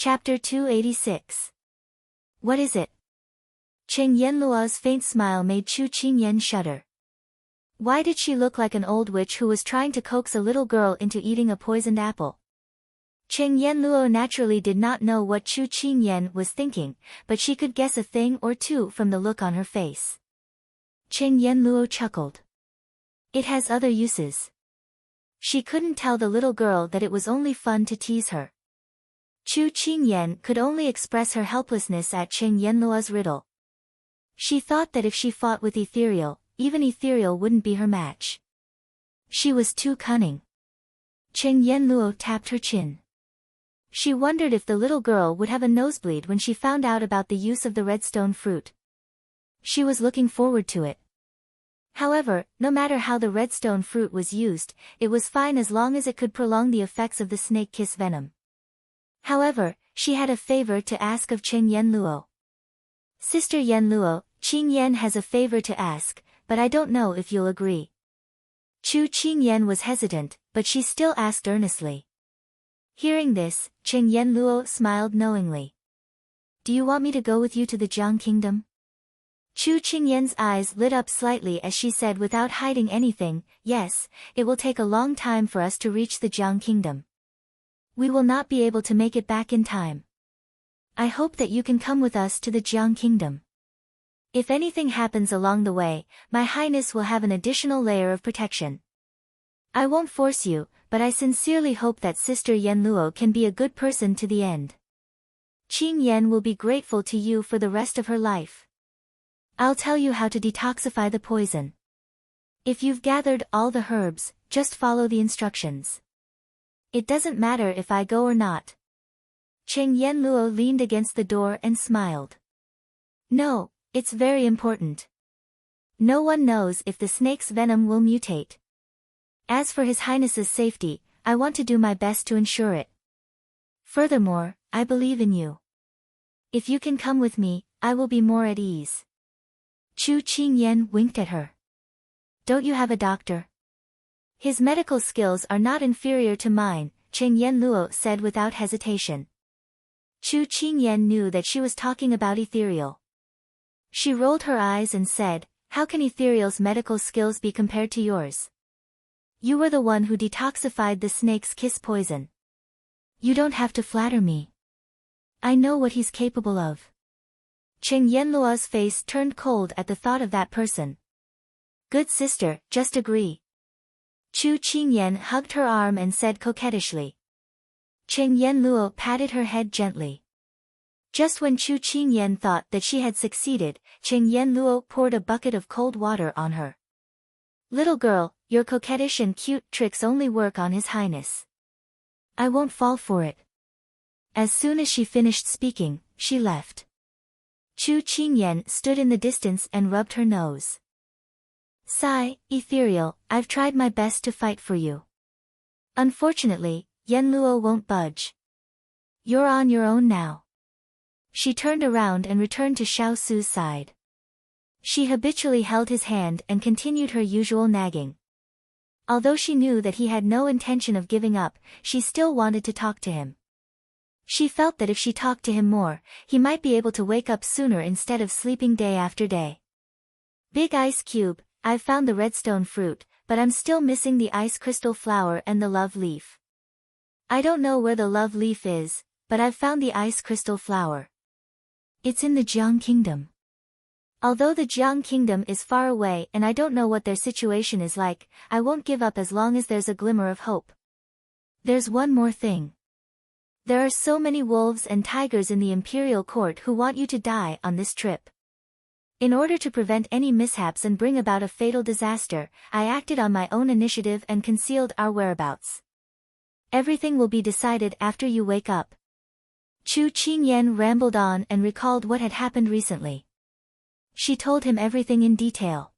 Chapter 286. What is it? Cheng Yenluo's faint smile made Chu Qingyan shudder. Why did she look like an old witch who was trying to coax a little girl into eating a poisoned apple? Cheng Yenluo naturally did not know what Chu Qingyan was thinking, but she could guess a thing or two from the look on her face. Cheng Yenluo chuckled. It has other uses. She couldn't tell the little girl that it was only fun to tease her. Chu Qingyan could only express her helplessness at Cheng Yenluo's riddle. She thought that if she fought with Ethereal, even Ethereal wouldn't be her match. She was too cunning. Cheng Yenluo tapped her chin. She wondered if the little girl would have a nosebleed when she found out about the use of the redstone fruit. She was looking forward to it. However, no matter how the redstone fruit was used, it was fine as long as it could prolong the effects of the snake kiss venom. However, she had a favor to ask of Cheng Yenluo. Sister Yenluo, Qingyan has a favor to ask, but I don't know if you'll agree. Chu Qingyan was hesitant, but she still asked earnestly. Hearing this, Cheng Yenluo smiled knowingly. Do you want me to go with you to the Jiang Kingdom? Chu Qingyan's eyes lit up slightly as she said without hiding anything, yes, it will take a long time for us to reach the Jiang Kingdom. We will not be able to make it back in time. I hope that you can come with us to the Jiang Kingdom. If anything happens along the way, my highness will have an additional layer of protection. I won't force you, but I sincerely hope that Sister Yenluo can be a good person to the end. Qingyan will be grateful to you for the rest of her life. I'll tell you how to detoxify the poison. If you've gathered all the herbs, just follow the instructions. It doesn't matter if I go or not. Cheng Yenluo leaned against the door and smiled. No, it's very important. No one knows if the snake's venom will mutate. As for His Highness's safety, I want to do my best to ensure it. Furthermore, I believe in you. If you can come with me, I will be more at ease. Chu Qingyan winked at her. Don't you have a doctor? His medical skills are not inferior to mine, Cheng Yenluo said without hesitation. Chu Qingyan knew that she was talking about Ethereal. She rolled her eyes and said, how can Ethereal's medical skills be compared to yours? You were the one who detoxified the snake's kiss poison. You don't have to flatter me. I know what he's capable of. Cheng Yenluo's face turned cold at the thought of that person. Good sister, just agree. Chu Qingyan hugged her arm and said coquettishly. Cheng Yenluo patted her head gently. Just when Chu Qingyan thought that she had succeeded, Cheng Yenluo poured a bucket of cold water on her. Little girl, your coquettish and cute tricks only work on His Highness. I won't fall for it. As soon as she finished speaking, she left. Chu Qingyan stood in the distance and rubbed her nose. Sigh, Ethereal, I've tried my best to fight for you. Unfortunately, Yenluo won't budge. You're on your own now. She turned around and returned to Xiao Su's side. She habitually held his hand and continued her usual nagging. Although she knew that he had no intention of giving up, she still wanted to talk to him. She felt that if she talked to him more, he might be able to wake up sooner instead of sleeping day after day. Big Ice Cube, I've found the redstone fruit, but I'm still missing the ice crystal flower and the love leaf. I don't know where the love leaf is, but I've found the ice crystal flower. It's in the Jiang Kingdom. Although the Jiang Kingdom is far away and I don't know what their situation is like, I won't give up as long as there's a glimmer of hope. There's one more thing. There are so many wolves and tigers in the Imperial Court who want you to die on this trip. In order to prevent any mishaps and bring about a fatal disaster, I acted on my own initiative and concealed our whereabouts. Everything will be decided after you wake up. Chu Qingyan rambled on and recalled what had happened recently. She told him everything in detail.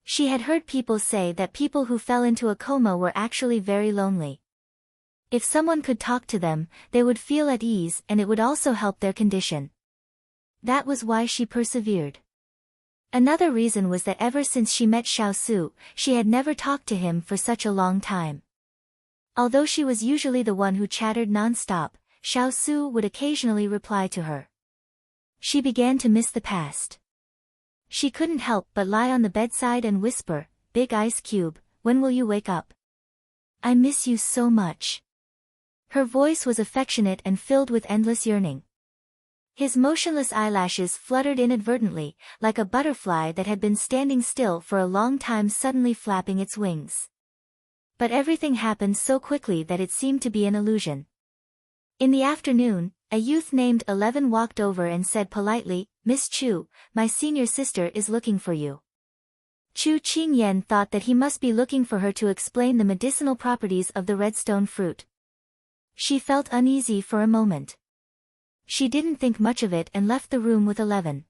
She had heard people say that people who fell into a coma were actually very lonely. If someone could talk to them, they would feel at ease and it would also help their condition. That was why she persevered. Another reason was that ever since she met Xiao Su, she had never talked to him for such a long time. Although she was usually the one who chattered non-stop, Xiao Su would occasionally reply to her. She began to miss the past. She couldn't help but lie on the bedside and whisper, "Big Ice Cube, when will you wake up? I miss you so much." Her voice was affectionate and filled with endless yearning. His motionless eyelashes fluttered inadvertently, like a butterfly that had been standing still for a long time suddenly flapping its wings. But everything happened so quickly that it seemed to be an illusion. In the afternoon, a youth named 11 walked over and said politely, "Miss Chu, my senior sister is looking for you." Chu Qingyan thought that he must be looking for her to explain the medicinal properties of the redstone fruit. She felt uneasy for a moment. She didn't think much of it and left the room with 11.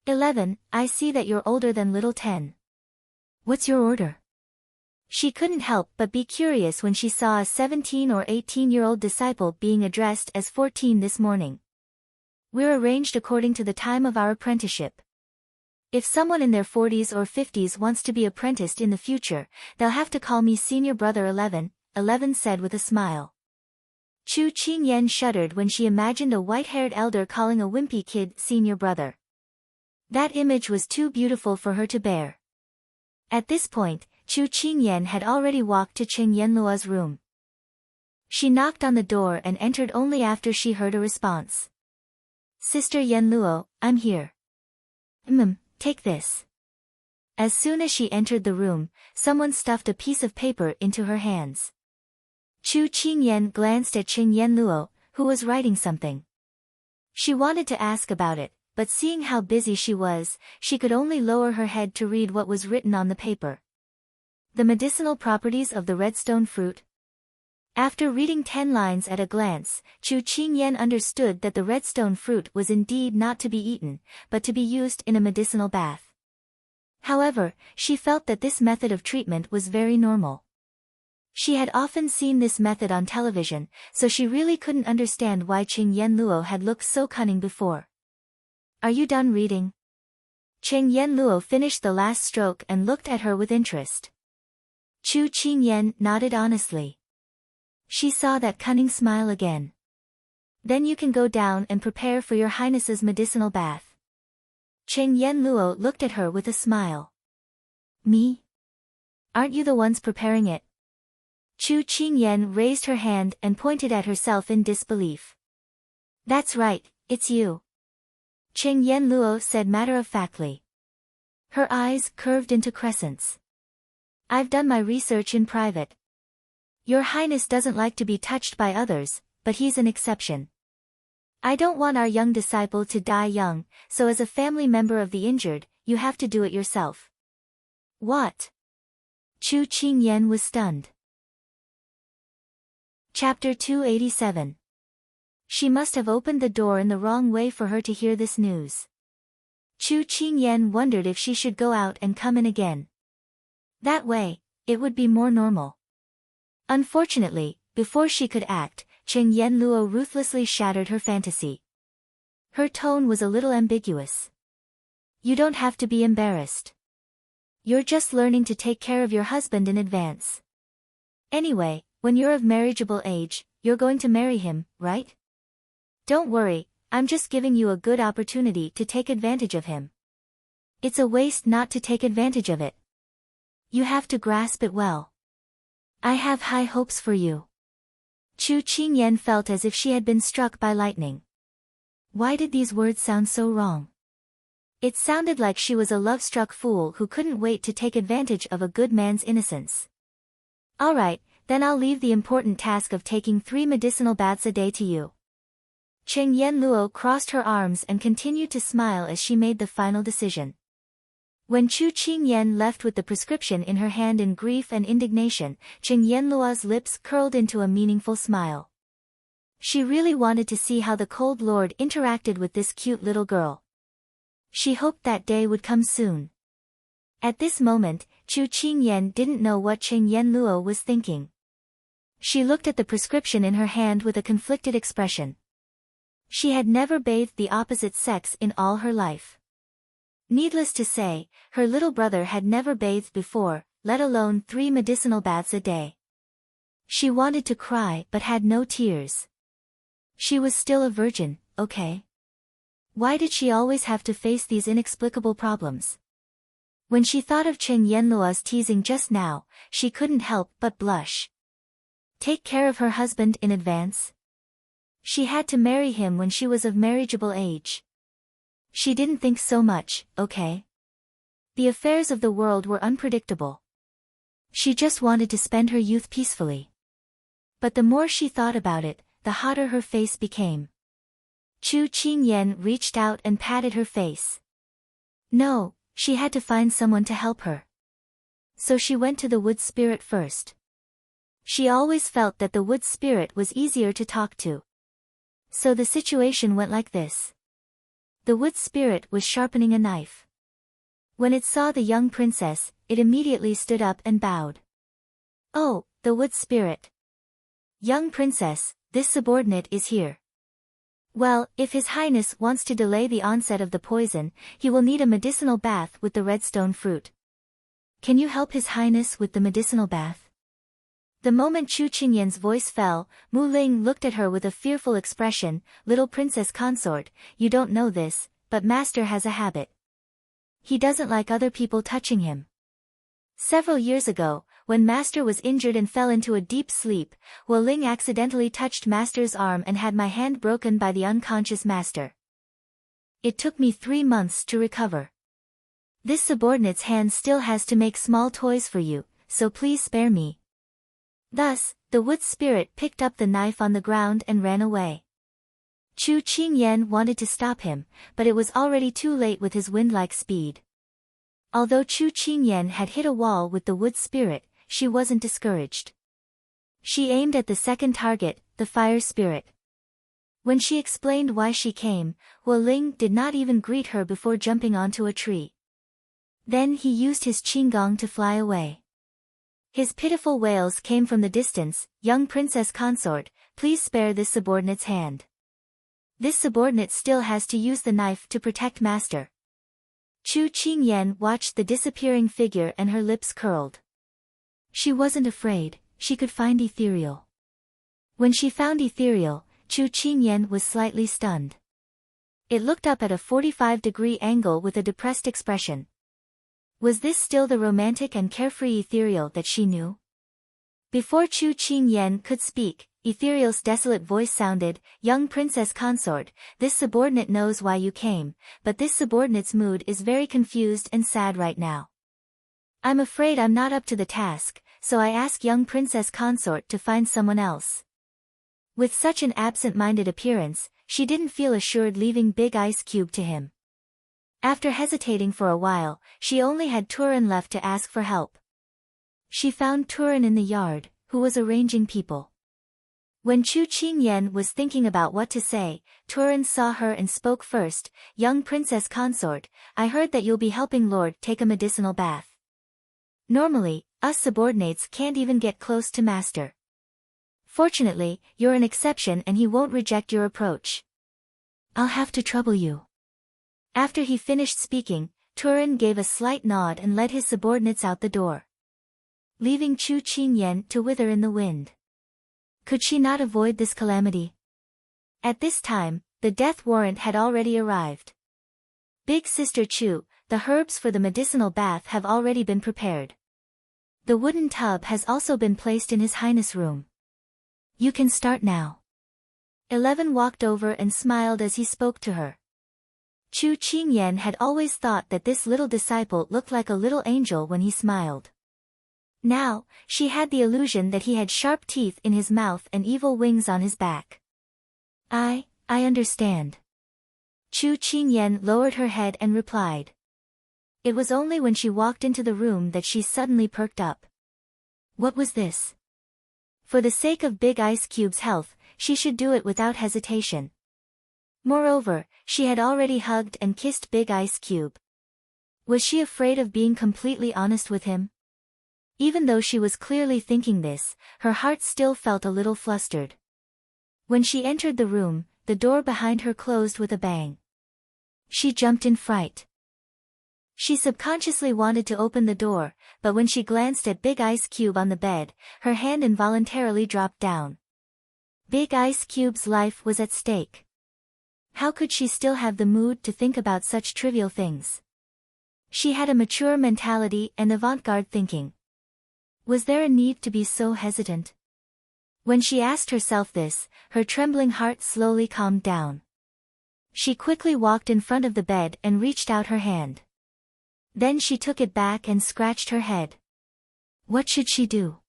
11, I see that you're older than little 10. What's your order? She couldn't help but be curious when she saw a 17 or 18-year-old disciple being addressed as 14 this morning. We're arranged according to the time of our apprenticeship. If someone in their 40s or 50s wants to be apprenticed in the future, they'll have to call me senior brother 11, 11 said with a smile. Chu Qingyan shuddered when she imagined a white-haired elder calling a wimpy kid senior brother. That image was too beautiful for her to bear. At this point, Chu Qingyan had already walked to Cheng Yenluo's room. She knocked on the door and entered only after she heard a response. "Sister Yenluo, I'm here." Take this." As soon as she entered the room, someone stuffed a piece of paper into her hands. Chu Qingyan glanced at Cheng Yenluo, who was writing something. She wanted to ask about it, but seeing how busy she was, she could only lower her head to read what was written on the paper. The medicinal properties of the redstone fruit. After reading 10 lines at a glance, Chu Qingyan understood that the redstone fruit was indeed not to be eaten, but to be used in a medicinal bath. However, she felt that this method of treatment was very normal. She had often seen this method on television, so she really couldn't understand why Cheng Yenluo had looked so cunning before. "Are you done reading?" Cheng Yenluo finished the last stroke and looked at her with interest. Chu Qingyan nodded honestly. She saw that cunning smile again. "Then you can go down and prepare for your highness's medicinal bath." Cheng Yenluo looked at her with a smile. "Me? Aren't you the ones preparing it?" Chu Qingyan raised her hand and pointed at herself in disbelief. "That's right, it's you," Cheng Yenluo said matter-of-factly. Her eyes curved into crescents. "I've done my research in private. Your Highness doesn't like to be touched by others, but he's an exception. I don't want our young disciple to die young, so as a family member of the injured, you have to do it yourself." "What?" Chu Qingyan was stunned. Chapter 287. She must have opened the door in the wrong way for her to hear this news. Chu Qingyan wondered if she should go out and come in again. That way, it would be more normal. Unfortunately, before she could act, Cheng Yenluo ruthlessly shattered her fantasy. Her tone was a little ambiguous. "You don't have to be embarrassed. You're just learning to take care of your husband in advance. Anyway, when you're of marriageable age, you're going to marry him, right? Don't worry, I'm just giving you a good opportunity to take advantage of him. It's a waste not to take advantage of it. You have to grasp it well. I have high hopes for you." Chu Qingyan felt as if she had been struck by lightning. Why did these words sound so wrong? It sounded like she was a love-struck fool who couldn't wait to take advantage of a good man's innocence. "All right, then I'll leave the important task of taking 3 medicinal baths a day to you." Cheng Yenluo crossed her arms and continued to smile as she made the final decision. When Chu Qingyan left with the prescription in her hand in grief and indignation, Cheng Yenluo's lips curled into a meaningful smile. She really wanted to see how the cold lord interacted with this cute little girl. She hoped that day would come soon. At this moment, Chu Qingyan didn't know what Cheng Yenluo was thinking. She looked at the prescription in her hand with a conflicted expression. She had never bathed the opposite sex in all her life. Needless to say, her little brother had never bathed before, let alone 3 medicinal baths a day. She wanted to cry but had no tears. She was still a virgin, okay? Why did she always have to face these inexplicable problems? When she thought of Cheng Yenlua's teasing just now, she couldn't help but blush. Take care of her husband in advance? She had to marry him when she was of marriageable age. She didn't think so much, okay? The affairs of the world were unpredictable. She just wanted to spend her youth peacefully. But the more she thought about it, the hotter her face became. Chu Qingyan reached out and patted her face. No, she had to find someone to help her. So she went to the wood spirit first. She always felt that the wood spirit was easier to talk to. So the situation went like this. The wood spirit was sharpening a knife. When it saw the young princess, it immediately stood up and bowed. Oh, the wood spirit. Young princess, this subordinate is here. Well, if His Highness wants to delay the onset of the poison, he will need a medicinal bath with the redstone fruit. Can you help His Highness with the medicinal bath? The moment Chu Qingyan's voice fell, Mu Ling looked at her with a fearful expression. Little Princess Consort, you don't know this, but Master has a habit. He doesn't like other people touching him. Several years ago, when Master was injured and fell into a deep sleep, Wu Ling accidentally touched Master's arm and had my hand broken by the unconscious Master. It took me 3 months to recover. This subordinate's hand still has to make small toys for you, so please spare me. Thus, the wood spirit picked up the knife on the ground and ran away. Chu Qingyan wanted to stop him, but it was already too late with his wind-like speed. Although Chu Qingyan had hit a wall with the wood spirit, she wasn't discouraged. She aimed at the second target, the fire spirit. When she explained why she came, Wu Ling did not even greet her before jumping onto a tree. Then he used his qinggong to fly away. His pitiful wails came from the distance. Young Princess Consort, please spare this subordinate's hand. This subordinate still has to use the knife to protect Master. Chu Qingyan watched the disappearing figure and her lips curled. She wasn't afraid, she could find Ethereal. When she found Ethereal, Chu Qingyan was slightly stunned. It looked up at a 45-degree angle with a depressed expression. Was this still the romantic and carefree Ethereal that she knew? Before Chu Qingyan could speak, Ethereal's desolate voice sounded, Young Princess Consort, this subordinate knows why you came, but this subordinate's mood is very confused and sad right now. I'm afraid I'm not up to the task, so I ask Young Princess Consort to find someone else. With such an absent-minded appearance, she didn't feel assured leaving Big Ice Cube to him. After hesitating for a while, she only had Turin left to ask for help. She found Turin in the yard, who was arranging people. When Chu Qingyan was thinking about what to say, Turin saw her and spoke first, Young Princess Consort, I heard that you'll be helping Lord take a medicinal bath. Normally, us subordinates can't even get close to Master. Fortunately, you're an exception and he won't reject your approach. I'll have to trouble you. After he finished speaking, Turin gave a slight nod and led his subordinates out the door, leaving Chu Qingyan to wither in the wind. Could she not avoid this calamity? At this time, the death warrant had already arrived. Big Sister Chu, the herbs for the medicinal bath have already been prepared. The wooden tub has also been placed in His Highness' room. You can start now. 11 walked over and smiled as he spoke to her. Chu Qingyan had always thought that this little disciple looked like a little angel when he smiled. Now, she had the illusion that he had sharp teeth in his mouth and evil wings on his back. I understand. Chu Qingyan lowered her head and replied. It was only when she walked into the room that she suddenly perked up. What was this? For the sake of Big Ice Cube's health, she should do it without hesitation. Moreover, she had already hugged and kissed Big Ice Cube. Was she afraid of being completely honest with him? Even though she was clearly thinking this, her heart still felt a little flustered. When she entered the room, the door behind her closed with a bang. She jumped in fright. She subconsciously wanted to open the door, but when she glanced at Big Ice Cube on the bed, her hand involuntarily dropped down. Big Ice Cube's life was at stake. How could she still have the mood to think about such trivial things? She had a mature mentality and avant-garde thinking. Was there a need to be so hesitant? When she asked herself this, her trembling heart slowly calmed down. She quickly walked in front of the bed and reached out her hand. Then she took it back and scratched her head. What should she do?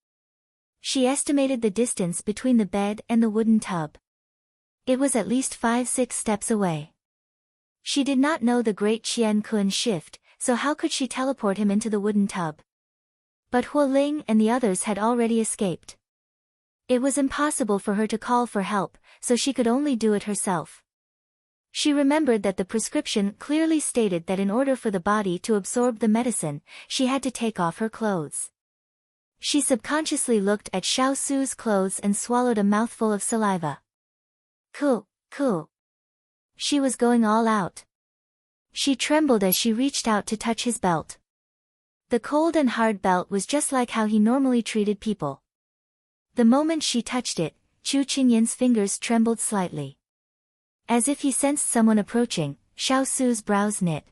She estimated the distance between the bed and the wooden tub. It was at least 5-6 steps away. She did not know the great Qian Kun shift, so how could she teleport him into the wooden tub? But Huoling and the others had already escaped. It was impossible for her to call for help, so she could only do it herself. She remembered that the prescription clearly stated that in order for the body to absorb the medicine, she had to take off her clothes. She subconsciously looked at Xiao Su's clothes and swallowed a mouthful of saliva. Cool. She was going all out. She trembled as she reached out to touch his belt. The cold and hard belt was just like how he normally treated people. The moment she touched it, Chu Qingyan's fingers trembled slightly. As if he sensed someone approaching, Xiao Su's brows knit.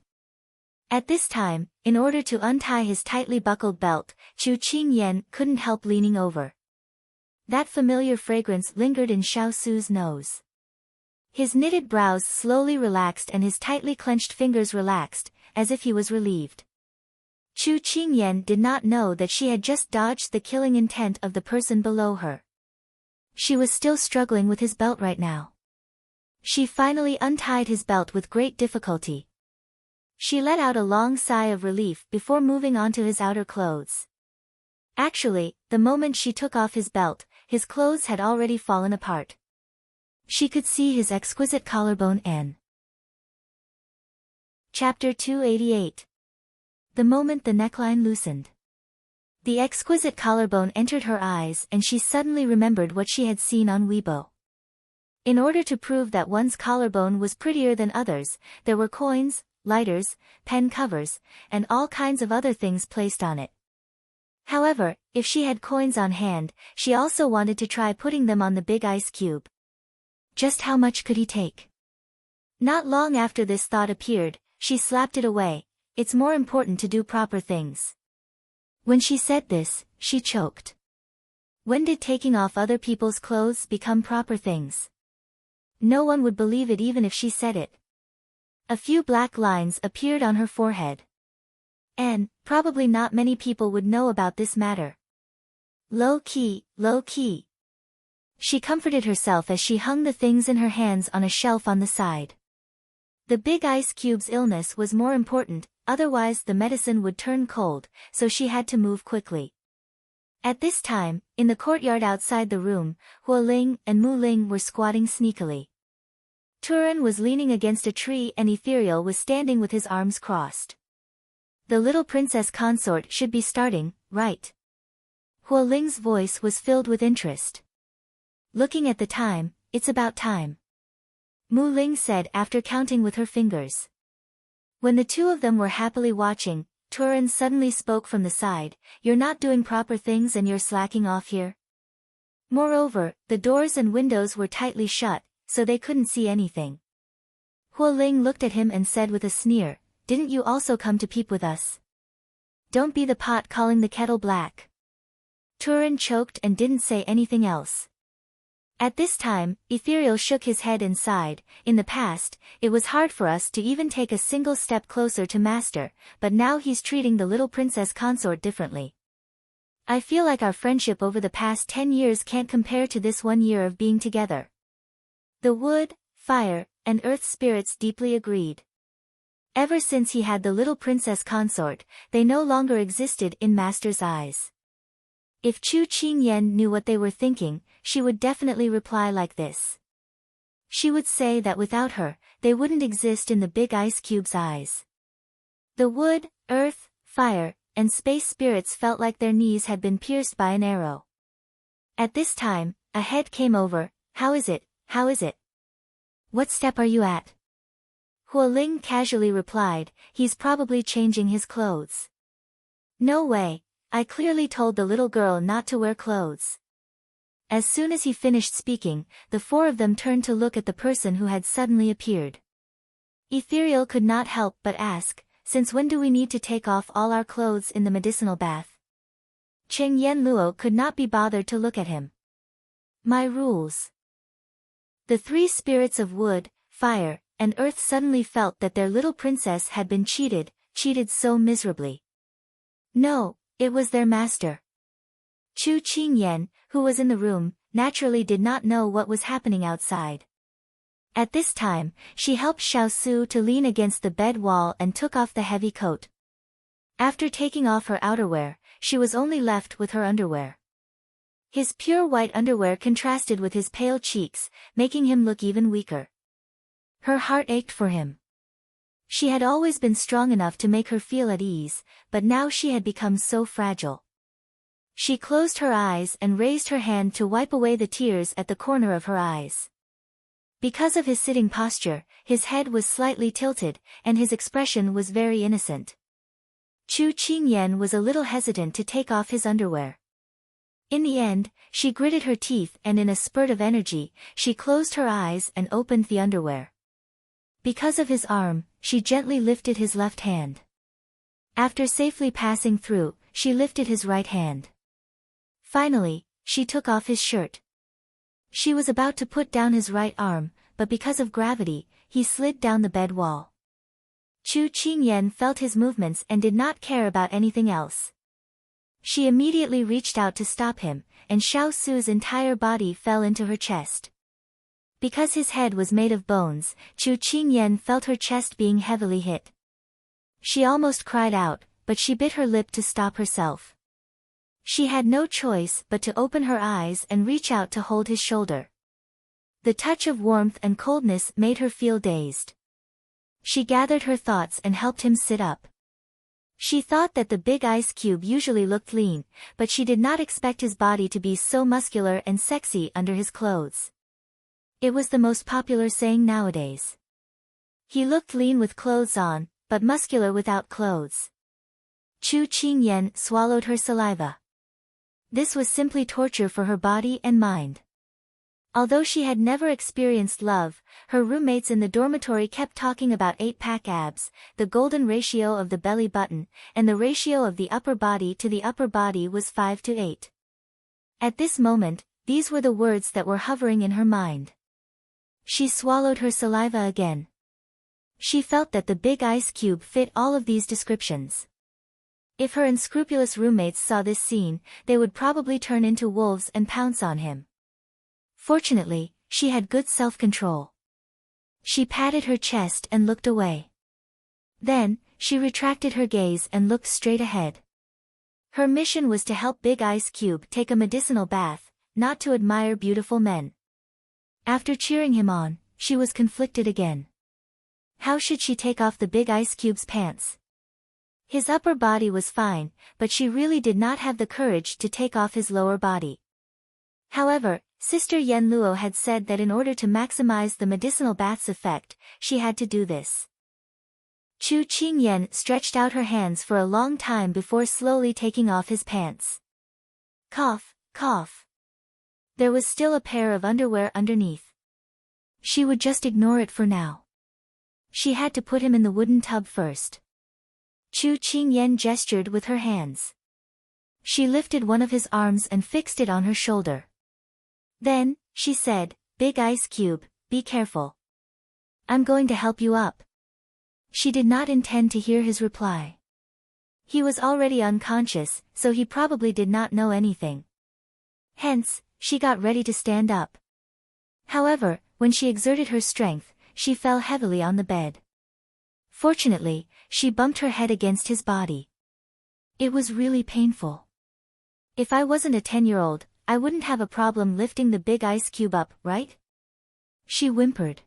At this time, in order to untie his tightly buckled belt, Chu Qingyan couldn't help leaning over. That familiar fragrance lingered in Xiao Su's nose. His knitted brows slowly relaxed and his tightly clenched fingers relaxed, as if he was relieved. Chu Qingyan did not know that she had just dodged the killing intent of the person below her. She was still struggling with his belt right now. She finally untied his belt with great difficulty. She let out a long sigh of relief before moving on to his outer clothes. Actually, the moment she took off his belt, his clothes had already fallen apart. She could see his exquisite collarbone and... Chapter 288. The moment the neckline loosened. The exquisite collarbone entered her eyes and she suddenly remembered what she had seen on Weibo. In order to prove that one's collarbone was prettier than others, there were coins, lighters, pen covers, and all kinds of other things placed on it. However, if she had coins on hand, she also wanted to try putting them on the big ice cube. Just how much could he take? Not long after this thought appeared, she slapped it away. It's more important to do proper things. When she said this, she choked. When did taking off other people's clothes become proper things? No one would believe it even if she said it. A few black lines appeared on her forehead. And, probably not many people would know about this matter. Low key. She comforted herself as she hung the things in her hands on a shelf on the side. The big ice cube's illness was more important, otherwise the medicine would turn cold, so she had to move quickly. At this time, in the courtyard outside the room, Huoling and Muling were squatting sneakily. Turan was leaning against a tree and Ethereal was standing with his arms crossed. The little princess consort should be starting, right? Huoling's voice was filled with interest. Looking at the time, it's about time. Muling said after counting with her fingers. When the two of them were happily watching, Turan suddenly spoke from the side, "You're not doing proper things and you're slacking off here." Moreover, the doors and windows were tightly shut, so they couldn't see anything. Huoling looked at him and said with a sneer, "Didn't you also come to peep with us? Don't be the pot calling the kettle black." Turan choked and didn't say anything else. At this time, Ethereal shook his head and sighed. "In the past, it was hard for us to even take a single step closer to Master, but now he's treating the little princess consort differently. I feel like our friendship over the past 10 years can't compare to this 1 year of being together." The wood, fire, and earth spirits deeply agreed. Ever since he had the little princess consort, they no longer existed in Master's eyes. If Chu Qingyan knew what they were thinking, she would definitely reply like this. She would say that without her, they wouldn't exist in the big ice cube's eyes. The wood, earth, fire, and space spirits felt like their knees had been pierced by an arrow. At this time, a head came over. How is it? What step are you at?" Huoling casually replied, "He's probably changing his clothes." "No way, I clearly told the little girl not to wear clothes." As soon as he finished speaking, the four of them turned to look at the person who had suddenly appeared. Ethereal could not help but ask, "Since when do we need to take off all our clothes in the medicinal bath?" Cheng Yenluo could not be bothered to look at him. "My rules." The three spirits of wood, fire, and earth suddenly felt that their little princess had been cheated so miserably. No, it was their master. Chu Qingyan, who was in the room, naturally did not know what was happening outside. At this time, she helped Xiao Su to lean against the bed wall and took off the heavy coat. After taking off her outerwear, she was only left with her underwear. His pure white underwear contrasted with his pale cheeks, making him look even weaker. Her heart ached for him. She had always been strong enough to make her feel at ease, but now she had become so fragile. She closed her eyes and raised her hand to wipe away the tears at the corner of her eyes. Because of his sitting posture, his head was slightly tilted, and his expression was very innocent. Chu Qingyan was a little hesitant to take off his underwear. In the end, she gritted her teeth and in a spurt of energy, she closed her eyes and opened the underwear. Because of his arm, she gently lifted his left hand. After safely passing through, she lifted his right hand. Finally, she took off his shirt. She was about to put down his right arm, but because of gravity, he slid down the bed wall. Chu Qingyan felt his movements and did not care about anything else. She immediately reached out to stop him, and Xiao Su's entire body fell into her chest. Because his head was made of bones, Chu Qingyan felt her chest being heavily hit. She almost cried out, but she bit her lip to stop herself. She had no choice but to open her eyes and reach out to hold his shoulder. The touch of warmth and coldness made her feel dazed. She gathered her thoughts and helped him sit up. She thought that the big ice cube usually looked lean, but she did not expect his body to be so muscular and sexy under his clothes. It was the most popular saying nowadays. He looked lean with clothes on, but muscular without clothes. Chu Qingyan swallowed her saliva. This was simply torture for her body and mind. Although she had never experienced love, her roommates in the dormitory kept talking about 8-pack abs, the golden ratio of the belly button, and the ratio of the upper body to the upper body was 5:8. At this moment, these were the words that were hovering in her mind. She swallowed her saliva again. She felt that the big ice cube fit all of these descriptions. If her unscrupulous roommates saw this scene, they would probably turn into wolves and pounce on him. Fortunately, she had good self-control. She patted her chest and looked away. Then, she retracted her gaze and looked straight ahead. Her mission was to help Big Ice Cube take a medicinal bath, not to admire beautiful men. After cheering him on, she was conflicted again. How should she take off the Big Ice Cube's pants? His upper body was fine, but she really did not have the courage to take off his lower body. However, Sister Yenluo had said that in order to maximize the medicinal bath's effect, she had to do this. Chu Qingyan stretched out her hands for a long time before slowly taking off his pants. Cough, cough. There was still a pair of underwear underneath. She would just ignore it for now. She had to put him in the wooden tub first. Chu Qingyan gestured with her hands. She lifted one of his arms and fixed it on her shoulder. Then, she said, "Big Ice Cube, be careful. I'm going to help you up." She did not intend to hear his reply. He was already unconscious, so he probably did not know anything. Hence, she got ready to stand up. However, when she exerted her strength, she fell heavily on the bed. Fortunately, she bumped her head against his body. It was really painful. If I wasn't a 10-year-old, I wouldn't have a problem lifting the big ice cube up, right? She whimpered.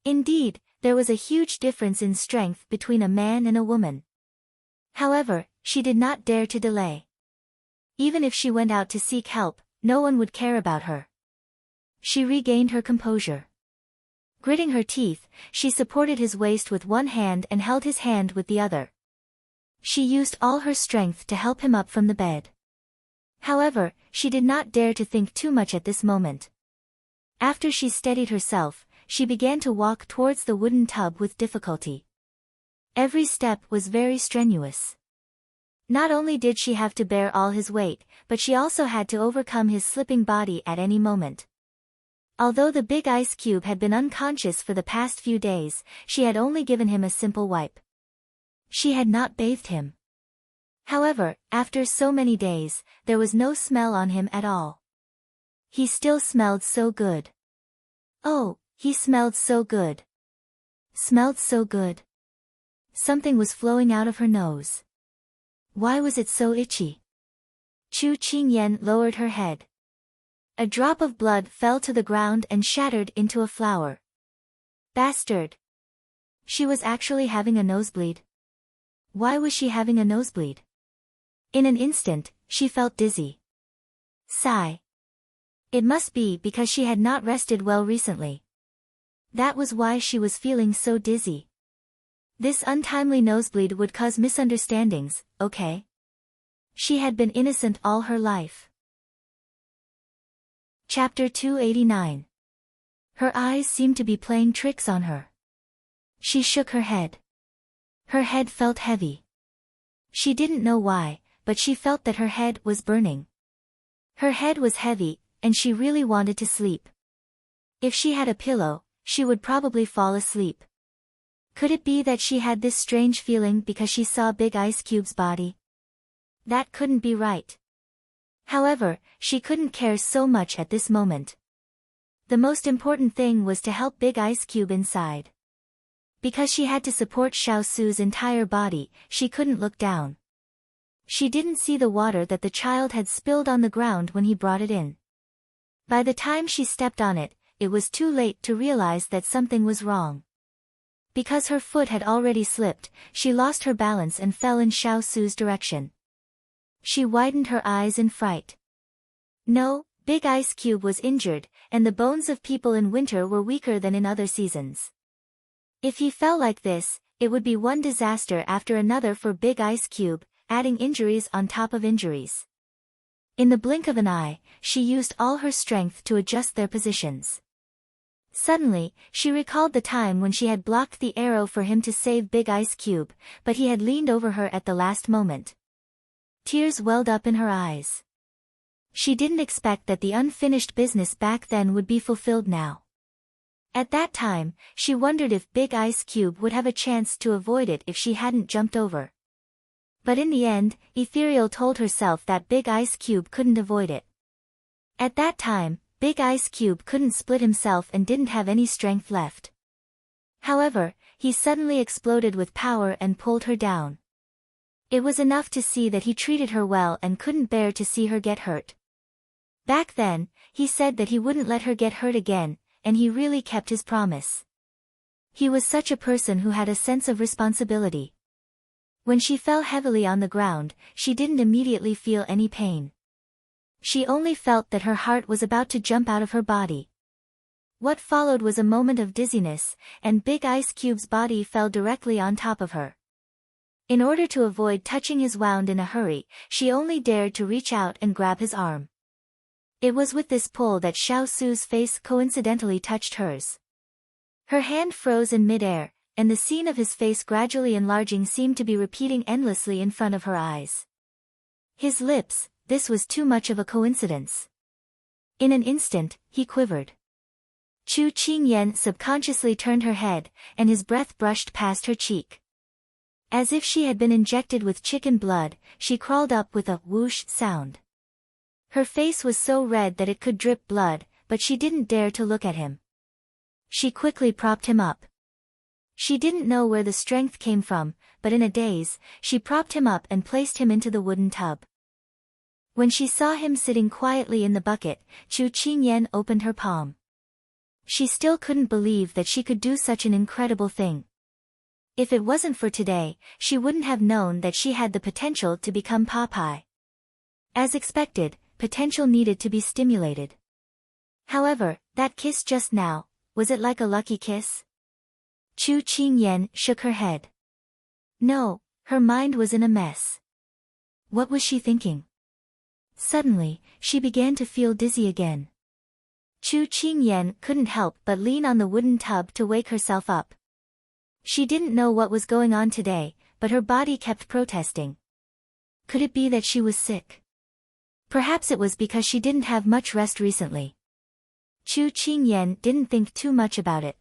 Indeed, there was a huge difference in strength between a man and a woman. However, she did not dare to delay. Even if she went out to seek help, no one would care about her. She regained her composure. Gritting her teeth, she supported his waist with one hand and held his hand with the other. She used all her strength to help him up from the bed. However, she did not dare to think too much at this moment. After she steadied herself, she began to walk towards the wooden tub with difficulty. Every step was very strenuous. Not only did she have to bear all his weight, but she also had to overcome his slipping body at any moment. Although the big ice cube had been unconscious for the past few days, she had only given him a simple wipe. She had not bathed him. However, after so many days, there was no smell on him at all. He still smelled so good. Oh, he smelled so good. Smelled so good. Something was flowing out of her nose. Why was it so itchy? Chu Qingyan lowered her head. A drop of blood fell to the ground and shattered into a flower. Bastard! She was actually having a nosebleed. Why was she having a nosebleed? In an instant, she felt dizzy. Sigh. It must be because she had not rested well recently. That was why she was feeling so dizzy. This untimely nosebleed would cause misunderstandings, okay? She had been innocent all her life. Chapter 289. Her eyes seemed to be playing tricks on her. She shook her head. Her head felt heavy. She didn't know why, but she felt that her head was burning. Her head was heavy, and she really wanted to sleep. If she had a pillow, she would probably fall asleep. Could it be that she had this strange feeling because she saw Big Ice Cube's body? That couldn't be right. However, she couldn't care so much at this moment. The most important thing was to help Big Ice Cube inside. Because she had to support Xiaosu's entire body, she couldn't look down. She didn't see the water that the child had spilled on the ground when he brought it in. By the time she stepped on it, it was too late to realize that something was wrong. Because her foot had already slipped, she lost her balance and fell in Xiaosu's direction. She widened her eyes in fright. No, Big Ice Cube was injured, and the bones of people in winter were weaker than in other seasons. If he fell like this, it would be one disaster after another for Big Ice Cube, adding injuries on top of injuries. In the blink of an eye, she used all her strength to adjust their positions. Suddenly, she recalled the time when she had blocked the arrow for him to save Big Ice Cube, but he had leaned over her at the last moment. Tears welled up in her eyes. She didn't expect that the unfinished business back then would be fulfilled now. At that time, she wondered if Big Ice Cube would have a chance to avoid it if she hadn't jumped over. But in the end, Ethereal told herself that Big Ice Cube couldn't avoid it. At that time, Big Ice Cube couldn't split himself and didn't have any strength left. However, he suddenly exploded with power and pulled her down. It was enough to see that he treated her well and couldn't bear to see her get hurt. Back then, he said that he wouldn't let her get hurt again, and he really kept his promise. He was such a person who had a sense of responsibility. When she fell heavily on the ground, she didn't immediately feel any pain. She only felt that her heart was about to jump out of her body. What followed was a moment of dizziness, and Big Ice Cube's body fell directly on top of her. In order to avoid touching his wound in a hurry, she only dared to reach out and grab his arm. It was with this pull that Xiaosu's face coincidentally touched hers. Her hand froze in midair, and the scene of his face gradually enlarging seemed to be repeating endlessly in front of her eyes. His lips, this was too much of a coincidence. In an instant, he quivered. Chu Qingyan subconsciously turned her head, and his breath brushed past her cheek. As if she had been injected with chicken blood, she crawled up with a whoosh sound. Her face was so red that it could drip blood, but she didn't dare to look at him. She quickly propped him up. She didn't know where the strength came from, but in a daze, she propped him up and placed him into the wooden tub. When she saw him sitting quietly in the bucket, Chu Qingyan opened her palm. She still couldn't believe that she could do such an incredible thing. If it wasn't for today, she wouldn't have known that she had the potential to become Popeye. As expected, potential needed to be stimulated. However, that kiss just now, was it like a lucky kiss? Chu Qingyan shook her head. No, her mind was in a mess. What was she thinking? Suddenly, she began to feel dizzy again. Chu Qingyan couldn't help but lean on the wooden tub to wake herself up. She didn't know what was going on today, but her body kept protesting. Could it be that she was sick? Perhaps it was because she didn't have much rest recently. Chu Qingyan didn't think too much about it.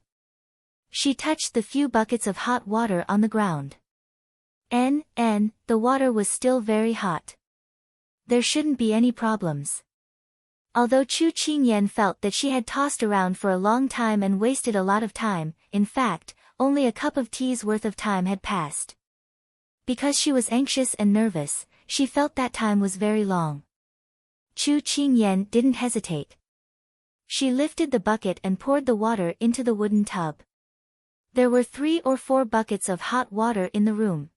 She touched the few buckets of hot water on the ground. The water was still very hot. There shouldn't be any problems. Although Chu Qingyan felt that she had tossed around for a long time and wasted a lot of time, in fact, only a cup of tea's worth of time had passed. Because she was anxious and nervous, she felt that time was very long. Chu Qingyan didn't hesitate. She lifted the bucket and poured the water into the wooden tub. There were 3 or 4 buckets of hot water in the room.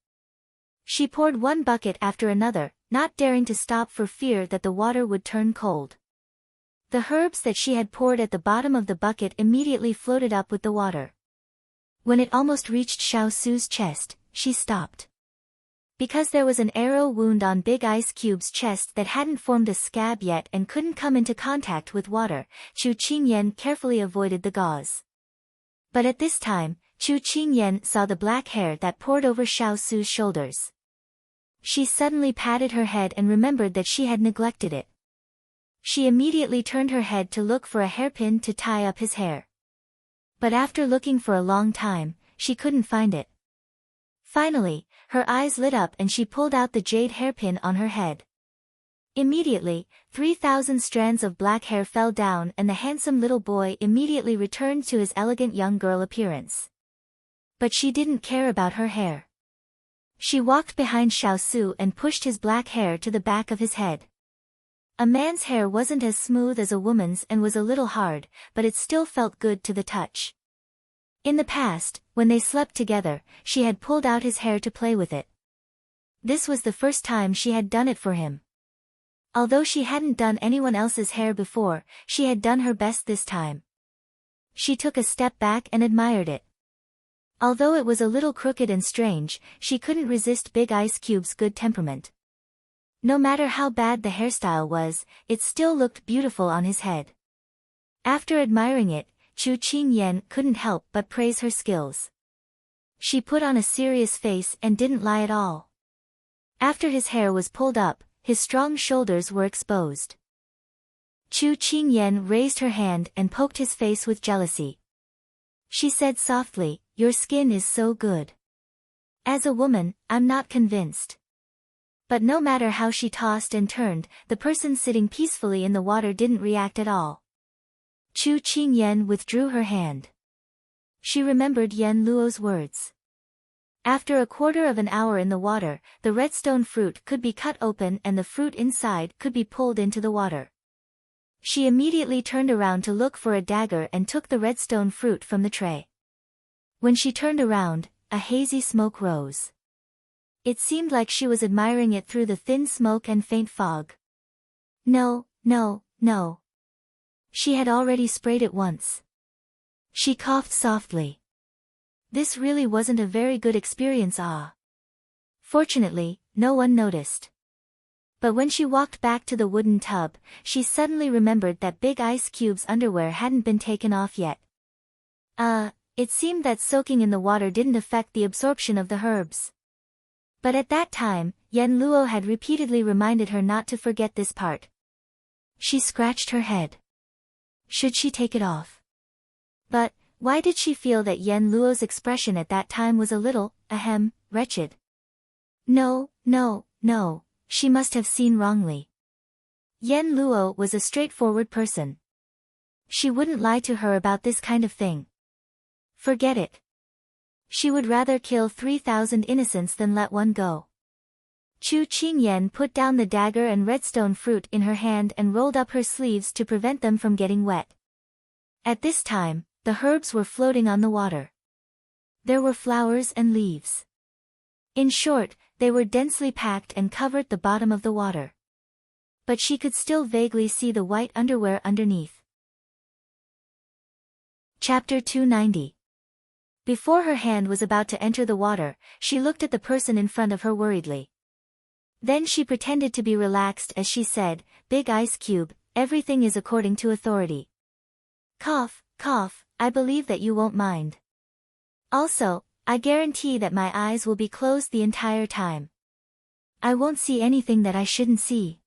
She poured one bucket after another, not daring to stop for fear that the water would turn cold. The herbs that she had poured at the bottom of the bucket immediately floated up with the water. When it almost reached Xiao Su's chest, she stopped. Because there was an arrow wound on Big Ice Cube's chest that hadn't formed a scab yet and couldn't come into contact with water, Chu Qingyan carefully avoided the gauze. But at this time, Chu Qingyan saw the black hair that poured over Xiao Su's shoulders. She suddenly patted her head and remembered that she had neglected it. She immediately turned her head to look for a hairpin to tie up his hair. But after looking for a long time, she couldn't find it. Finally, her eyes lit up and she pulled out the jade hairpin on her head. Immediately, 3,000 strands of black hair fell down and the handsome little boy immediately returned to his elegant young girl appearance. But she didn't care about her hair. She walked behind Xiao Su and pushed his black hair to the back of his head. A man's hair wasn't as smooth as a woman's and was a little hard, but it still felt good to the touch. In the past, when they slept together, she had pulled out his hair to play with it. This was the first time she had done it for him. Although she hadn't done anyone else's hair before, she had done her best this time. She took a step back and admired it. Although it was a little crooked and strange, she couldn't resist Big Ice Cube's good temperament. No matter how bad the hairstyle was, it still looked beautiful on his head. After admiring it, Chu Qingyan couldn't help but praise her skills. She put on a serious face and didn't lie at all. After his hair was pulled up, his strong shoulders were exposed. Chu Qingyan raised her hand and poked his face with jealousy. She said softly, "Your skin is so good. As a woman, I'm not convinced." But no matter how she tossed and turned, the person sitting peacefully in the water didn't react at all. Chu Qingyan withdrew her hand. She remembered Yen Luo's words. After a quarter of an hour in the water, the redstone fruit could be cut open and the fruit inside could be pulled into the water. She immediately turned around to look for a dagger and took the redstone fruit from the tray. When she turned around, a hazy smoke rose. It seemed like she was admiring it through the thin smoke and faint fog. No. She had already sprayed it once. She coughed softly. This really wasn't a very good experience. Fortunately, no one noticed. But when she walked back to the wooden tub, she suddenly remembered that Big Ice Cube's underwear hadn't been taken off yet. It seemed that soaking in the water didn't affect the absorption of the herbs. But at that time, Yen Luo had repeatedly reminded her not to forget this part. She scratched her head. Should she take it off? But, why did she feel that Yen Luo's expression at that time was a little, wretched? No, she must have seen wrongly. Yen Luo was a straightforward person. She wouldn't lie to her about this kind of thing. Forget it. She would rather kill 3,000 innocents than let one go. Chu Qingyan put down the dagger and redstone fruit in her hand and rolled up her sleeves to prevent them from getting wet. At this time, the herbs were floating on the water. There were flowers and leaves. In short, they were densely packed and covered the bottom of the water. But she could still vaguely see the white underwear underneath. Chapter 290. Before her hand was about to enter the water, she looked at the person in front of her worriedly. Then she pretended to be relaxed as she said, "Big Ice Cube, everything is according to authority. Cough, cough, I believe that you won't mind. Also, I guarantee that my eyes will be closed the entire time. I won't see anything that I shouldn't see.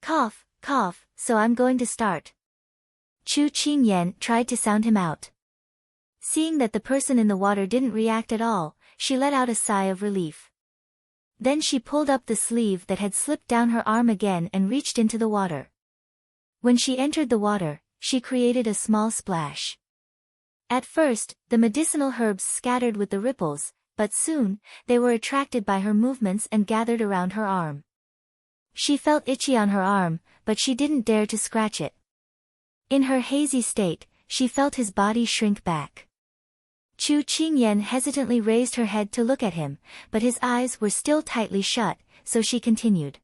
Cough, cough, so I'm going to start." Chu Qingyan tried to sound him out. Seeing that the person in the water didn't react at all, she let out a sigh of relief. Then she pulled up the sleeve that had slipped down her arm again and reached into the water. When she entered the water, she created a small splash. At first, the medicinal herbs scattered with the ripples, but soon, they were attracted by her movements and gathered around her arm. She felt itchy on her arm, but she didn't dare to scratch it. In her hazy state, she felt his body shrink back. Chu Qingyan hesitantly raised her head to look at him, but his eyes were still tightly shut, so she continued.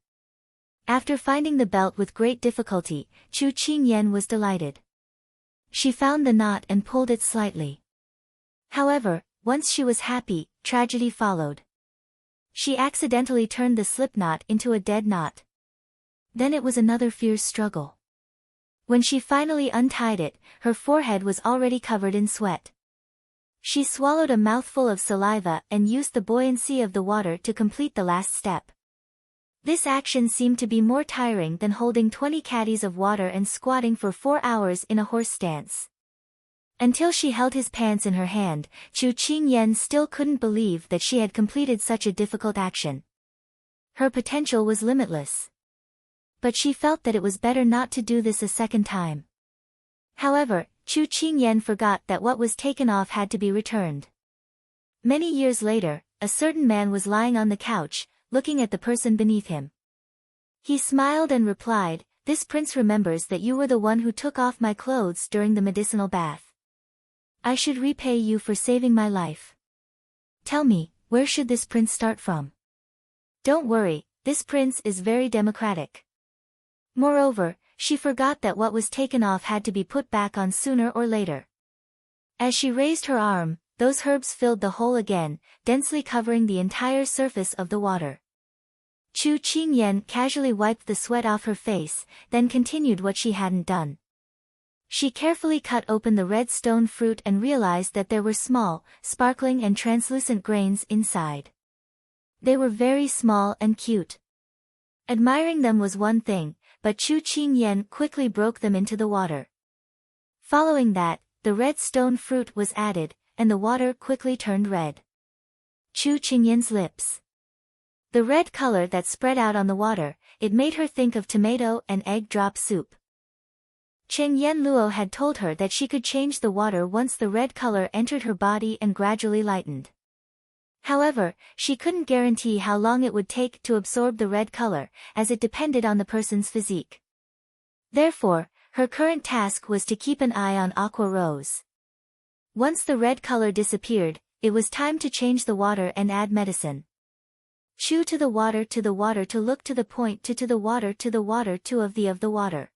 After finding the belt with great difficulty, Chu Qingyan was delighted. She found the knot and pulled it slightly. However, once she was happy, tragedy followed. She accidentally turned the slip knot into a dead knot. Then it was another fierce struggle. When she finally untied it, her forehead was already covered in sweat. She swallowed a mouthful of saliva and used the buoyancy of the water to complete the last step. This action seemed to be more tiring than holding 20 caddies of water and squatting for 4 hours in a horse stance. Until she held his pants in her hand, Chu Qingyan still couldn't believe that she had completed such a difficult action. Her potential was limitless. But she felt that it was better not to do this a second time. However, Chu Qingyan forgot that what was taken off had to be returned. Many years later, a certain man was lying on the couch, looking at the person beneath him. He smiled and replied, "This prince remembers that you were the one who took off my clothes during the medicinal bath. I should repay you for saving my life. Tell me, where should this prince start from?" "Don't worry, this prince is very democratic." Moreover, she forgot that what was taken off had to be put back on sooner or later. As she raised her arm, those herbs filled the hole again, densely covering the entire surface of the water. Chu Qingyan casually wiped the sweat off her face, then continued what she hadn't done. She carefully cut open the red stone fruit and realized that there were small, sparkling and translucent grains inside. They were very small and cute. Admiring them was one thing, but Chu Qingyan quickly broke them into the water. Following that, the red stone fruit was added, and the water quickly turned red. Chu Qingyan's lips. The red color that spread out on the water, it made her think of tomato and egg drop soup. Cheng Yenluo had told her that she could change the water once the red color entered her body and gradually lightened. However, she couldn't guarantee how long it would take to absorb the red color, as it depended on the person's physique. Therefore, her current task was to keep an eye on Aqua Rose. Once the red color disappeared, it was time to change the water and add medicine. Chew to the water to look to the point to the water to the water to of the water.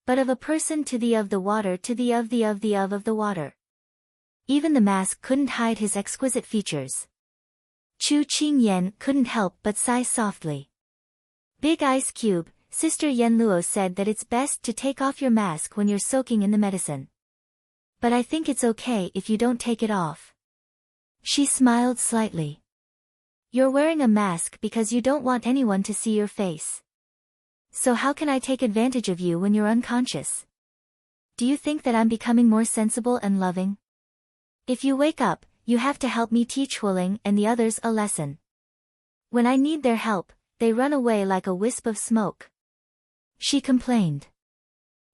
But of a person to the of the water to the of the water. Even the mask couldn't hide his exquisite features. Chu Qingyan couldn't help but sigh softly. "Big Ice Cube, Sister Yenluo said that it's best to take off your mask when you're soaking in the medicine. But I think it's okay if you don't take it off." She smiled slightly. "You're wearing a mask because you don't want anyone to see your face. So how can I take advantage of you when you're unconscious? Do you think that I'm becoming more sensible and loving? If you wake up, you have to help me teach Huling and the others a lesson. When I need their help, they run away like a wisp of smoke." She complained.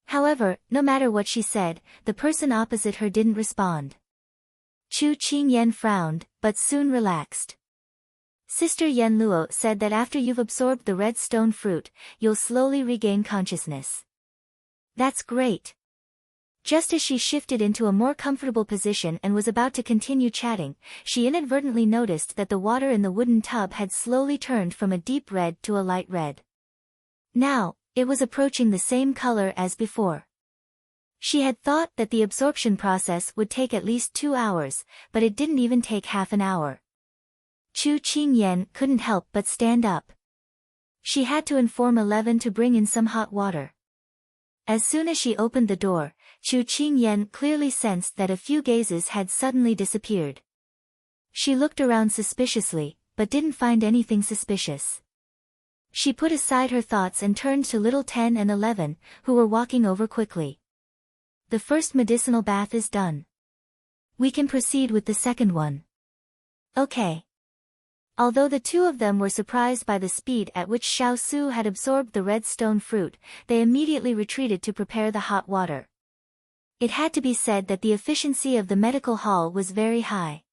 However, no matter what she said, the person opposite her didn't respond. Chu Qingyan frowned, but soon relaxed. Sister Yenluo said that after you've absorbed the red stone fruit, you'll slowly regain consciousness. That's great. Just as she shifted into a more comfortable position and was about to continue chatting, she inadvertently noticed that the water in the wooden tub had slowly turned from a deep red to a light red. Now, it was approaching the same color as before. She had thought that the absorption process would take at least 2 hours, but it didn't even take half an hour. Chu Qingyan couldn't help but stand up. She had to inform 11 to bring in some hot water. As soon as she opened the door, Chu Qingyan clearly sensed that a few gazes had suddenly disappeared. She looked around suspiciously, but didn't find anything suspicious. She put aside her thoughts and turned to little 10 and 11, who were walking over quickly. The first medicinal bath is done. We can proceed with the second one. Okay. Although the two of them were surprised by the speed at which Xiao Su had absorbed the red stone fruit, they immediately retreated to prepare the hot water. It had to be said that the efficiency of the medical hall was very high.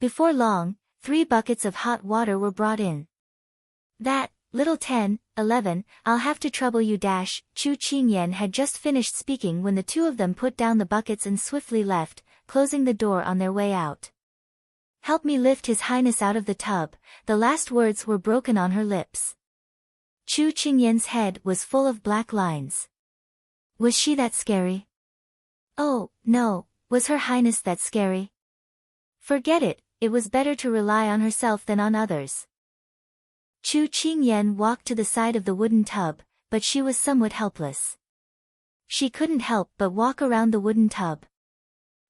Before long, 3 buckets of hot water were brought in. That, little 10, 11, I'll have to trouble you. Chu Qingyan had just finished speaking when the two of them put down the buckets and swiftly left, closing the door on their way out. Help me lift His Highness out of the tub, the last words were broken on her lips. Chu Qingyan's head was full of black lines. Was she that scary? Oh, no, was Her Highness that scary? Forget it, it was better to rely on herself than on others. Chu Qingyan walked to the side of the wooden tub, but she was somewhat helpless. She couldn't help but walk around the wooden tub.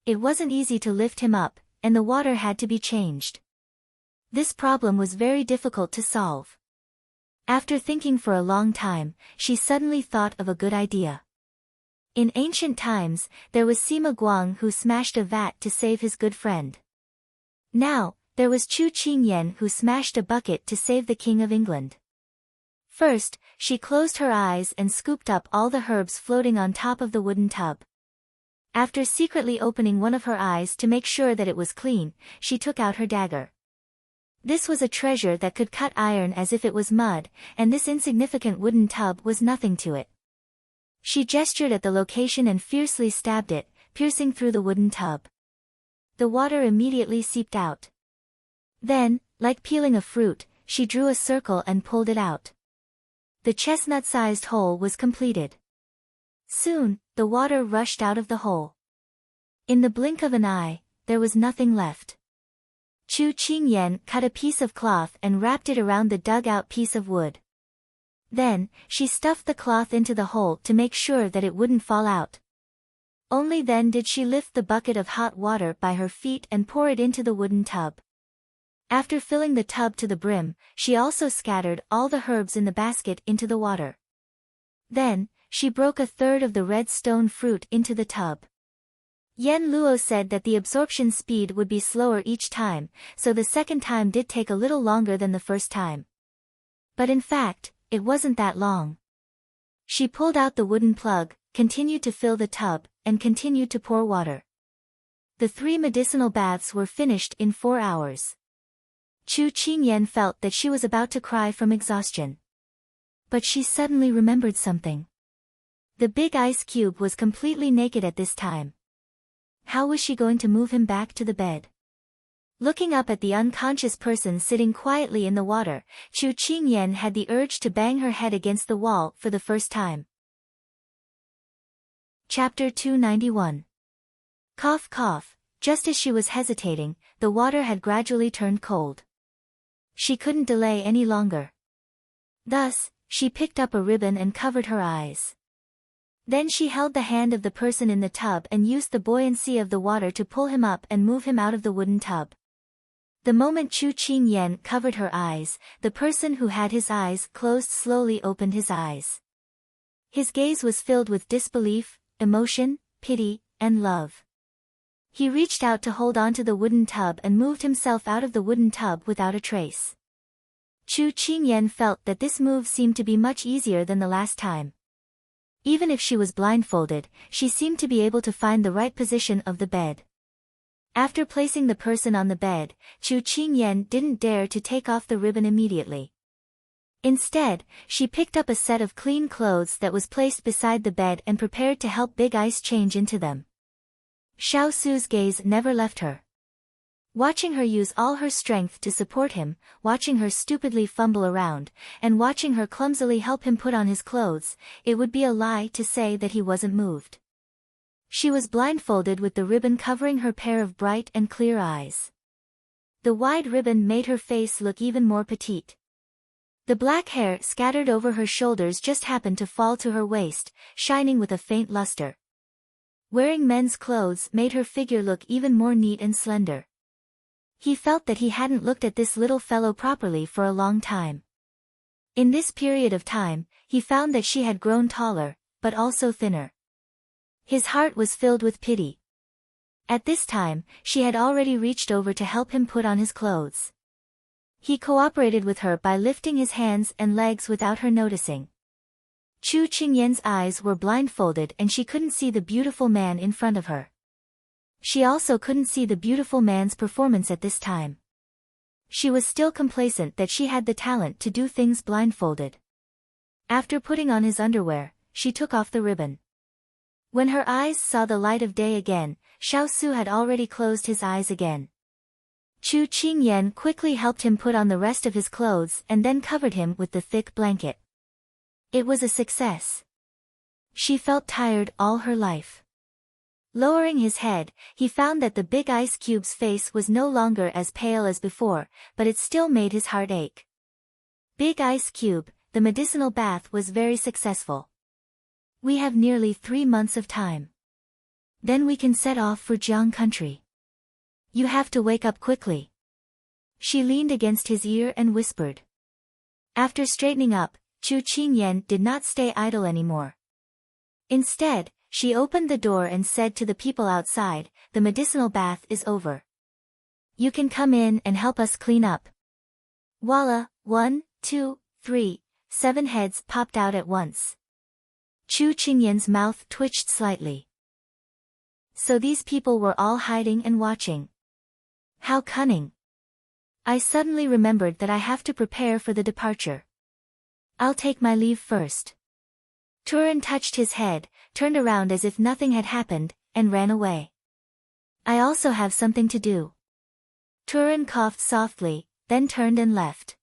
It wasn't easy to lift him up, and the water had to be changed. This problem was very difficult to solve. After thinking for a long time, she suddenly thought of a good idea. In ancient times, there was Sima Guang who smashed a vat to save his good friend. Now, there was Chu Qingyan who smashed a bucket to save the King of England. First, she closed her eyes and scooped up all the herbs floating on top of the wooden tub. After secretly opening one of her eyes to make sure that it was clean, she took out her dagger. This was a treasure that could cut iron as if it was mud, and this insignificant wooden tub was nothing to it. She gestured at the location and fiercely stabbed it, piercing through the wooden tub. The water immediately seeped out. Then, like peeling a fruit, she drew a circle and pulled it out. The chestnut-sized hole was completed. Soon, the water rushed out of the hole. In the blink of an eye, there was nothing left. Chu Qingyan cut a piece of cloth and wrapped it around the dug-out piece of wood. Then, she stuffed the cloth into the hole to make sure that it wouldn't fall out. Only then did she lift the bucket of hot water by her feet and pour it into the wooden tub. After filling the tub to the brim, she also scattered all the herbs in the basket into the water. Then, she broke a third of the red stone fruit into the tub. Yen Luo said that the absorption speed would be slower each time, so the second time did take a little longer than the first time. But in fact, it wasn't that long. She pulled out the wooden plug, continued to fill the tub, and continued to pour water. The 3 medicinal baths were finished in 4 hours. Chu Qingyan felt that she was about to cry from exhaustion. But she suddenly remembered something. The big ice cube was completely naked at this time. How was she going to move him back to the bed? Looking up at the unconscious person sitting quietly in the water, Chu Qingyan had the urge to bang her head against the wall for the first time. Chapter 291. Cough cough, just as she was hesitating, the water had gradually turned cold. She couldn't delay any longer. Thus, she picked up a ribbon and covered her eyes. Then she held the hand of the person in the tub and used the buoyancy of the water to pull him up and move him out of the wooden tub. The moment Chu Qingyan covered her eyes, the person who had his eyes closed slowly opened his eyes. His gaze was filled with disbelief, emotion, pity, and love. He reached out to hold onto the wooden tub and moved himself out of the wooden tub without a trace. Chu Qingyan felt that this move seemed to be much easier than the last time. Even if she was blindfolded, she seemed to be able to find the right position of the bed. After placing the person on the bed, Chu Qingyan didn't dare to take off the ribbon immediately. Instead, she picked up a set of clean clothes that was placed beside the bed and prepared to help Big Ice change into them. Xiao Su's gaze never left her. Watching her use all her strength to support him, watching her stupidly fumble around, and watching her clumsily help him put on his clothes, it would be a lie to say that he wasn't moved. She was blindfolded with the ribbon covering her pair of bright and clear eyes. The wide ribbon made her face look even more petite. The black hair scattered over her shoulders just happened to fall to her waist, shining with a faint luster. Wearing men's clothes made her figure look even more neat and slender. He felt that he hadn't looked at this little fellow properly for a long time. In this period of time, he found that she had grown taller, but also thinner. His heart was filled with pity. At this time, she had already reached over to help him put on his clothes. He cooperated with her by lifting his hands and legs without her noticing. Chu Qingyan's eyes were blindfolded and she couldn't see the beautiful man in front of her. She also couldn't see the beautiful man's performance at this time. She was still complacent that she had the talent to do things blindfolded. After putting on his underwear, she took off the ribbon. When her eyes saw the light of day again, Xiao Su had already closed his eyes again. Chu Qingyan quickly helped him put on the rest of his clothes and then covered him with the thick blanket. It was a success. She felt tired all her life. Lowering his head, he found that the big ice cube's face was no longer as pale as before, but it still made his heart ache. Big Ice Cube, the medicinal bath was very successful. We have nearly 3 months of time. Then we can set off for Jiang country. You have to wake up quickly. She leaned against his ear and whispered. After straightening up, Chu Qingyan did not stay idle anymore. Instead, she opened the door and said to the people outside, the medicinal bath is over. You can come in and help us clean up. Voila, 1, 2, 3, 7 heads popped out at once. Chu Qingyan's mouth twitched slightly. So these people were all hiding and watching. How cunning. I suddenly remembered that I have to prepare for the departure. I'll take my leave first. Turan touched his head, turned around as if nothing had happened, and ran away. I also have something to do. Turan coughed softly, then turned and left.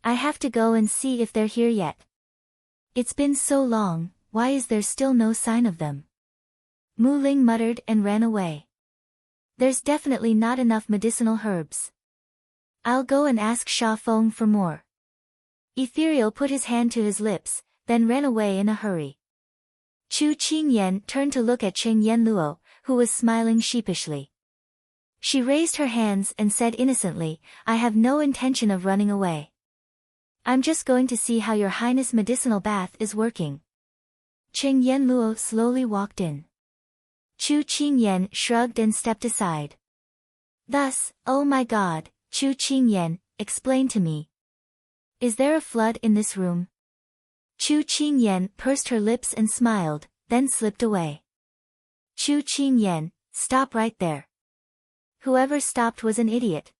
I have to go and see if they're here yet. It's been so long, why is there still no sign of them? Mu Ling muttered and ran away. There's definitely not enough medicinal herbs. I'll go and ask Sha Feng for more. Ethereal put his hand to his lips, then ran away in a hurry. Chu Qingyan turned to look at Cheng Yenluo, who was smiling sheepishly. She raised her hands and said innocently, I have no intention of running away. I'm just going to see how your highness medicinal bath is working. Cheng Yenluo slowly walked in. Chu Qingyan shrugged and stepped aside. Thus, oh my God, Chu Qingyan, explain to me. Is there a flood in this room? Chu Qingyan pursed her lips and smiled, then slipped away. Chu Qingyan, stop right there. Whoever stopped was an idiot.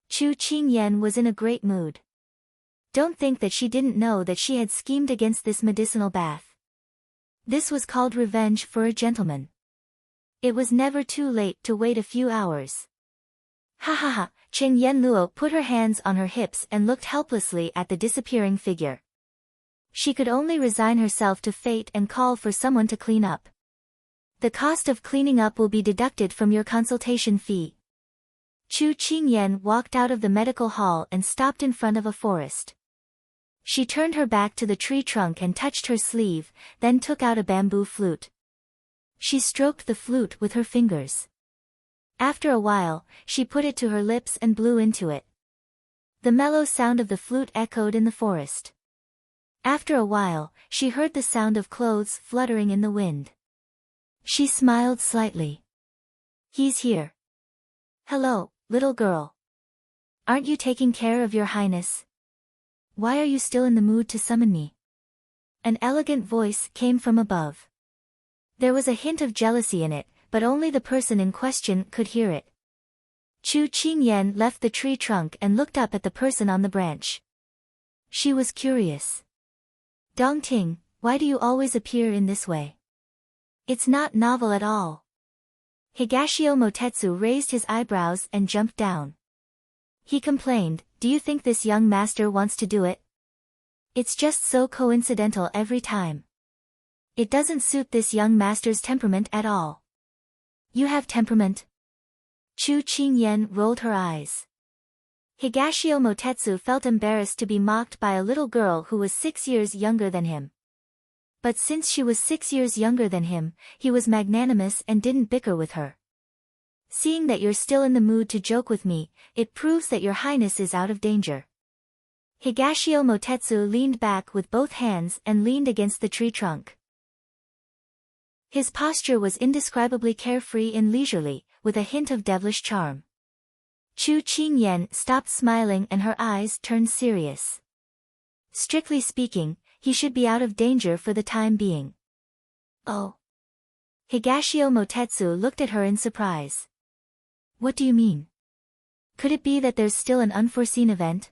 Chu Qingyan was in a great mood. Don't think that she didn't know that she had schemed against this medicinal bath. This was called revenge for a gentleman. It was never too late to wait a few hours. Ha ha ha, Cheng Yenluo put her hands on her hips and looked helplessly at the disappearing figure. She could only resign herself to fate and call for someone to clean up. The cost of cleaning up will be deducted from your consultation fee. Chu Qingyan walked out of the medical hall and stopped in front of a forest. She turned her back to the tree trunk and touched her sleeve, then took out a bamboo flute. She stroked the flute with her fingers. After a while, she put it to her lips and blew into it. The mellow sound of the flute echoed in the forest. After a while, she heard the sound of clothes fluttering in the wind. She smiled slightly. He's here. Hello, little girl. Aren't you taking care of your highness? Why are you still in the mood to summon me? An elegant voice came from above. There was a hint of jealousy in it, but only the person in question could hear it. Chu Qingyan left the tree trunk and looked up at the person on the branch. She was curious. Dongting, why do you always appear in this way? It's not novel at all. Higashio Motetsu raised his eyebrows and jumped down. He complained, do you think this young master wants to do it? It's just so coincidental every time. It doesn't suit this young master's temperament at all. You have temperament? Chu Qingyan rolled her eyes. Higashio Motetsu felt embarrassed to be mocked by a little girl who was 6 years younger than him. But since she was 6 years younger than him, he was magnanimous and didn't bicker with her. Seeing that you're still in the mood to joke with me, it proves that your highness is out of danger. Higashio Motetsu leaned back with both hands and leaned against the tree trunk. His posture was indescribably carefree and leisurely, with a hint of devilish charm. Chu Qingyan stopped smiling and her eyes turned serious. Strictly speaking, he should be out of danger for the time being. Oh. Higashio Motetsu looked at her in surprise. What do you mean? Could it be that there's still an unforeseen event?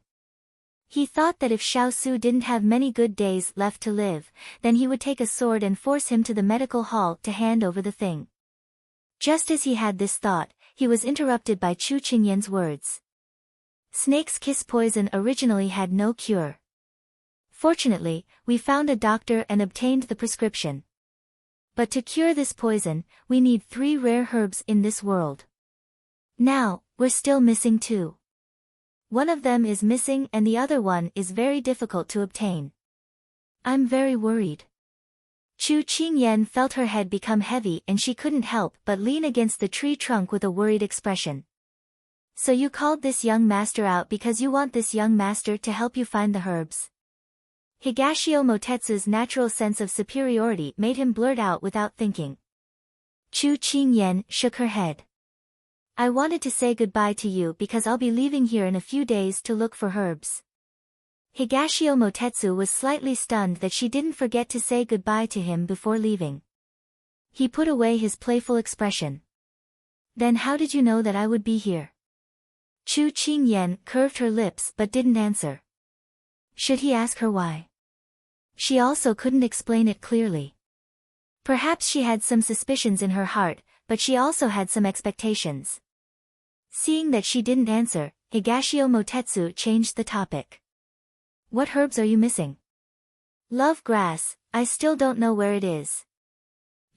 He thought that if Xiaosu didn't have many good days left to live, then he would take a sword and force him to the medical hall to hand over the thing. Just as he had this thought, he was interrupted by Chu Qingyan's words. Snake's kiss poison originally had no cure. Fortunately, we found a doctor and obtained the prescription. But to cure this poison, we need 3 rare herbs in this world. Now, we're still missing 2. One of them is missing and the other one is very difficult to obtain. I'm very worried. Chu Qingyan felt her head become heavy and she couldn't help but lean against the tree trunk with a worried expression. So you called this young master out because you want this young master to help you find the herbs? Higashio Motetsu's natural sense of superiority made him blurt out without thinking. Chu Qingyan shook her head. I wanted to say goodbye to you because I'll be leaving here in a few days to look for herbs. Higashio Motetsu was slightly stunned that she didn't forget to say goodbye to him before leaving. He put away his playful expression. Then how did you know that I would be here? Chu Qingyan curved her lips but didn't answer. Should he ask her why? She also couldn't explain it clearly. Perhaps she had some suspicions in her heart, but she also had some expectations. Seeing that she didn't answer, Higashio Motetsu changed the topic. What herbs are you missing? Love grass, I still don't know where it is.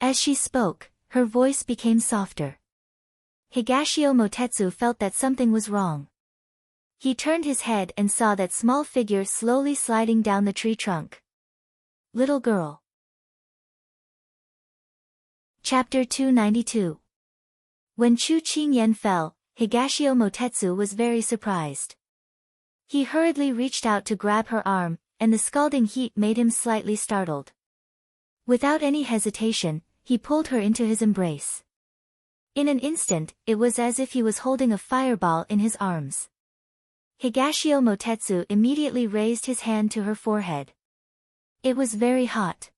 As she spoke, her voice became softer. Higashio Motetsu felt that something was wrong. He turned his head and saw that small figure slowly sliding down the tree trunk. Little girl. Chapter 292. When Chu Qingyan fell, Higashio Motetsu was very surprised. He hurriedly reached out to grab her arm, and the scalding heat made him slightly startled. Without any hesitation, he pulled her into his embrace. In an instant, it was as if he was holding a fireball in his arms. Higashio Motetsu immediately raised his hand to her forehead. It was very hot.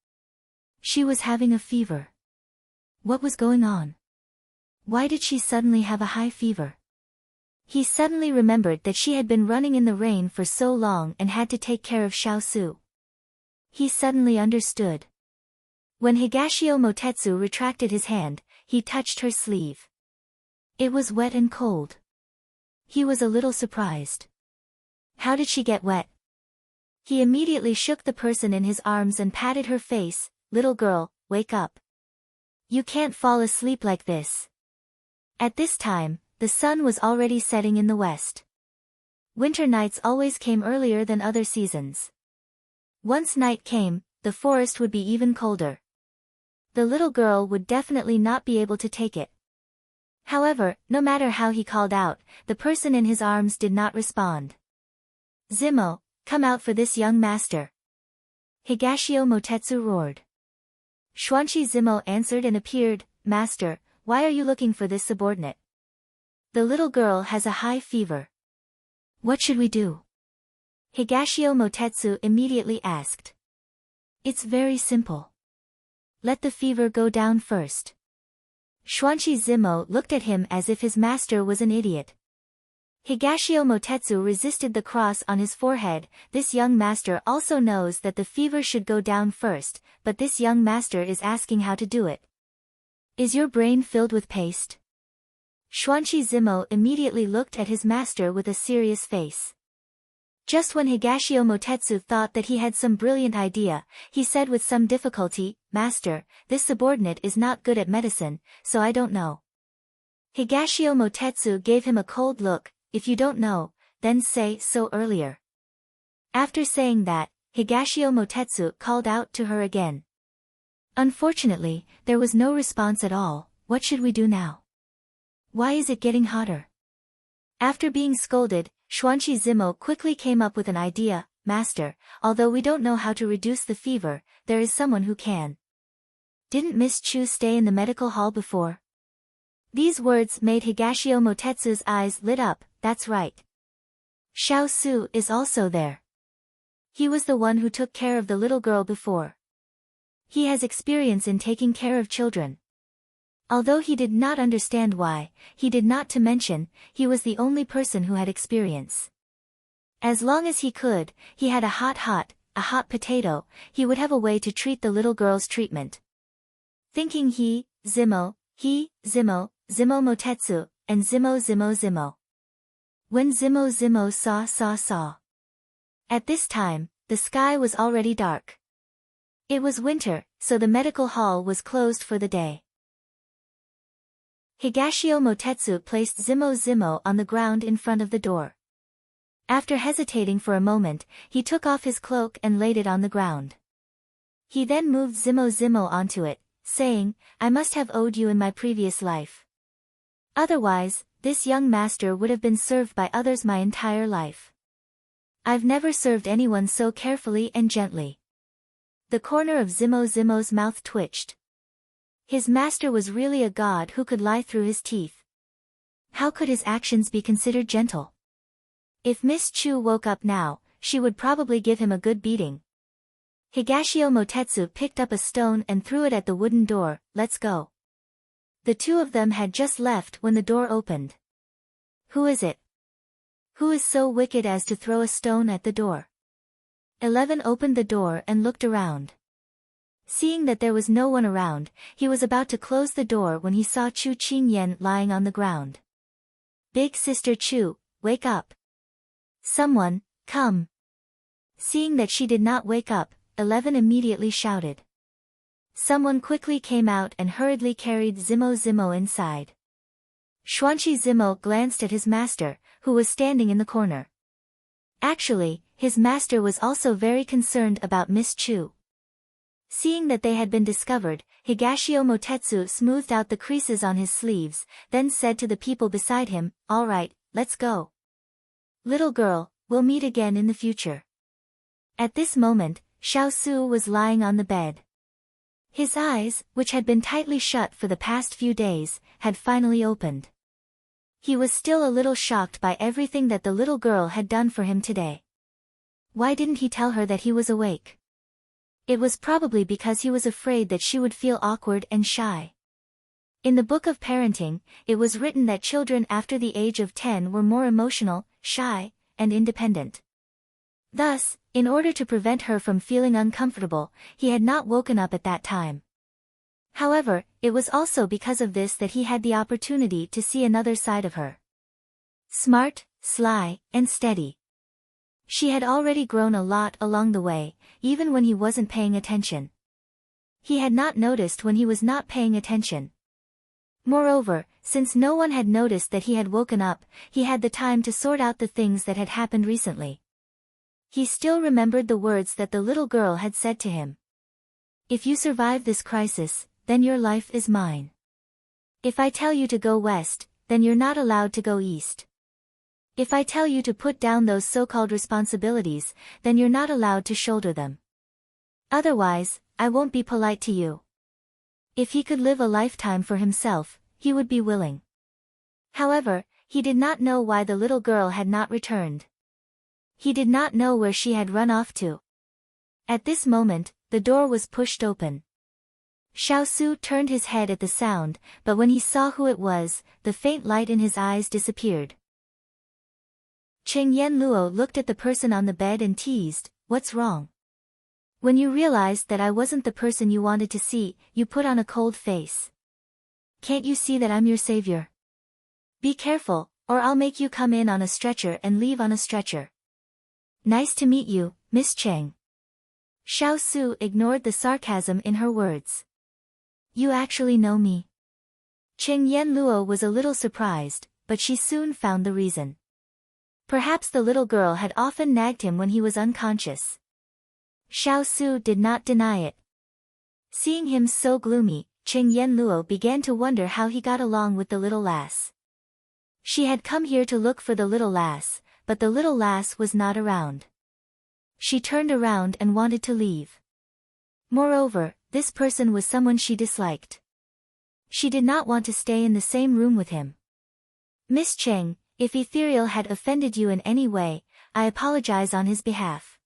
She was having a fever. What was going on? Why did she suddenly have a high fever? He suddenly remembered that she had been running in the rain for so long and had to take care of Xiaosu. He suddenly understood. When Higashio Motetsu retracted his hand, he touched her sleeve. It was wet and cold. He was a little surprised. How did she get wet? He immediately shook the person in his arms and patted her face. Little girl, wake up. You can't fall asleep like this. At this time, the sun was already setting in the west. Winter nights always came earlier than other seasons. Once night came, the forest would be even colder. The little girl would definitely not be able to take it. However, no matter how he called out, the person in his arms did not respond. Zimo, come out for this young master. Higashio Motetsu roared. Xuanqi Zimo answered and appeared. Master, why are you looking for this subordinate? The little girl has a high fever. What should we do? Higashio Motetsu immediately asked. It's very simple. Let the fever go down first. Xuanqi Zimo looked at him as if his master was an idiot. Higashio Motetsu resisted the cross on his forehead. This young master also knows that the fever should go down first, but this young master is asking how to do it. Is your brain filled with paste? Xuanqi Zimo immediately looked at his master with a serious face. Just when Higashio Motetsu thought that he had some brilliant idea, he said with some difficulty, Master, this subordinate is not good at medicine, so I don't know. Higashio Motetsu gave him a cold look. If you don't know, then say so earlier. After saying that, Higashio Motetsu called out to her again. Unfortunately, there was no response at all. What should we do now? Why is it getting hotter? After being scolded, Xuanqi Zimo quickly came up with an idea. Master, although we don't know how to reduce the fever, there is someone who can. Didn't Miss Chu stay in the medical hall before? These words made Higashio Motetsu's eyes lit up. That's right. Xiao Su is also there. He was the one who took care of the little girl before. He has experience in taking care of children. Although he did not understand why, he did not to mention, he was the only person who had experience. As long as he could, he had a hot potato, he would have a way to treat the little girl's treatment. Thinking Zimo Motetsu, and Zimo. When Zimo saw. At this time, the sky was already dark. It was winter, so the medical hall was closed for the day. Higashio Motetsu placed Zimo on the ground in front of the door. After hesitating for a moment, he took off his cloak and laid it on the ground. He then moved Zimo onto it, saying, I must have owed you in my previous life. Otherwise, this young master would have been served by others my entire life. I've never served anyone so carefully and gently. The corner of Zimo's mouth twitched. His master was really a god who could lie through his teeth. How could his actions be considered gentle? If Miss Chu woke up now, she would probably give him a good beating. Higashio Motetsu picked up a stone and threw it at the wooden door. Let's go. The two of them had just left when the door opened. Who is it? Who is so wicked as to throw a stone at the door? 11 opened the door and looked around. Seeing that there was no one around, he was about to close the door when he saw Chu Qingyan lying on the ground. Big Sister Chu, wake up. Someone, come. Seeing that she did not wake up, 11 immediately shouted. Someone quickly came out and hurriedly carried Zimo inside. Xuanqi Zimo glanced at his master, who was standing in the corner. Actually, his master was also very concerned about Miss Chu. Seeing that they had been discovered, Higashio Motetsu smoothed out the creases on his sleeves, then said to the people beside him, all right, let's go. Little girl, we'll meet again in the future. At this moment, Xiao Su was lying on the bed. His eyes, which had been tightly shut for the past few days, had finally opened. He was still a little shocked by everything that the little girl had done for him today. Why didn't he tell her that he was awake? It was probably because he was afraid that she would feel awkward and shy. In the book of parenting, it was written that children after the age of 10 were more emotional, shy, and independent. Thus, in order to prevent her from feeling uncomfortable, he had not woken up at that time. However, it was also because of this that he had the opportunity to see another side of her. Smart, sly, and steady. She had already grown a lot along the way, even when he wasn't paying attention. He had not noticed when he was not paying attention. Moreover, since no one had noticed that he had woken up, he had the time to sort out the things that had happened recently. He still remembered the words that the little girl had said to him. If you survive this crisis, then your life is mine. If I tell you to go west, then you're not allowed to go east. If I tell you to put down those so-called responsibilities, then you're not allowed to shoulder them. Otherwise, I won't be polite to you. If he could live a lifetime for himself, he would be willing. However, he did not know why the little girl had not returned. He did not know where she had run off to. At this moment, the door was pushed open. Xiao Su turned his head at the sound, but when he saw who it was, the faint light in his eyes disappeared. Cheng Yen Luo looked at the person on the bed and teased, what's wrong? When you realized that I wasn't the person you wanted to see, you put on a cold face. Can't you see that I'm your savior? Be careful, or I'll make you come in on a stretcher and leave on a stretcher. Nice to meet you, Miss Cheng. Xiao Su ignored the sarcasm in her words. You actually know me? Cheng Yen Luo was a little surprised, but she soon found the reason. Perhaps the little girl had often nagged him when he was unconscious. Xiao Su did not deny it. Seeing him so gloomy, Qing Yanluo began to wonder how he got along with the little lass. She had come here to look for the little lass, but the little lass was not around. She turned around and wanted to leave. Moreover, this person was someone she disliked. She did not want to stay in the same room with him. Miss Cheng, if Ethereal had offended you in any way, I apologize on his behalf.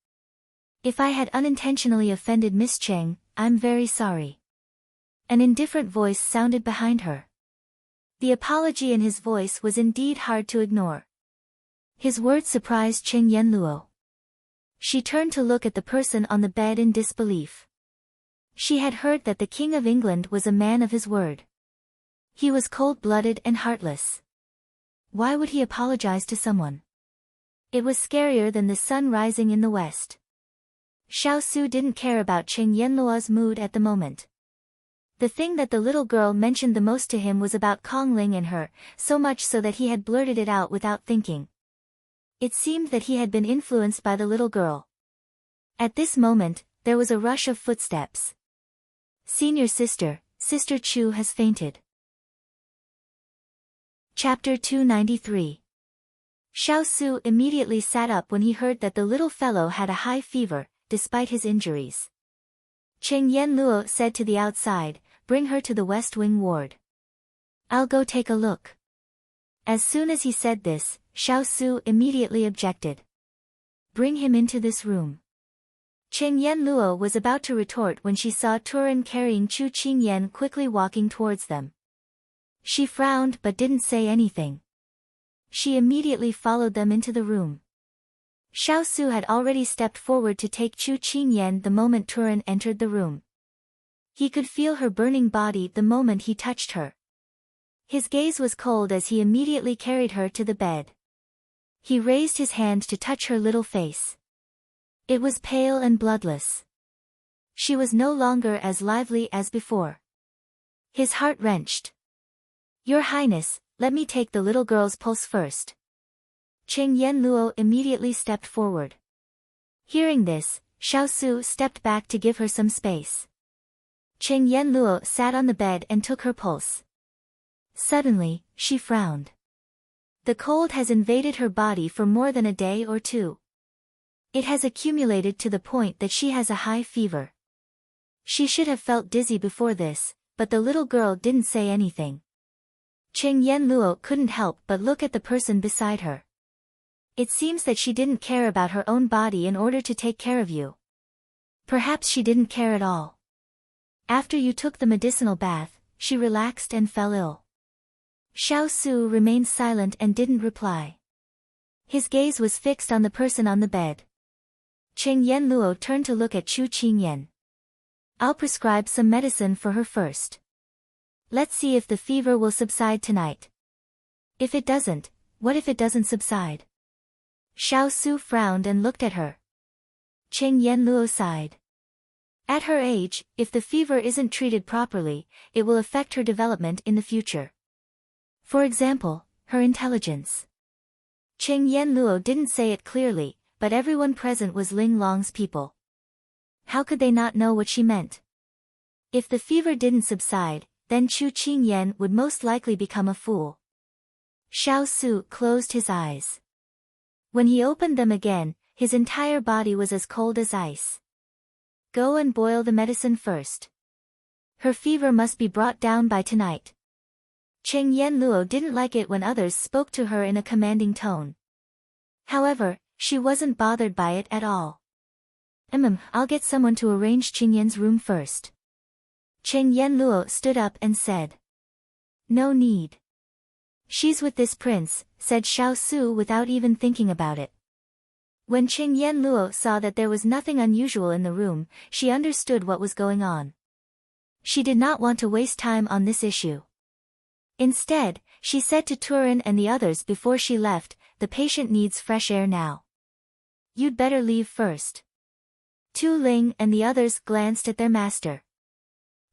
If I had unintentionally offended Miss Cheng, I'm very sorry. An indifferent voice sounded behind her. The apology in his voice was indeed hard to ignore. His words surprised Qing Yanluo. She turned to look at the person on the bed in disbelief. She had heard that the King of England was a man of his word. He was cold-blooded and heartless. Why would he apologize to someone? It was scarier than the sun rising in the west. Xiao Su didn't care about Qing Yanluo's mood at the moment. The thing that the little girl mentioned the most to him was about Kong Ling and her, so much so that he had blurted it out without thinking. It seemed that he had been influenced by the little girl. At this moment, there was a rush of footsteps. Senior sister, Sister Chu has fainted. Chapter 293. Xiao Su immediately sat up when he heard that the little fellow had a high fever, despite his injuries. Qing Yanluo said to the outside, "Bring her to the West Wing ward. I'll go take a look." As soon as he said this, Xiao Su immediately objected. "Bring him into this room." Qing Yanluo was about to retort when she saw Turin carrying Chu Qingyan quickly walking towards them. She frowned but didn't say anything. She immediately followed them into the room. Xiao Su had already stepped forward to take Chu Qingyan the moment Turin entered the room. He could feel her burning body the moment he touched her. His gaze was cold as he immediately carried her to the bed. He raised his hand to touch her little face. It was pale and bloodless. She was no longer as lively as before. His heart wrenched. "Your Highness, let me take the little girl's pulse first." Qing Yanluo immediately stepped forward. Hearing this, Xiao Su stepped back to give her some space. Qing Yanluo sat on the bed and took her pulse. Suddenly, she frowned. The cold has invaded her body for more than a day or two. It has accumulated to the point that she has a high fever. She should have felt dizzy before this, but the little girl didn't say anything. Qing Yanluo couldn't help but look at the person beside her. It seems that she didn't care about her own body in order to take care of you. Perhaps she didn't care at all. After you took the medicinal bath, she relaxed and fell ill. Xiao Su remained silent and didn't reply. His gaze was fixed on the person on the bed. Qing Yanluo turned to look at Chu Qingyan. "I'll prescribe some medicine for her first. Let's see if the fever will subside tonight. If it doesn't, what if it doesn't subside?" Xiao Su frowned and looked at her. Qing Yanluo sighed. At her age, if the fever isn't treated properly, it will affect her development in the future. For example, her intelligence. Qing Yanluo didn't say it clearly, but everyone present was Ling Long's people. How could they not know what she meant? If the fever didn't subside, then Chu Qingyan would most likely become a fool. Xiao Su closed his eyes. When he opened them again, his entire body was as cold as ice. "Go and boil the medicine first. Her fever must be brought down by tonight." Qing Yanluo didn't like it when others spoke to her in a commanding tone. However, she wasn't bothered by it at all. I'll get someone to arrange Qingyan's room first." Qing Yanluo stood up and said. "No need. She's with this prince," said Xiao Su without even thinking about it. When Qing Yanluo saw that there was nothing unusual in the room, she understood what was going on. She did not want to waste time on this issue. Instead, she said to Turin and the others before she left, "The patient needs fresh air now. You'd better leave first." Tu Ling and the others glanced at their master.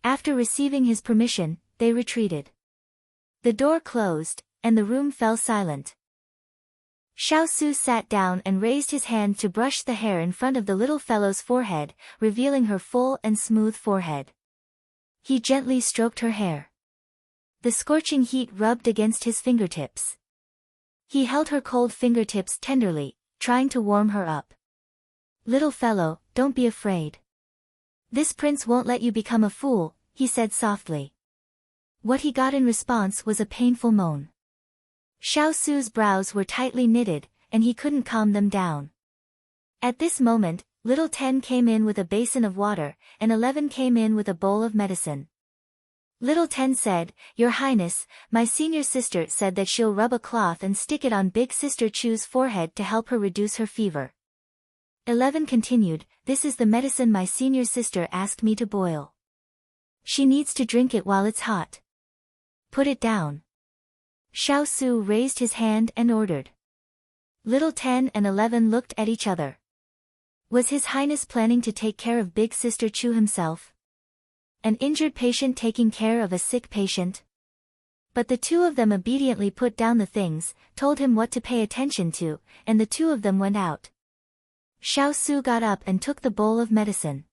After receiving his permission, they retreated. The door closed, and the room fell silent. Xiaosu sat down and raised his hand to brush the hair in front of the little fellow's forehead, revealing her full and smooth forehead. He gently stroked her hair. The scorching heat rubbed against his fingertips. He held her cold fingertips tenderly, trying to warm her up. "Little fellow, don't be afraid. This prince won't let you become a fool," he said softly. What he got in response was a painful moan. Xiaosu's brows were tightly knitted, and he couldn't calm them down. At this moment, little 10 came in with a basin of water, and 11 came in with a bowl of medicine. Little 10 said, "Your Highness, my senior sister said that she'll rub a cloth and stick it on big sister Chu's forehead to help her reduce her fever." 11 continued, "This is the medicine my senior sister asked me to boil. She needs to drink it while it's hot. Put it down." Xiaosu raised his hand and ordered. Little 10 and 11 looked at each other. Was His Highness planning to take care of big sister Chu himself? An injured patient taking care of a sick patient? But the two of them obediently put down the things, told him what to pay attention to, and the two of them went out. Xiaosu got up and took the bowl of medicine.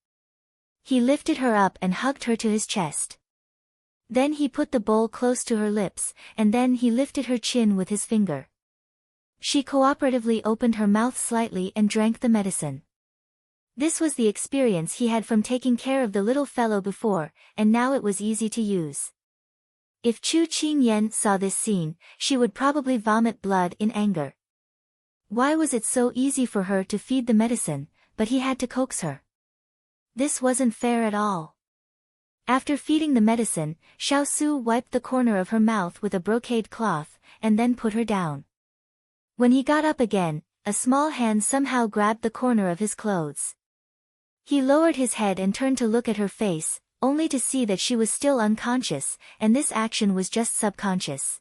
He lifted her up and hugged her to his chest. Then he put the bowl close to her lips, and then he lifted her chin with his finger. She cooperatively opened her mouth slightly and drank the medicine. This was the experience he had from taking care of the little fellow before, and now it was easy to use. If Chu Qingyan saw this scene, she would probably vomit blood in anger. Why was it so easy for her to feed the medicine, but he had to coax her? This wasn't fair at all. After feeding the medicine, Xiaosu wiped the corner of her mouth with a brocade cloth, and then put her down. When he got up again, a small hand somehow grabbed the corner of his clothes. He lowered his head and turned to look at her face, only to see that she was still unconscious, and this action was just subconscious.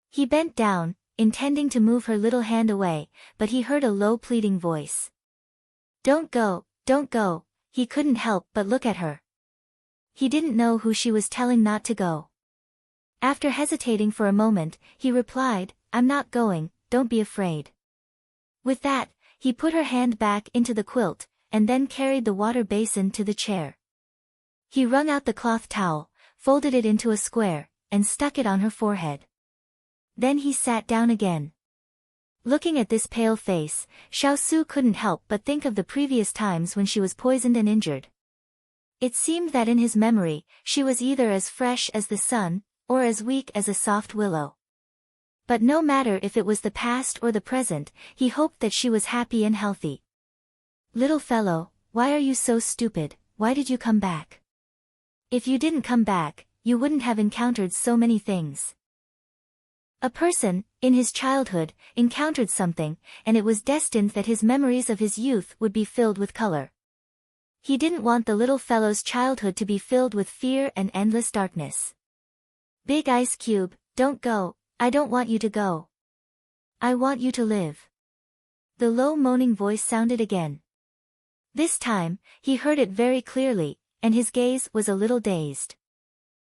He bent down, intending to move her little hand away, but he heard a low pleading voice. "Don't go, don't go." He couldn't help but look at her. He didn't know who she was telling not to go. After hesitating for a moment, he replied, "I'm not going, don't be afraid." With that, he put her hand back into the quilt, and then carried the water basin to the chair. He wrung out the cloth towel, folded it into a square, and stuck it on her forehead. Then he sat down again. Looking at this pale face, Xiaosu couldn't help but think of the previous times when she was poisoned and injured. It seemed that in his memory, she was either as fresh as the sun, or as weak as a soft willow. But no matter if it was the past or the present, he hoped that she was happy and healthy. "Little fellow, why are you so stupid? Why did you come back? If you didn't come back, you wouldn't have encountered so many things." A person, in his childhood, encountered something, and it was destined that his memories of his youth would be filled with color. He didn't want the little fellow's childhood to be filled with fear and endless darkness. "Big ice cube, don't go, I don't want you to go. I want you to live." The low moaning voice sounded again. This time, he heard it very clearly, and his gaze was a little dazed.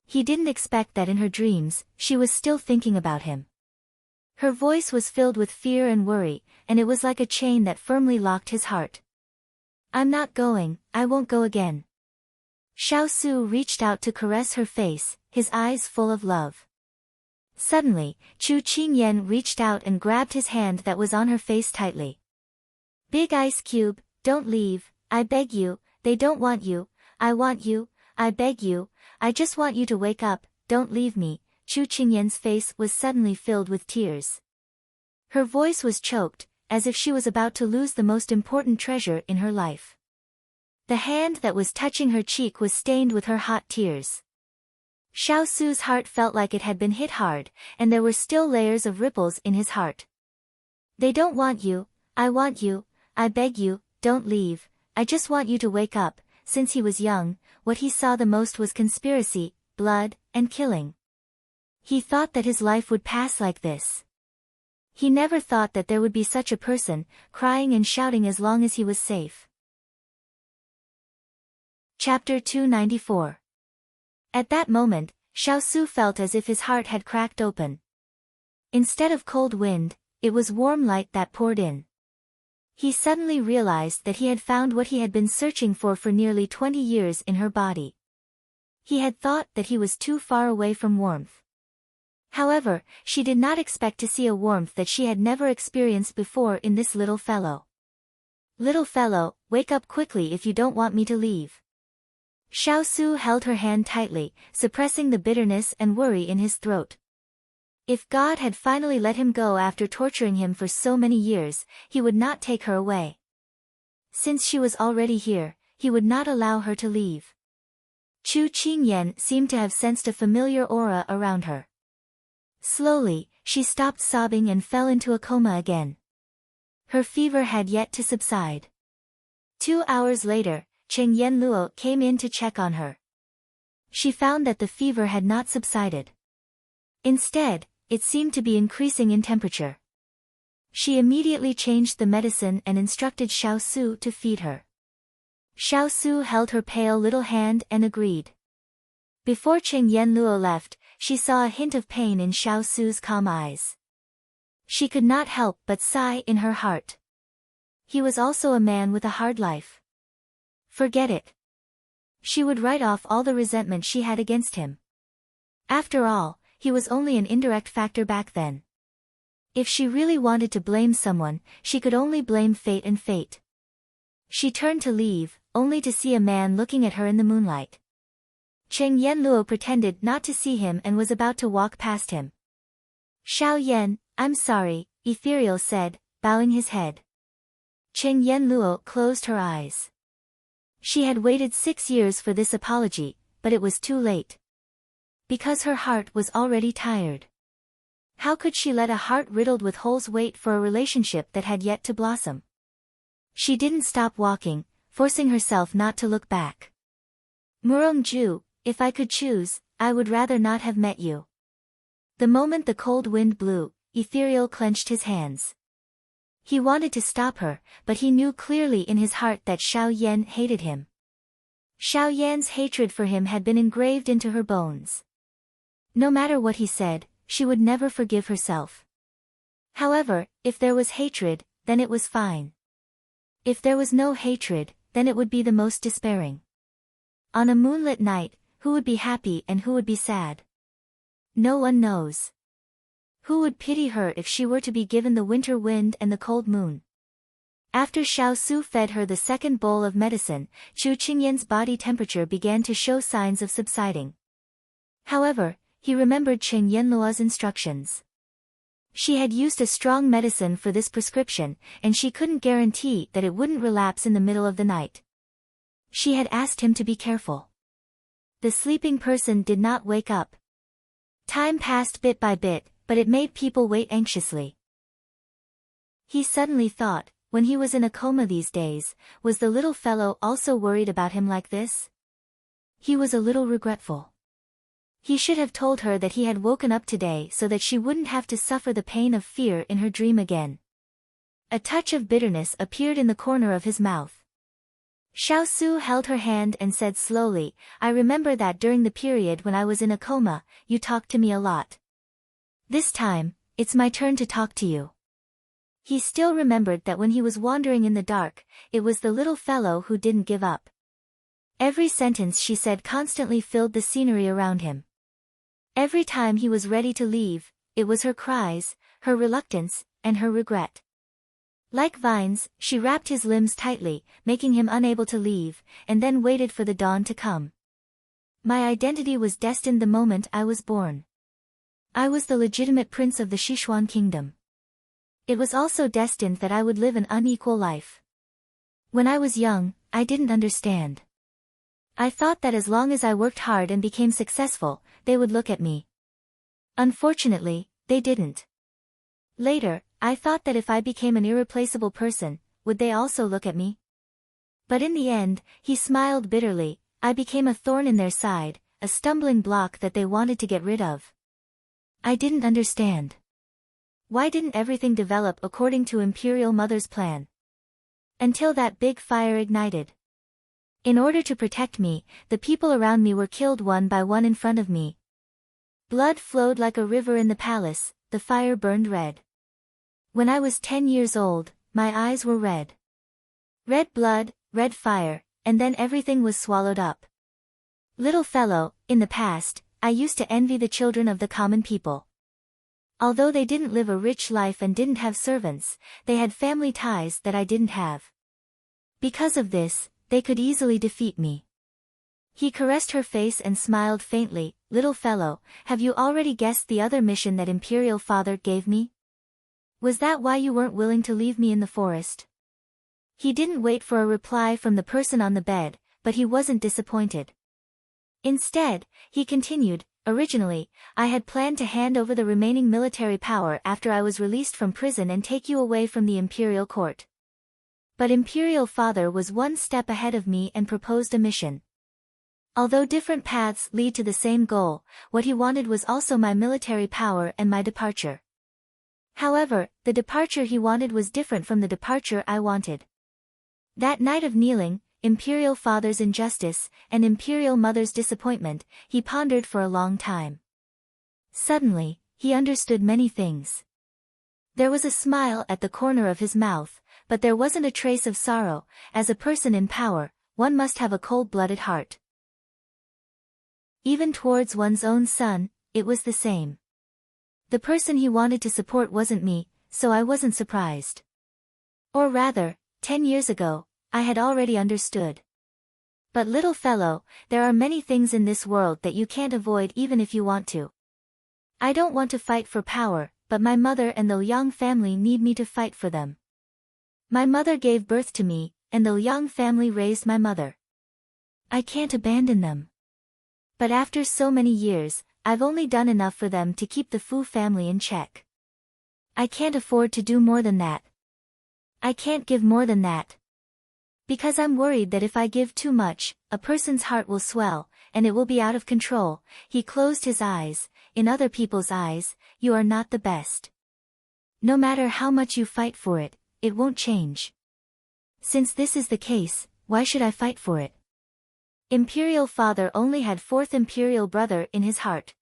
He didn't expect that in her dreams, she was still thinking about him. Her voice was filled with fear and worry, and it was like a chain that firmly locked his heart. "I'm not going, I won't go again." Xiaosu reached out to caress her face, his eyes full of love. Suddenly, Chu Qingyan reached out and grabbed his hand that was on her face tightly. "Big ice cube, don't leave, I beg you, they don't want you, I want you, I beg you, I just want you to wake up, don't leave me." Chu Qingyan's face was suddenly filled with tears. Her voice was choked, as if she was about to lose the most important treasure in her life. The hand that was touching her cheek was stained with her hot tears. Xiaosu's heart felt like it had been hit hard, and there were still layers of ripples in his heart. "They don't want you, I want you, I beg you, don't leave, I just want you to wake up." Since he was young, what he saw the most was conspiracy, blood, and killing. He thought that his life would pass like this. He never thought that there would be such a person, crying and shouting as long as he was safe. Chapter 294. At that moment, Xiaosu felt as if his heart had cracked open. Instead of cold wind, it was warm light that poured in. He suddenly realized that he had found what he had been searching for nearly 20 years in her body. He had thought that he was too far away from warmth. However, she did not expect to see a warmth that she had never experienced before in this little fellow. "Little fellow, wake up quickly if you don't want me to leave." Xiaosu held her hand tightly, suppressing the bitterness and worry in his throat. If God had finally let him go after torturing him for so many years, he would not take her away. Since she was already here, he would not allow her to leave. Chu Qingyan seemed to have sensed a familiar aura around her. Slowly, she stopped sobbing and fell into a coma again. Her fever had yet to subside. 2 hours later, Cheng Yanluo came in to check on her. She found that the fever had not subsided. Instead, it seemed to be increasing in temperature. She immediately changed the medicine and instructed Xiaosu to feed her. Xiaosu held her pale little hand and agreed. Before Cheng Yanluo left, she saw a hint of pain in Xiaosu's calm eyes. She could not help but sigh in her heart. He was also a man with a hard life. Forget it. She would write off all the resentment she had against him. After all, he was only an indirect factor back then. If she really wanted to blame someone, she could only blame fate and fate. She turned to leave, only to see a man looking at her in the moonlight. Cheng Yanluo pretended not to see him and was about to walk past him. "Xiao Yan, I'm sorry," Ethereal said, bowing his head. Cheng Yanluo closed her eyes. She had waited 6 years for this apology, but it was too late. Because her heart was already tired. How could she let a heart riddled with holes wait for a relationship that had yet to blossom? She didn't stop walking, forcing herself not to look back. "Murong-ju, if I could choose, I would rather not have met you." The moment the cold wind blew, Ethereal clenched his hands. He wanted to stop her, but he knew clearly in his heart that Xiao Yan hated him. Xiao Yan's hatred for him had been engraved into her bones. No matter what he said, she would never forgive herself. However, if there was hatred, then it was fine. If there was no hatred, then it would be the most despairing. On a moonlit night, who would be happy and who would be sad? No one knows. Who would pity her if she were to be given the winter wind and the cold moon? After Xiaosu fed her the second bowl of medicine, Chu Qingyan's body temperature began to show signs of subsiding. However, he remembered Cheng Yanluo's instructions. She had used a strong medicine for this prescription, and she couldn't guarantee that it wouldn't relapse in the middle of the night. She had asked him to be careful. The sleeping person did not wake up. Time passed bit by bit, but it made people wait anxiously. He suddenly thought, when he was in a coma these days, was the little fellow also worried about him like this? He was a little regretful. He should have told her that he had woken up today so that she wouldn't have to suffer the pain of fear in her dream again. A touch of bitterness appeared in the corner of his mouth. Xiaosu held her hand and said slowly, "I remember that during the period when I was in a coma, you talked to me a lot. This time, it's my turn to talk to you." He still remembered that when he was wandering in the dark, it was the little fellow who didn't give up. Every sentence she said constantly filled the scenery around him. Every time he was ready to leave, it was her cries, her reluctance, and her regret. Like vines, she wrapped his limbs tightly, making him unable to leave, and then waited for the dawn to come. My identity was destined the moment I was born. I was the legitimate prince of the Sichuan kingdom. It was also destined that I would live an unequal life. When I was young, I didn't understand. I thought that as long as I worked hard and became successful, they would look at me. Unfortunately, they didn't. Later, I thought that if I became an irreplaceable person, would they also look at me? But in the end, he smiled bitterly, I became a thorn in their side, a stumbling block that they wanted to get rid of. I didn't understand. Why didn't everything develop according to Imperial Mother's plan? Until that big fire ignited. In order to protect me, the people around me were killed one by one in front of me. Blood flowed like a river in the palace, the fire burned red. When I was 10 years old, my eyes were red. Red blood, red fire, and then everything was swallowed up. Little fellow, in the past, I used to envy the children of the common people. Although they didn't live a rich life and didn't have servants, they had family ties that I didn't have. Because of this, they could easily defeat me. He caressed her face and smiled faintly. Little fellow, have you already guessed the other mission that Imperial Father gave me? Was that why you weren't willing to leave me in the forest? He didn't wait for a reply from the person on the bed, but he wasn't disappointed. Instead, he continued, originally, I had planned to hand over the remaining military power after I was released from prison and take you away from the imperial court. But Imperial Father was one step ahead of me and proposed a mission. Although different paths lead to the same goal, what he wanted was also my military power and my departure. However, the departure he wanted was different from the departure I wanted. That night of kneeling, Imperial Father's injustice, and Imperial Mother's disappointment, he pondered for a long time. Suddenly, he understood many things. There was a smile at the corner of his mouth, but there wasn't a trace of sorrow. As a person in power, one must have a cold-blooded heart. Even towards one's own son, it was the same. The person he wanted to support wasn't me, so I wasn't surprised. Or rather, 10 years ago, I had already understood. But little fellow, there are many things in this world that you can't avoid even if you want to. I don't want to fight for power, but my mother and the Liang family need me to fight for them. My mother gave birth to me, and the Liang family raised my mother. I can't abandon them. But after so many years, I've only done enough for them to keep the Fu family in check. I can't afford to do more than that. I can't give more than that. Because I'm worried that if I give too much, a person's heart will swell, and it will be out of control. He closed his eyes. In other people's eyes, you are not the best. No matter how much you fight for it, it won't change. Since this is the case, why should I fight for it? Imperial Father only had fourth Imperial brother in his heart.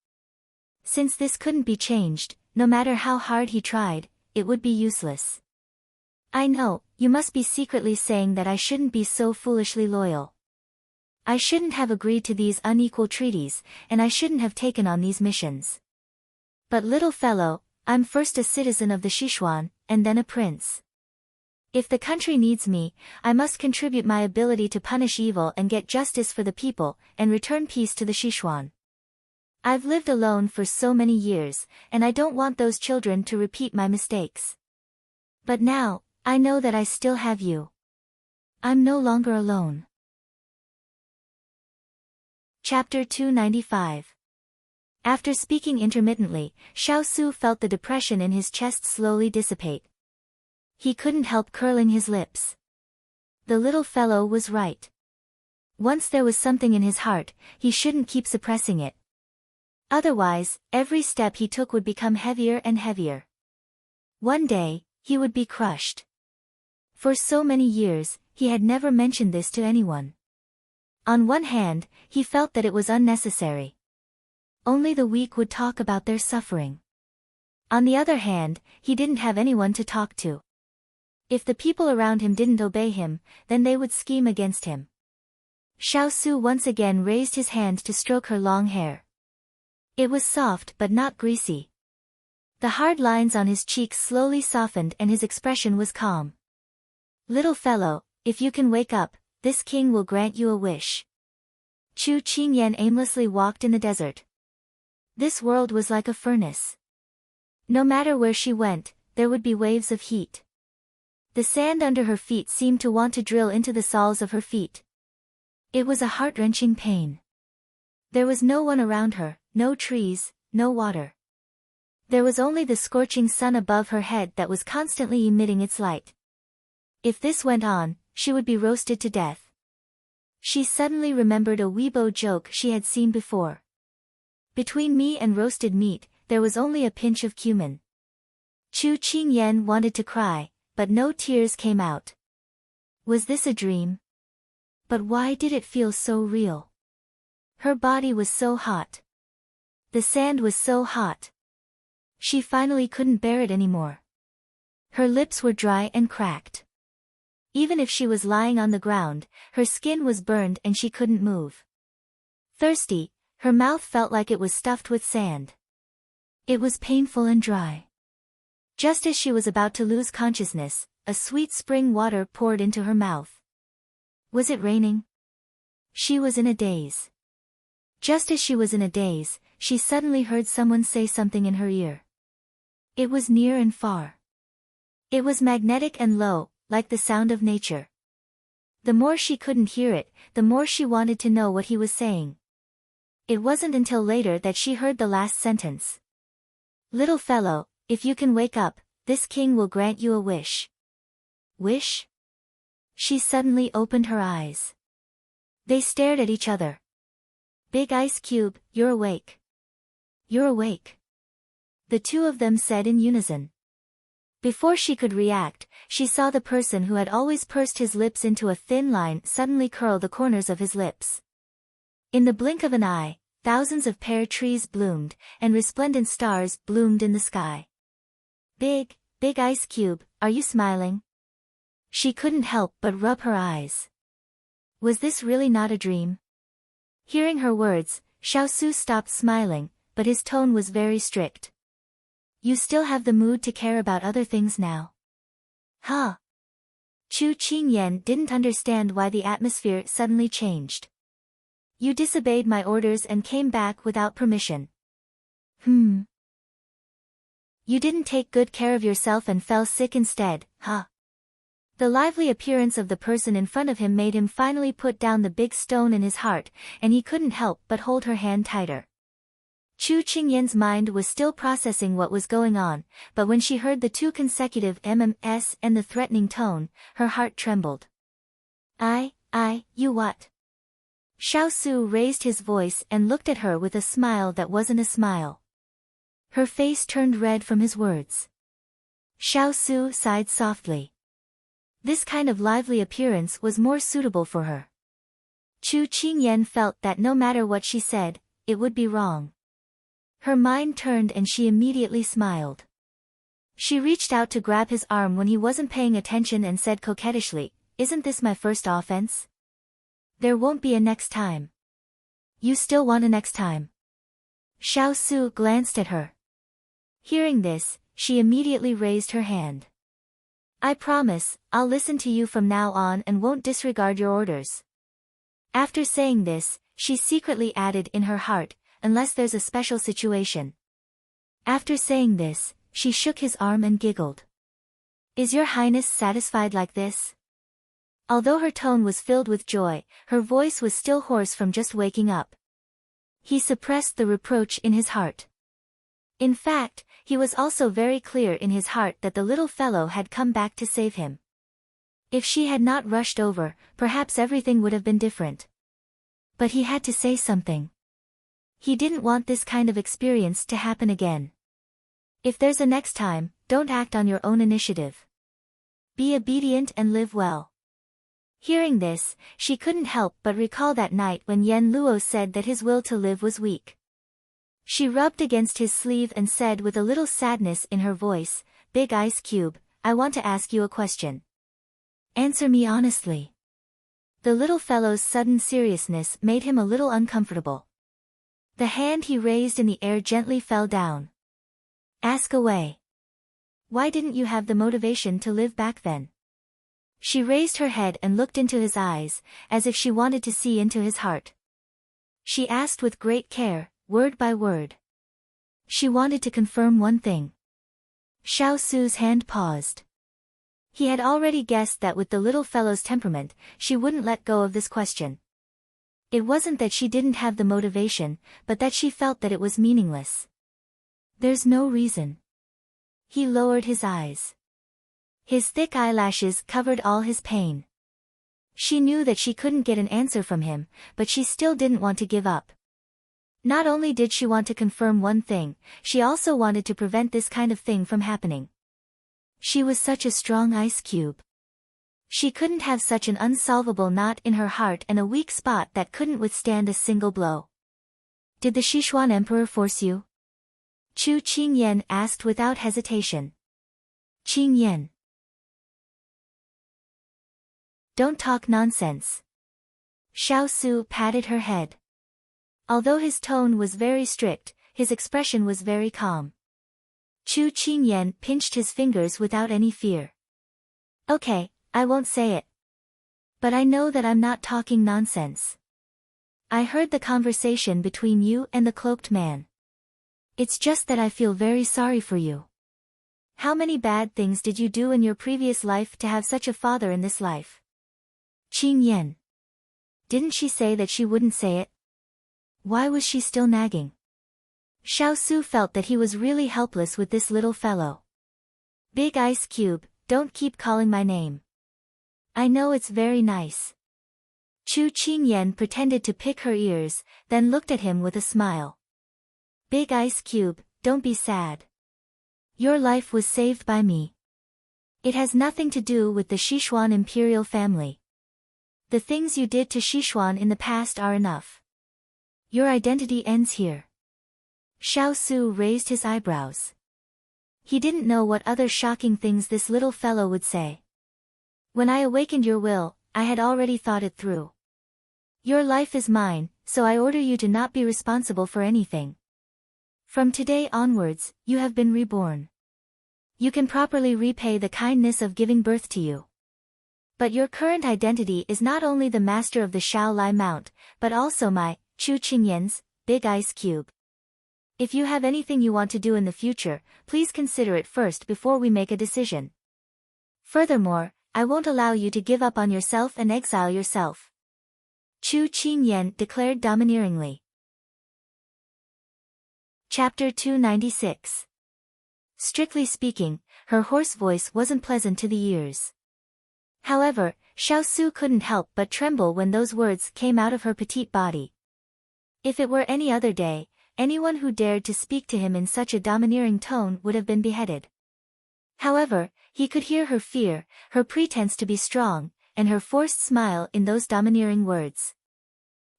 Since this couldn't be changed, no matter how hard he tried, it would be useless. I know, you must be secretly saying that I shouldn't be so foolishly loyal. I shouldn't have agreed to these unequal treaties, and I shouldn't have taken on these missions. But little fellow, I'm first a citizen of the Sichuan, and then a prince. If the country needs me, I must contribute my ability to punish evil and get justice for the people, and return peace to the Sichuan. I've lived alone for so many years, and I don't want those children to repeat my mistakes. But now, I know that I still have you. I'm no longer alone. Chapter 295. After speaking intermittently, Xiao Su felt the depression in his chest slowly dissipate. He couldn't help curling his lips. The little fellow was right. Once there was something in his heart, he shouldn't keep suppressing it. Otherwise, every step he took would become heavier and heavier. One day, he would be crushed. For so many years, he had never mentioned this to anyone. On one hand, he felt that it was unnecessary. Only the weak would talk about their suffering. On the other hand, he didn't have anyone to talk to. If the people around him didn't obey him, then they would scheme against him. Xiao Su once again raised his hand to stroke her long hair. It was soft but not greasy. The hard lines on his cheeks slowly softened and his expression was calm. Little fellow, if you can wake up, this king will grant you a wish. Chu Qingyan aimlessly walked in the desert. This world was like a furnace. No matter where she went, there would be waves of heat. The sand under her feet seemed to want to drill into the soles of her feet. It was a heart-wrenching pain. There was no one around her, no trees, no water. There was only the scorching sun above her head that was constantly emitting its light. If this went on, she would be roasted to death. She suddenly remembered a Weibo joke she had seen before. Between me and roasted meat, there was only a pinch of cumin. Chu Qingyan wanted to cry, but no tears came out. Was this a dream? But why did it feel so real? Her body was so hot. The sand was so hot. She finally couldn't bear it anymore. Her lips were dry and cracked. Even if she was lying on the ground, her skin was burned and she couldn't move. Thirsty, her mouth felt like it was stuffed with sand. It was painful and dry. Just as she was about to lose consciousness, a sweet spring water poured into her mouth. Was it raining? She was in a daze. Just as she was in a daze, she suddenly heard someone say something in her ear. It was near and far. It was magnetic and low, like the sound of nature. The more she couldn't hear it, the more she wanted to know what he was saying. It wasn't until later that she heard the last sentence. Little fellow, if you can wake up, this king will grant you a wish. Wish? She suddenly opened her eyes. They stared at each other. Big Ice Cube, you're awake. You're awake. The two of them said in unison. Before she could react, she saw the person who had always pursed his lips into a thin line suddenly curl the corners of his lips. In the blink of an eye, thousands of pear trees bloomed, and resplendent stars bloomed in the sky. Big Ice Cube, are you smiling? She couldn't help but rub her eyes. Was this really not a dream? Hearing her words, Xiao Su stopped smiling, but his tone was very strict. You still have the mood to care about other things now? Huh? Chu Qingyan didn't understand why the atmosphere suddenly changed. You disobeyed my orders and came back without permission. You didn't take good care of yourself and fell sick instead, huh? The lively appearance of the person in front of him made him finally put down the big stone in his heart, and he couldn't help but hold her hand tighter. Chu Qingyan's mind was still processing what was going on, but when she heard the two consecutive MMS and the threatening tone, her heart trembled. You what? Xiao Su raised his voice and looked at her with a smile that wasn't a smile. Her face turned red from his words. Xiao Su sighed softly. This kind of lively appearance was more suitable for her. Chu Qingyan felt that no matter what she said, it would be wrong. Her mind turned and she immediately smiled. She reached out to grab his arm when he wasn't paying attention and said coquettishly, "Isn't this my first offense? There won't be a next time. You still want a next time?" Xiao Su glanced at her. Hearing this, she immediately raised her hand. I promise, I'll listen to you from now on and won't disregard your orders. After saying this, she secretly added in her heart, unless there's a special situation. After saying this, she shook his arm and giggled. Is your Highness satisfied like this? Although her tone was filled with joy, her voice was still hoarse from just waking up. He suppressed the reproach in his heart. In fact, he was also very clear in his heart that the little fellow had come back to save him. If she had not rushed over, perhaps everything would have been different. But he had to say something. He didn't want this kind of experience to happen again. If there's a next time, don't act on your own initiative. Be obedient and live well. Hearing this, she couldn't help but recall that night when Yen Luo said that his will to live was weak. She rubbed against his sleeve and said with a little sadness in her voice, Big Ice Cube, I want to ask you a question. Answer me honestly. The little fellow's sudden seriousness made him a little uncomfortable. The hand he raised in the air gently fell down. Ask away. Why didn't you have the motivation to live back then? She raised her head and looked into his eyes, as if she wanted to see into his heart. She asked with great care, word by word. She wanted to confirm one thing. Xiao Su's hand paused. He had already guessed that with the little fellow's temperament, she wouldn't let go of this question. It wasn't that she didn't have the motivation, but that she felt that it was meaningless. There's no reason. He lowered his eyes. His thick eyelashes covered all his pain. She knew that she couldn't get an answer from him, but she still didn't want to give up. Not only did she want to confirm one thing, she also wanted to prevent this kind of thing from happening. She was such a strong ice cube. She couldn't have such an unsolvable knot in her heart and a weak spot that couldn't withstand a single blow. Did the Sichuan Emperor force you? Chu Qingyan asked without hesitation. Qing Yan. Don't talk nonsense. Xiao Su patted her head. Although his tone was very strict, his expression was very calm. Chu Qingyan pinched his fingers without any fear. Okay, I won't say it. But I know that I'm not talking nonsense. I heard the conversation between you and the cloaked man. It's just that I feel very sorry for you. How many bad things did you do in your previous life to have such a father in this life? Qing Yan. Didn't she say that she wouldn't say it? Why was she still nagging? Xiao Su felt that he was really helpless with this little fellow. Big Ice Cube, don't keep calling my name. I know it's very nice. Chu Qingyan pretended to pick her ears, then looked at him with a smile. Big Ice Cube, don't be sad. Your life was saved by me. It has nothing to do with the Sichuan imperial family. The things you did to Sichuan in the past are enough. Your identity ends here. Xiao Su raised his eyebrows. He didn't know what other shocking things this little fellow would say. When I awakened your will, I had already thought it through. Your life is mine, so I order you to not be responsible for anything. From today onwards, you have been reborn. You can properly repay the kindness of giving birth to you. But your current identity is not only the master of the Shaolai Mount, but also my, Chu Qingyan's, Big Ice Cube. If you have anything you want to do in the future, please consider it first before we make a decision. Furthermore, I won't allow you to give up on yourself and exile yourself. Chu Qingyan declared domineeringly. Chapter 296. Strictly speaking, her hoarse voice wasn't pleasant to the ears. However, Xiao Su couldn't help but tremble when those words came out of her petite body. If it were any other day, anyone who dared to speak to him in such a domineering tone would have been beheaded. However, he could hear her fear, her pretense to be strong, and her forced smile in those domineering words.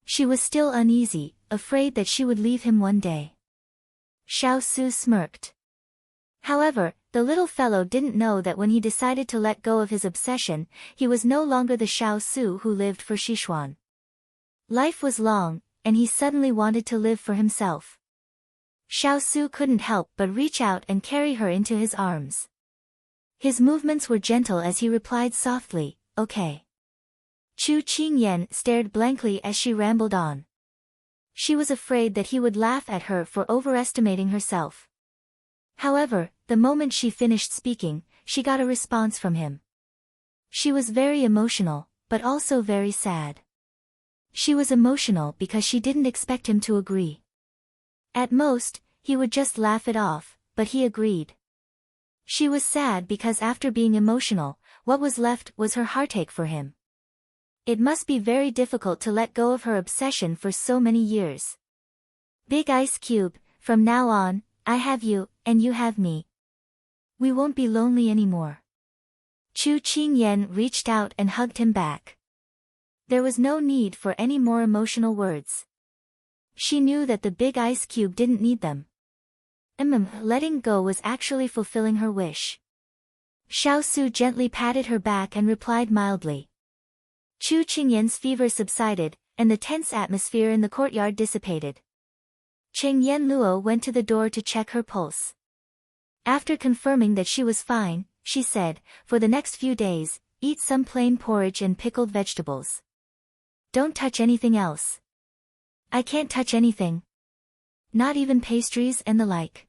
She was still uneasy, afraid that she would leave him one day. Xiao Su smirked. However, the little fellow didn't know that when he decided to let go of his obsession, he was no longer the Xiao Su who lived for Sichuan. Life was long, and he suddenly wanted to live for himself. Xiao Su couldn't help but reach out and carry her into his arms. His movements were gentle as he replied softly, okay. Chu Qingyan stared blankly as she rambled on. She was afraid that he would laugh at her for overestimating herself. However, the moment she finished speaking, she got a response from him. She was very emotional, but also very sad. She was emotional because she didn't expect him to agree. At most, he would just laugh it off, but he agreed. She was sad because after being emotional, what was left was her heartache for him. It must be very difficult to let go of her obsession for so many years. Big Ice Cube, from now on, I have you, and you have me. We won't be lonely anymore. Chu Qingyan reached out and hugged him back. There was no need for any more emotional words. She knew that the Big Ice Cube didn't need them. Letting go was actually fulfilling her wish. Xiao Su gently patted her back and replied mildly. Chu Qingyan's fever subsided, and the tense atmosphere in the courtyard dissipated. Cheng Yanluo went to the door to check her pulse. After confirming that she was fine, she said, for the next few days, eat some plain porridge and pickled vegetables. Don't touch anything else. I can't touch anything. Not even pastries and the like.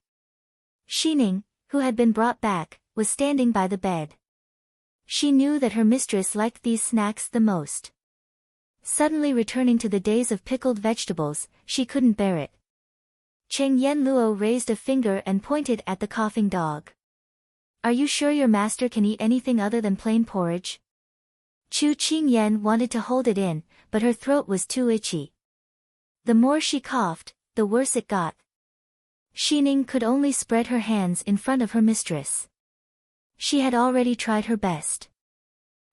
Xining, who had been brought back, was standing by the bed. She knew that her mistress liked these snacks the most. Suddenly returning to the days of pickled vegetables, she couldn't bear it. Cheng Yanluo raised a finger and pointed at the coughing dog. Are you sure your master can eat anything other than plain porridge? Chu Qingyan wanted to hold it in, but her throat was too itchy. The more she coughed, the worse it got. Xining could only spread her hands in front of her mistress. She had already tried her best.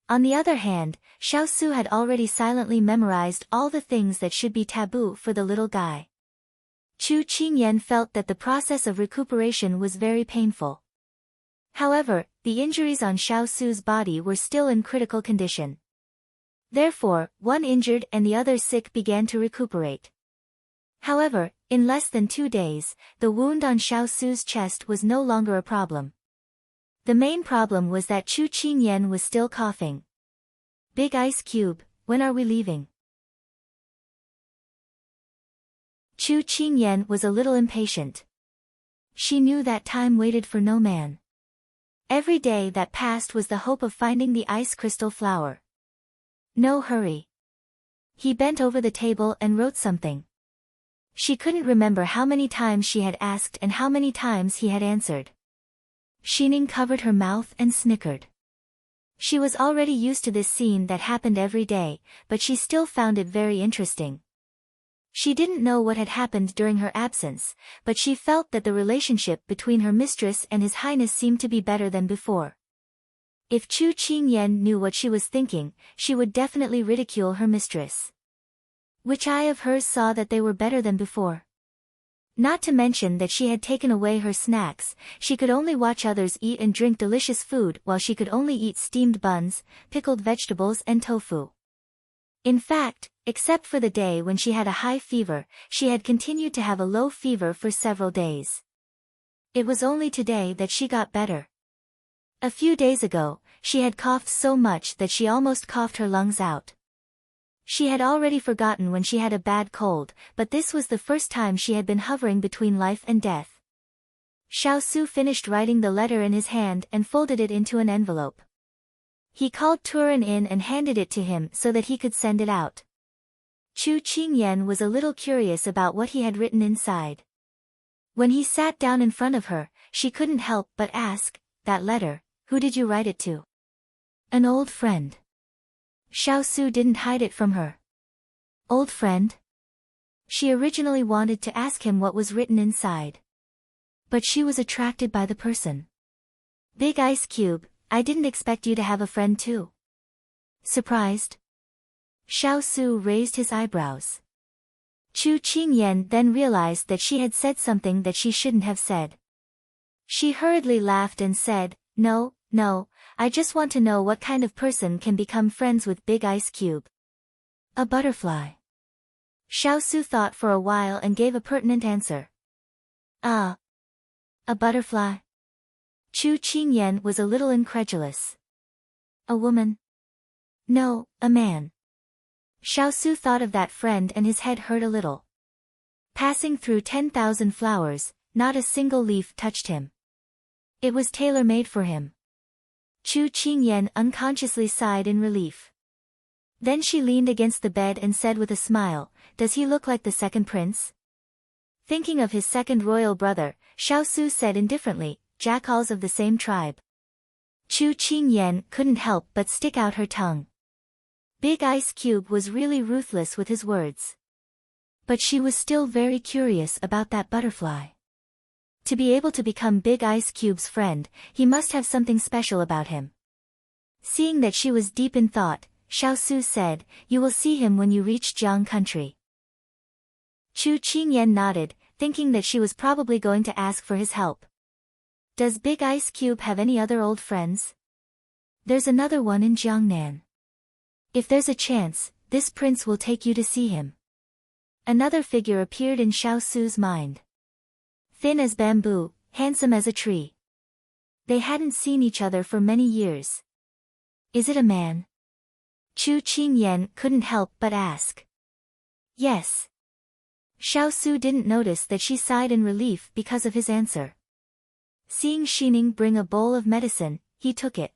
On the other hand, Xiao Su had already silently memorized all the things that should be taboo for the little guy. Chu Qingyan felt that the process of recuperation was very painful. However, the injuries on Xiao Su's body were still in critical condition. Therefore, one injured and the other sick began to recuperate. However, in less than 2 days, the wound on Xiao Su's chest was no longer a problem. The main problem was that Chu Qingyan was still coughing. Big Ice Cube, when are we leaving? Chu Qingyan was a little impatient. She knew that time waited for no man. Every day that passed was the hope of finding the ice crystal flower. No hurry. He bent over the table and wrote something. She couldn't remember how many times she had asked and how many times he had answered. Xining covered her mouth and snickered. She was already used to this scene that happened every day, but she still found it very interesting. She didn't know what had happened during her absence, but she felt that the relationship between her mistress and His Highness seemed to be better than before. If Chu Qingyan knew what she was thinking, she would definitely ridicule her mistress. Which eye of hers saw that they were better than before? Not to mention that she had taken away her snacks, she could only watch others eat and drink delicious food while she could only eat steamed buns, pickled vegetables and tofu. In fact, except for the day when she had a high fever, she had continued to have a low fever for several days. It was only today that she got better. A few days ago, she had coughed so much that she almost coughed her lungs out. She had already forgotten when she had a bad cold, but this was the first time she had been hovering between life and death. Xiao Su finished writing the letter in his hand and folded it into an envelope. He called Turan in and handed it to him so that he could send it out. Chu Qingyan was a little curious about what he had written inside. When he sat down in front of her, she couldn't help but ask, "That letter, who did you write it to?" "An old friend." Xiao Su didn't hide it from her. "Old friend?" She originally wanted to ask him what was written inside. But she was attracted by the person. "Big Ice Cube, I didn't expect you to have a friend too." Surprised? Xiao Su raised his eyebrows. Chu Qingyan then realized that she had said something that she shouldn't have said. She hurriedly laughed and said, No, I just want to know what kind of person can become friends with Big Ice Cube." "A butterfly." Xiao Su thought for a while and gave a pertinent answer. "Ah. A butterfly?" Chu Qingyan was a little incredulous. "A woman?" "No, a man." Xiao Su thought of that friend and his head hurt a little. Passing through 10,000 flowers, not a single leaf touched him. It was tailor-made for him. Chu Qingyan unconsciously sighed in relief. Then she leaned against the bed and said with a smile, "Does he look like the second prince?" Thinking of his second royal brother, Xiao Su said indifferently, "Jackals of the same tribe." Chu Qingyan couldn't help but stick out her tongue. Big Ice Cube was really ruthless with his words. But she was still very curious about that butterfly. To be able to become Big Ice Cube's friend, he must have something special about him. Seeing that she was deep in thought, Xiao Su said, "You will see him when you reach Jiang country." Chu Qingyan nodded, thinking that she was probably going to ask for his help. "Does Big Ice Cube have any other old friends?" "There's another one in Jiangnan. If there's a chance, this prince will take you to see him." Another figure appeared in Xiao Su's mind. Thin as bamboo, handsome as a tree. They hadn't seen each other for many years. "Is it a man?" Chu Qingyan couldn't help but ask. "Yes." Xiao Su didn't notice that she sighed in relief because of his answer. Seeing Xining bring a bowl of medicine, he took it.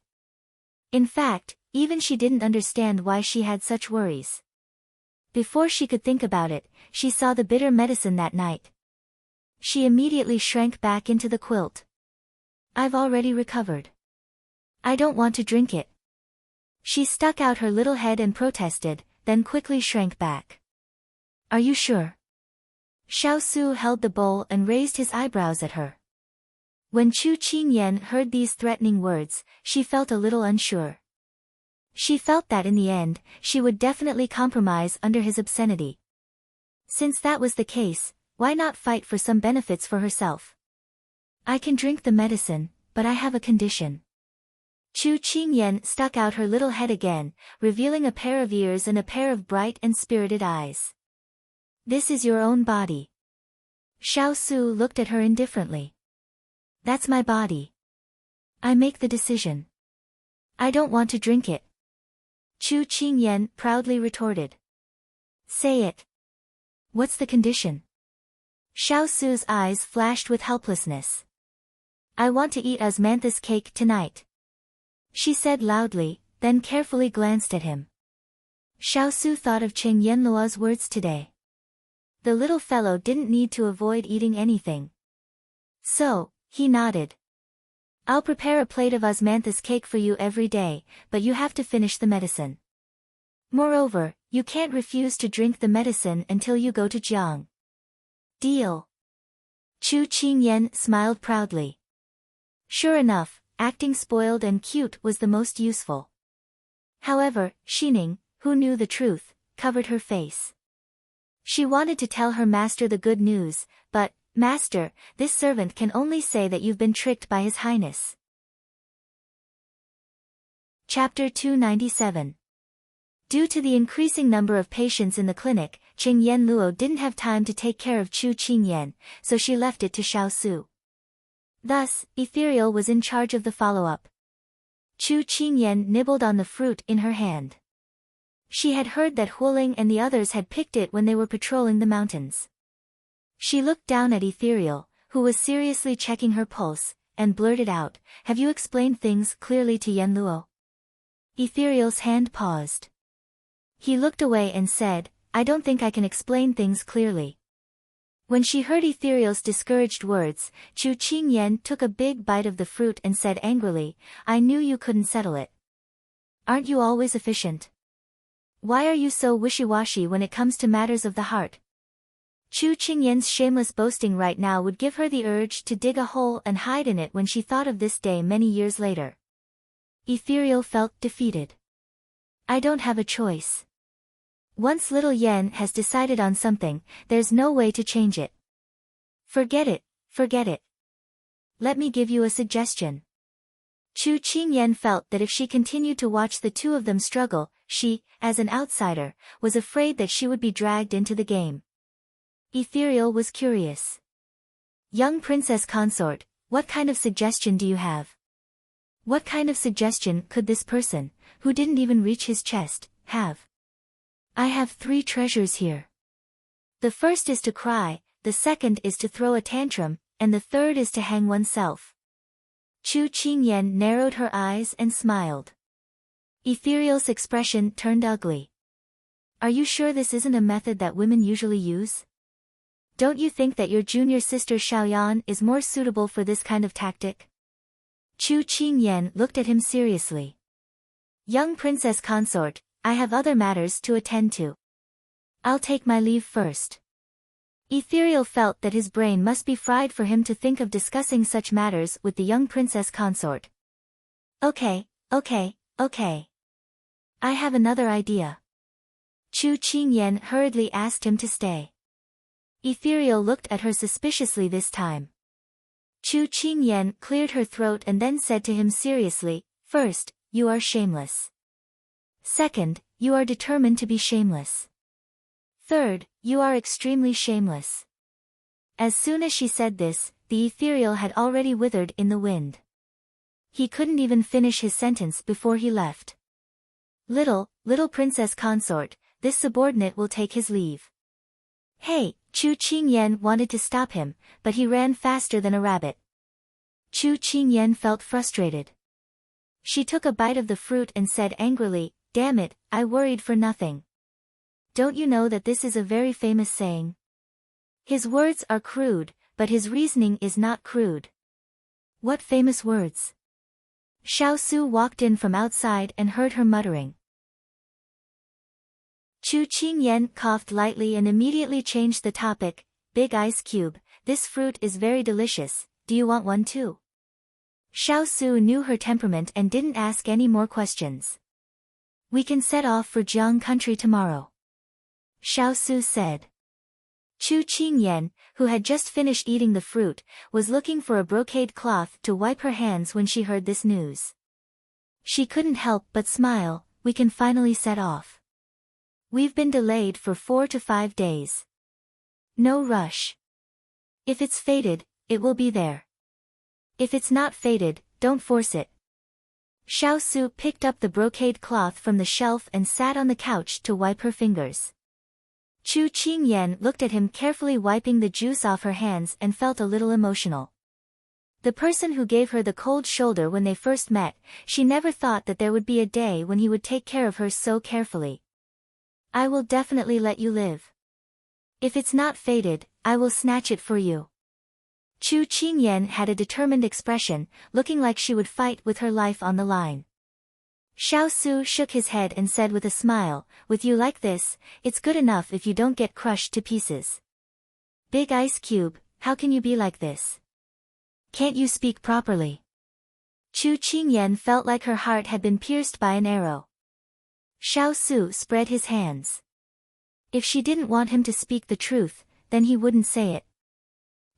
In fact, even she didn't understand why she had such worries. Before she could think about it, she saw the bitter medicine that night. She immediately shrank back into the quilt. "I've already recovered. I don't want to drink it." She stuck out her little head and protested, then quickly shrank back. "Are you sure?" Xiao Su held the bowl and raised his eyebrows at her. When Chu Qingyan heard these threatening words, she felt a little unsure. She felt that in the end, she would definitely compromise under his obscenity. Since that was the case, why not fight for some benefits for herself? "I can drink the medicine, but I have a condition. Chu Qingyan stuck out her little head again, revealing a pair of ears and a pair of bright and spirited eyes. This is your own body. Xiao Su looked at her indifferently. That's my body. I make the decision. I don't want to drink it. Chu Qingyan proudly retorted. Say it. What's the condition? Xiao Su's eyes flashed with helplessness. I want to eat osmanthus cake tonight, she said loudly, then carefully glanced at him. Xiao Su thought of Cheng Yanluo's words today. The little fellow didn't need to avoid eating anything. So, he nodded. I'll prepare a plate of osmanthus cake for you every day, but you have to finish the medicine. Moreover, you can't refuse to drink the medicine until you go to Jiang. Deal. Chu Qingyan smiled proudly. Sure enough, acting spoiled and cute was the most useful. However, Xining, who knew the truth, covered her face. She wanted to tell her master the good news, but, Master, this servant can only say that you've been tricked by His Highness. Chapter 297. Due to the increasing number of patients in the clinic, Cheng Yanluo didn't have time to take care of Chu Qingyan, so she left it to Xiao Su. Thus, Ethereal was in charge of the follow-up. Chu Qingyan nibbled on the fruit in her hand. She had heard that Huling and the others had picked it when they were patrolling the mountains. She looked down at Ethereal, who was seriously checking her pulse, and blurted out, Have you explained things clearly to Yanluo? Ethereal's hand paused. He looked away and said, I don't think I can explain things clearly. When she heard Ethereal's discouraged words, Chu Qingyan took a big bite of the fruit and said angrily, I knew you couldn't settle it. Aren't you always efficient? Why are you so wishy-washy when it comes to matters of the heart? Chu Qingyan's shameless boasting right now would give her the urge to dig a hole and hide in it when she thought of this day many years later. Ethereal felt defeated. I don't have a choice. Once little Yen has decided on something, there's no way to change it. Forget it, forget it. Let me give you a suggestion. Chu Qingyan felt that if she continued to watch the two of them struggle, she, as an outsider, was afraid that she would be dragged into the game. Ethereal was curious. Young Princess Consort, what kind of suggestion do you have? What kind of suggestion could this person, who didn't even reach his chest, have? I have 3 treasures here. The first is to cry, the second is to throw a tantrum, and the third is to hang oneself. Chu Qingyan narrowed her eyes and smiled. Ethereal's expression turned ugly. Are you sure this isn't a method that women usually use? Don't you think that your junior sister Xiaoyan is more suitable for this kind of tactic? Chu Qingyan looked at him seriously. Young Princess Consort, I have other matters to attend to. I'll take my leave first. Ethereal felt that his brain must be fried for him to think of discussing such matters with the young Princess Consort. Okay. I have another idea. Chu Qingyan hurriedly asked him to stay. Ethereal looked at her suspiciously this time. Chu Qingyan cleared her throat and then said to him seriously, First, you are shameless. Second, you are determined to be shameless. Third, you are extremely shameless. As soon as she said this, the ethereal had already withered in the wind. He couldn't even finish his sentence before he left. Little Princess Consort, this subordinate will take his leave. Hey, Chu Qingyan wanted to stop him, but he ran faster than a rabbit. Chu Qingyan felt frustrated. She took a bite of the fruit and said angrily, Damn it, I worried for nothing. Don't you know that this is a very famous saying? His words are crude, but his reasoning is not crude. What famous words? Xiao Su walked in from outside and heard her muttering. Chu Qingyan coughed lightly and immediately changed the topic. Big ice cube, this fruit is very delicious, do you want one too? Xiao Su knew her temperament and didn't ask any more questions. We can set off for Jiang country tomorrow. Xiao Su said. Chu Qingyan, who had just finished eating the fruit, was looking for a brocade cloth to wipe her hands when she heard this news. She couldn't help but smile. We can finally set off. We've been delayed for 4 to 5 days. No rush. If it's fated, it will be there. If it's not fated, don't force it. Xiao Su picked up the brocade cloth from the shelf and sat on the couch to wipe her fingers. Chu Qingyan looked at him carefully wiping the juice off her hands and felt a little emotional. The person who gave her the cold shoulder when they first met, she never thought that there would be a day when he would take care of her so carefully. I will definitely let you live. If it's not fated, I will snatch it for you. Chu Qingyan had a determined expression, looking like she would fight with her life on the line. Xiao Su shook his head and said with a smile, with you like this, it's good enough if you don't get crushed to pieces. Big Ice Cube, how can you be like this? Can't you speak properly? Chu Qingyan felt like her heart had been pierced by an arrow. Xiao Su spread his hands. If she didn't want him to speak the truth, then he wouldn't say it.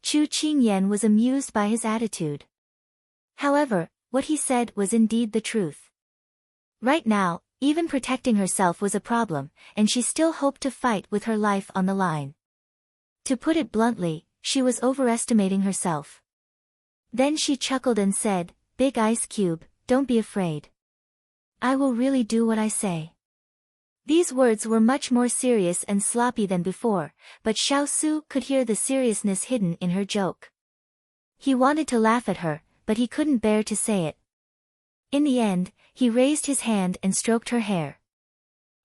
Chu Qingyan was amused by his attitude. However, what he said was indeed the truth. Right now, even protecting herself was a problem, and she still hoped to fight with her life on the line. To put it bluntly, she was overestimating herself. Then she chuckled and said, Big Ice Cube, don't be afraid. I will really do what I say. These words were much more serious and sloppy than before, but Xiao Su could hear the seriousness hidden in her joke. He wanted to laugh at her, but he couldn't bear to say it. In the end, he raised his hand and stroked her hair.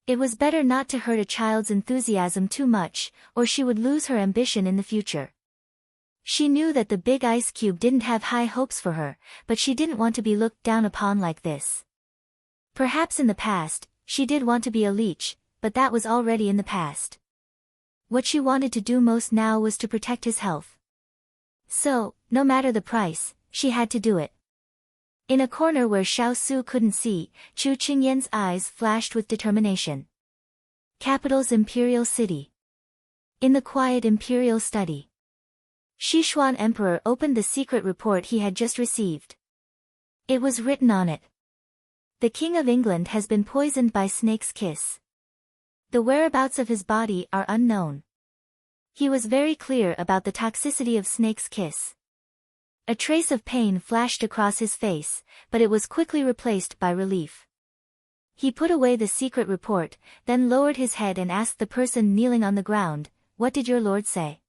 It was better not to hurt a child's enthusiasm too much, or she would lose her ambition in the future. She knew that the Big Ice Cube didn't have high hopes for her, but she didn't want to be looked down upon like this. Perhaps in the past, she did want to be a leech, but that was already in the past. What she wanted to do most now was to protect his health. So, no matter the price, she had to do it. In a corner where Xiao Su couldn't see, Chu Qingyan's eyes flashed with determination. Capital's Imperial City. In the quiet Imperial study. Sichuan Emperor opened the secret report he had just received. It was written on it. The King of England has been poisoned by Snake's kiss. The whereabouts of his body are unknown. He was very clear about the toxicity of Snake's kiss. A trace of pain flashed across his face, but it was quickly replaced by relief. He put away the secret report, then lowered his head and asked the person kneeling on the ground, "What did your lord say?"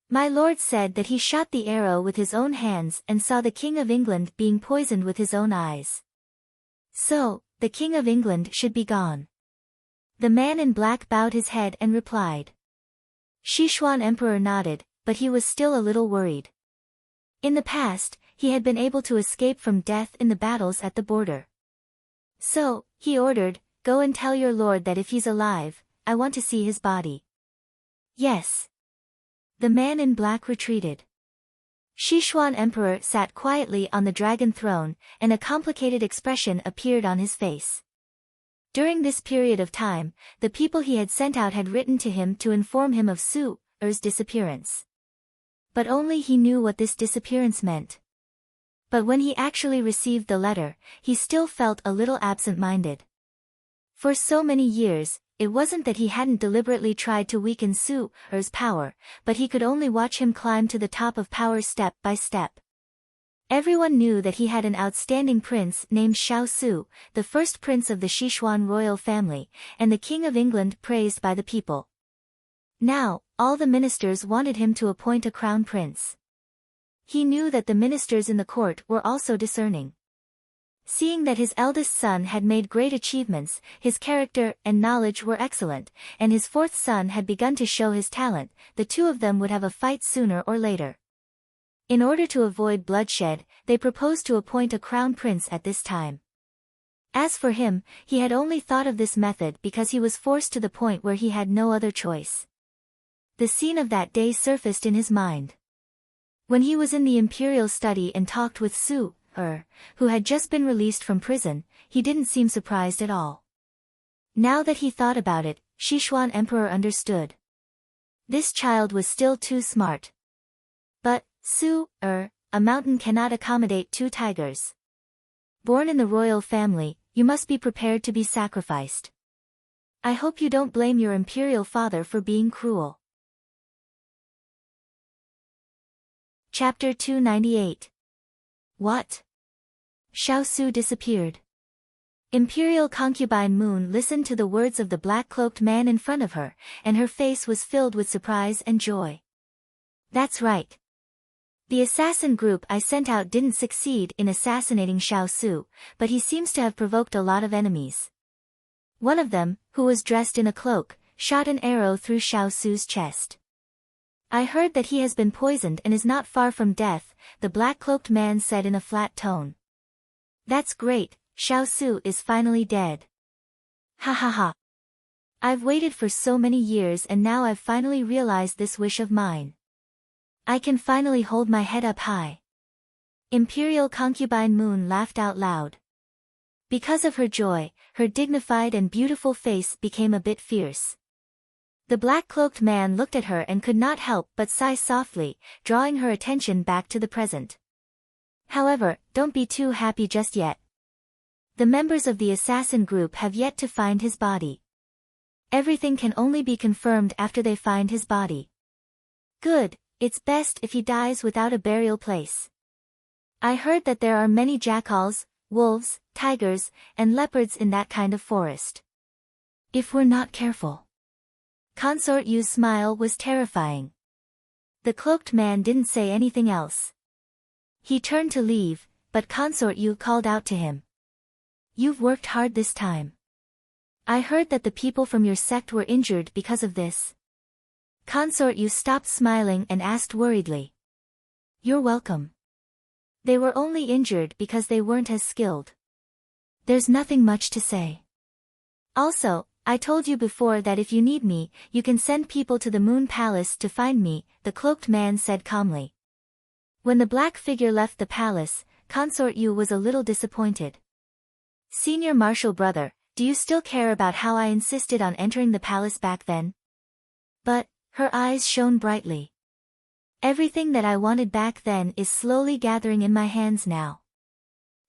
"My lord said that he shot the arrow with his own hands and saw the King of England being poisoned with his own eyes. So, the King of England should be gone." The man in black bowed his head and replied. Sichuan Emperor nodded, but he was still a little worried. In the past, he had been able to escape from death in the battles at the border. So, he ordered, "Go and tell your lord that if he's alive, I want to see his body." Yes. The man in black retreated. Sichuan Emperor sat quietly on the dragon throne, and a complicated expression appeared on his face. During this period of time, the people he had sent out had written to him to inform him of Su-er's disappearance. But only he knew what this disappearance meant. But when he actually received the letter, he still felt a little absent-minded. For so many years, it wasn't that he hadn't deliberately tried to weaken Su-er's power, but he could only watch him climb to the top of power step by step. Everyone knew that he had an outstanding prince named Xiao Su, the first prince of the Sichuan royal family, and the King of England praised by the people. Now, all the ministers wanted him to appoint a crown prince. He knew that the ministers in the court were also discerning. Seeing that his eldest son had made great achievements, his character and knowledge were excellent, and his fourth son had begun to show his talent, the two of them would have a fight sooner or later. In order to avoid bloodshed, they proposed to appoint a crown prince at this time. As for him, he had only thought of this method because he was forced to the point where he had no other choice. The scene of that day surfaced in his mind. When he was in the imperial study and talked with Su-er, who had just been released from prison, he didn't seem surprised at all. Now that he thought about it, Sichuan Emperor understood. This child was still too smart. But, a mountain cannot accommodate 2 tigers. Born in the royal family, you must be prepared to be sacrificed. I hope you don't blame your imperial father for being cruel. Chapter 298. What? Xiaosu disappeared. Imperial concubine Moon listened to the words of the black-cloaked man in front of her, and her face was filled with surprise and joy. That's right. The assassin group I sent out didn't succeed in assassinating Xiaosu, but he seems to have provoked a lot of enemies. One of them, who was dressed in a cloak, shot an arrow through Xiaosu's chest. I heard that he has been poisoned and is not far from death, the black-cloaked man said in a flat tone. That's great, Xiaosu is finally dead. Ha ha ha. I've waited for so many years and now I've finally realized this wish of mine. I can finally hold my head up high. Imperial concubine Moon laughed out loud. Because of her joy, her dignified and beautiful face became a bit fierce. The black-cloaked man looked at her and could not help but sigh softly, drawing her attention back to the present. However, don't be too happy just yet. The members of the assassin group have yet to find his body. Everything can only be confirmed after they find his body. Good, it's best if he dies without a burial place. I heard that there are many jackals, wolves, tigers, and leopards in that kind of forest. If we're not careful. Consort Yu's smile was terrifying. The cloaked man didn't say anything else. He turned to leave, but Consort Yu called out to him. You've worked hard this time. I heard that the people from your sect were injured because of this. Consort Yu stopped smiling and asked worriedly. You're welcome. They were only injured because they weren't as skilled. There's nothing much to say. Also, I told you before that if you need me, you can send people to the Moon Palace to find me, the cloaked man said calmly. When the black figure left the palace, Consort Yu was a little disappointed. Senior Marshal brother, do you still care about how I insisted on entering the palace back then? But, her eyes shone brightly. Everything that I wanted back then is slowly gathering in my hands now.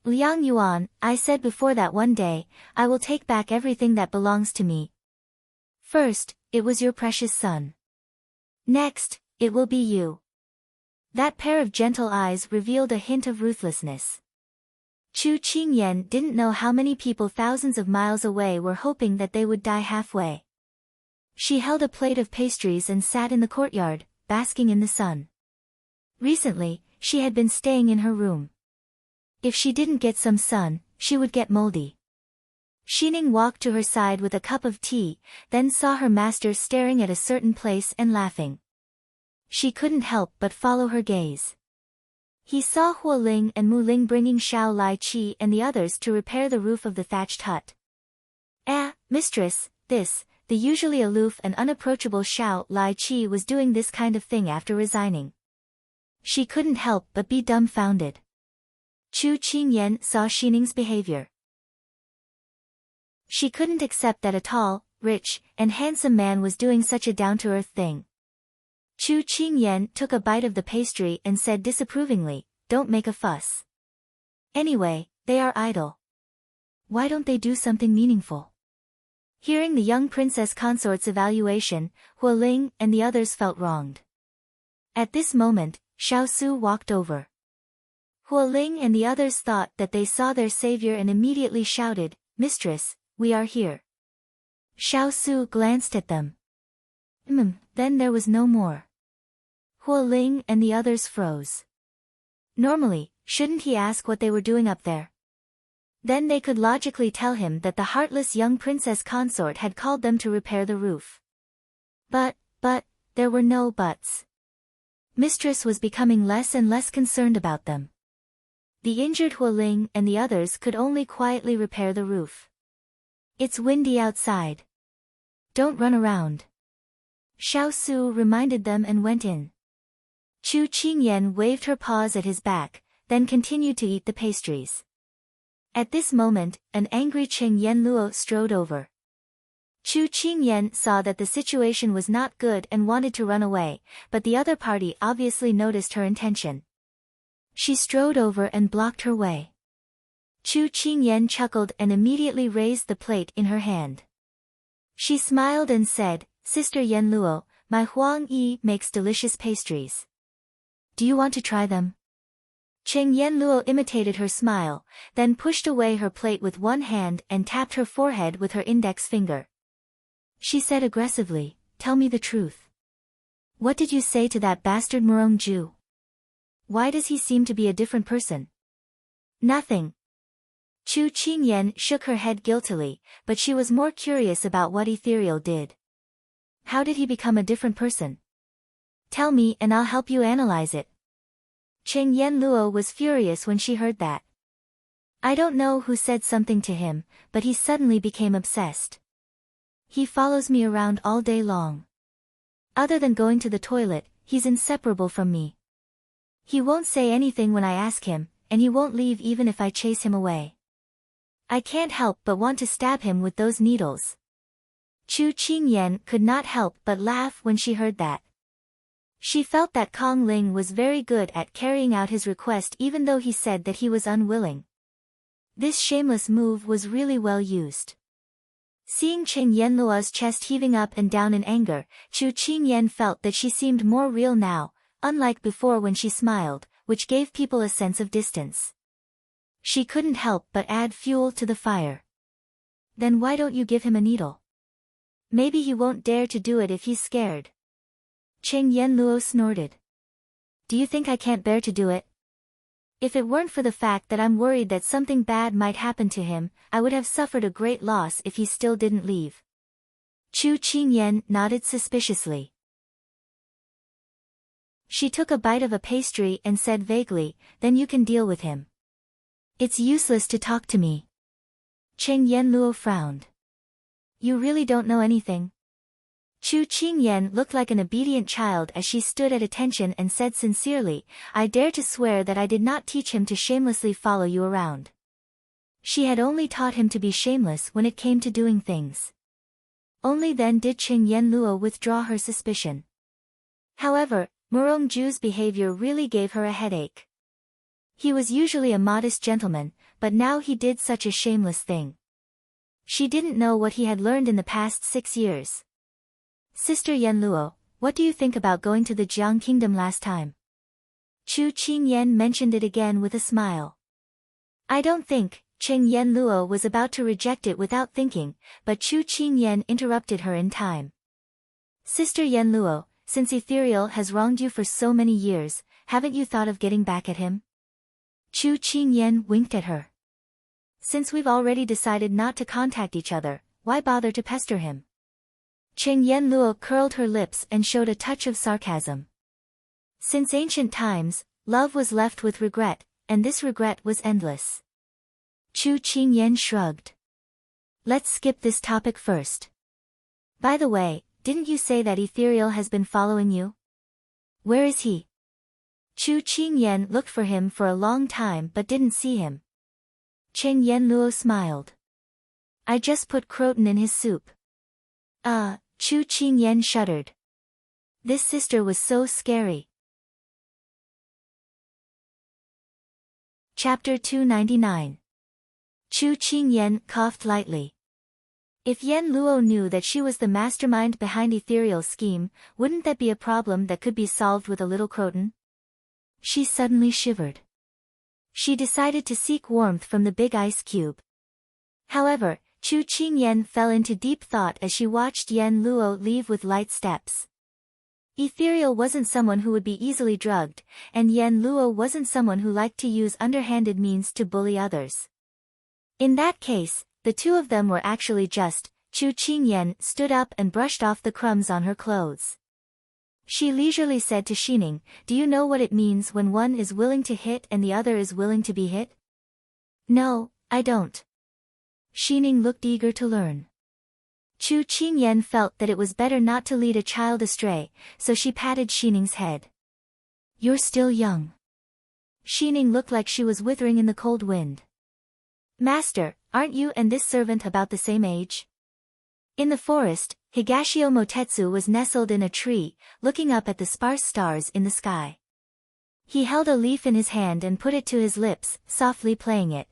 Liang Yuan, I said before that one day, I will take back everything that belongs to me. First, it was your precious son. Next, it will be you. That pair of gentle eyes revealed a hint of ruthlessness. Chu Qingyan didn't know how many people thousands of miles away were hoping that they would die halfway. She held a plate of pastries and sat in the courtyard, basking in the sun. Recently, she had been staying in her room. If she didn't get some sun, she would get moldy. Xining walked to her side with a cup of tea, then saw her master staring at a certain place and laughing. She couldn't help but follow her gaze. He saw Huo Ling and Mu Ling bringing Xiao Lai Qi and the others to repair the roof of the thatched hut. Mistress, the usually aloof and unapproachable Xiao Lai Qi was doing this kind of thing after resigning. She couldn't help but be dumbfounded. Chu Qingyan saw Xining's behavior. She couldn't accept that a tall, rich, and handsome man was doing such a down-to-earth thing. Chu Qingyan took a bite of the pastry and said disapprovingly, "Don't make a fuss. Anyway, they are idle. Why don't they do something meaningful?" Hearing the young princess consort's evaluation, Huo Ling and the others felt wronged. At this moment, Xiaosu walked over. Huo Ling and the others thought that they saw their savior and immediately shouted, "Mistress, we are here." Xiaosu glanced at them. Then there was no more. Huo Ling and the others froze. Normally, shouldn't he ask what they were doing up there? Then they could logically tell him that the heartless young princess consort had called them to repair the roof. But, there were no buts. Mistress was becoming less and less concerned about them. The injured Huo Ling and the others could only quietly repair the roof. It's windy outside. Don't run around. Xiaosu reminded them and went in. Chu Qingyan waved her paws at his back, then continued to eat the pastries. At this moment, an angry Cheng Yenluo strode over. Chu Qingyan saw that the situation was not good and wanted to run away, but the other party obviously noticed her intention. She strode over and blocked her way. Chu Qingyan chuckled and immediately raised the plate in her hand. She smiled and said, "Sister Yenluo, my Huang Yi makes delicious pastries. Do you want to try them?" Cheng Yenluo imitated her smile, then pushed away her plate with one hand and tapped her forehead with her index finger. She said aggressively, "Tell me the truth. What did you say to that bastard Murong Ju? Why does he seem to be a different person?" "Nothing." Chu Qingyan shook her head guiltily, but she was more curious about what Ethereal did. How did he become a different person? Tell me and I'll help you analyze it. Cheng Yenluo was furious when she heard that. I don't know who said something to him, but he suddenly became obsessed. He follows me around all day long. Other than going to the toilet, he's inseparable from me. He won't say anything when I ask him, and he won't leave even if I chase him away. I can't help but want to stab him with those needles. Chu Qingyan could not help but laugh when she heard that. She felt that Kong Ling was very good at carrying out his request even though he said that he was unwilling. This shameless move was really well used. Seeing Cheng Yenluo's chest heaving up and down in anger, Chu Qingyan felt that she seemed more real now, unlike before when she smiled, which gave people a sense of distance. She couldn't help but add fuel to the fire. Then why don't you give him a needle? Maybe he won't dare to do it if he's scared. Cheng Yenluo snorted. Do you think I can't bear to do it? If it weren't for the fact that I'm worried that something bad might happen to him, I would have suffered a great loss if he still didn't leave. Chu Qingyan nodded suspiciously. She took a bite of a pastry and said vaguely, then you can deal with him. It's useless to talk to me. Cheng Yenluo frowned. You really don't know anything? Chu Qingyan looked like an obedient child as she stood at attention and said sincerely, I dare to swear that I did not teach him to shamelessly follow you around. She had only taught him to be shameless when it came to doing things. Only then did Cheng Yenluo withdraw her suspicion. However, Murong Ju's behavior really gave her a headache. He was usually a modest gentleman, but now he did such a shameless thing. She didn't know what he had learned in the past 6 years. Sister Yenluo, what do you think about going to the Jiang Kingdom last time? Chu Qingyan mentioned it again with a smile. I don't think. Cheng Yenluo was about to reject it without thinking, but Chu Qingyan interrupted her in time. Sister Yenluo, since Ethereal has wronged you for so many years, haven't you thought of getting back at him? Chu Qingyan winked at her. Since we've already decided not to contact each other, why bother to pester him? Cheng Yenluo curled her lips and showed a touch of sarcasm. Since ancient times, love was left with regret, and this regret was endless. Chu Qingyan shrugged. Let's skip this topic first. By the way, didn't you say that Ethereal has been following you? Where is he? Chu Qingyan looked for him for a long time but didn't see him. Cheng Yenluo smiled. I just put croton in his soup. Chu Qingyan shuddered. This sister was so scary. Chapter 299. Chu Qingyan coughed lightly. If Yenluo knew that she was the mastermind behind Ethereal's scheme, wouldn't that be a problem that could be solved with a little croton? She suddenly shivered. She decided to seek warmth from the big ice cube. However, Chu Qingyan fell into deep thought as she watched Yenluo leave with light steps. Ethereal wasn't someone who would be easily drugged, and Yenluo wasn't someone who liked to use underhanded means to bully others. In that case, the two of them were actually just. Chu Qingyan stood up and brushed off the crumbs on her clothes. She leisurely said to Xining, do you know what it means when one is willing to hit and the other is willing to be hit? No, I don't. Xining looked eager to learn. Chu Qingyan felt that it was better not to lead a child astray, so she patted Xining's head. You're still young. Xining looked like she was withering in the cold wind. Master, aren't you and this servant about the same age? In the forest, Higashio Motetsu was nestled in a tree, looking up at the sparse stars in the sky. He held a leaf in his hand and put it to his lips, softly playing it.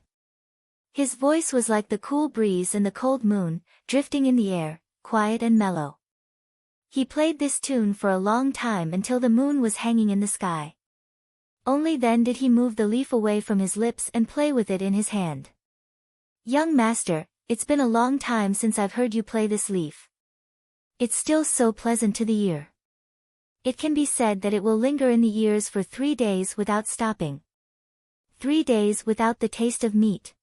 His voice was like the cool breeze and the cold moon, drifting in the air, quiet and mellow. He played this tune for a long time until the moon was hanging in the sky. Only then did he move the leaf away from his lips and play with it in his hand. "Young master, it's been a long time since I've heard you play this leaf. It's still so pleasant to the ear. It can be said that it will linger in the ears for 3 days without stopping. 3 days without the taste of meat."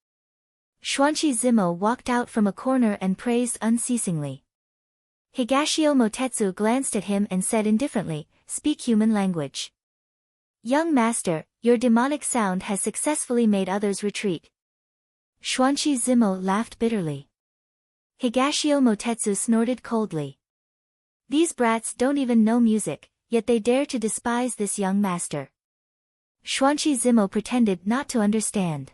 Shuanchi Zimo walked out from a corner and praised unceasingly. Higashio Motetsu glanced at him and said indifferently, "Speak human language." "Young master, your demonic sound has successfully made others retreat." Shuanchi Zimo laughed bitterly. Higashio Motetsu snorted coldly. "These brats don't even know music, yet they dare to despise this young master." Shuanchi Zimo pretended not to understand.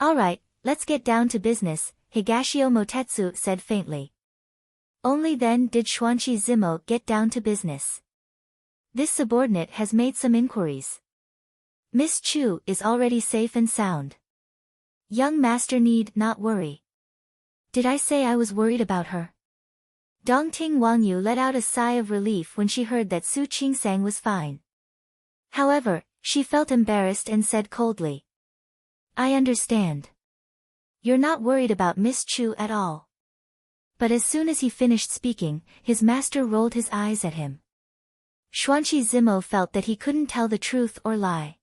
"All right, let's get down to business," Higashio Motetsu said faintly. Only then did Shuanchi Zimo get down to business. "This subordinate has made some inquiries. Miss Chu is already safe and sound. Young master need not worry." "Did I say I was worried about her?" Dongting Wangyu let out a sigh of relief when she heard that Su Qingsang was fine. However, she felt embarrassed and said coldly, "I understand. You're not worried about Miss Chu at all." But as soon as he finished speaking, his master rolled his eyes at him. Shuanchi Zimo felt that he couldn't tell the truth or lie.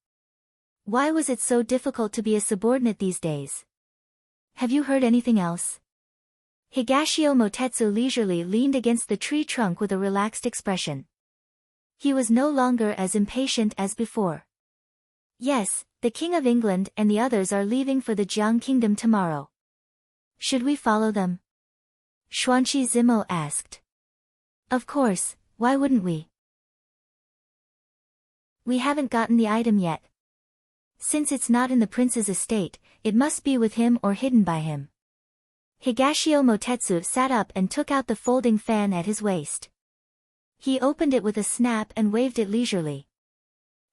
Why was it so difficult to be a subordinate these days? "Have you heard anything else?" Higashio Motetsu leisurely leaned against the tree trunk with a relaxed expression. He was no longer as impatient as before. "Yes, the King of England and the others are leaving for the Jiang Kingdom tomorrow. Should we follow them?" Shuanchi Zimo asked. "Of course, why wouldn't we? We haven't gotten the item yet. Since it's not in the prince's estate, it must be with him or hidden by him." Higashio Motetsu sat up and took out the folding fan at his waist. He opened it with a snap and waved it leisurely.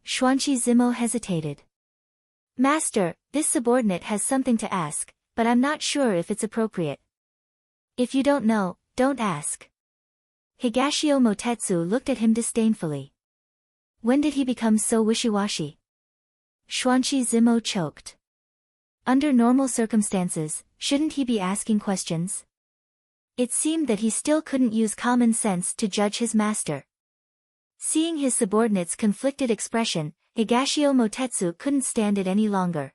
Shuanchi Zimo hesitated. "Master, this subordinate has something to ask, but I'm not sure if it's appropriate." "If you don't know, don't ask." Higashio Motetsu looked at him disdainfully. When did he become so wishy-washy? Shuanchi Zimo choked. Under normal circumstances, shouldn't he be asking questions? It seemed that he still couldn't use common sense to judge his master. Seeing his subordinate's conflicted expression, Higashio Motetsu couldn't stand it any longer.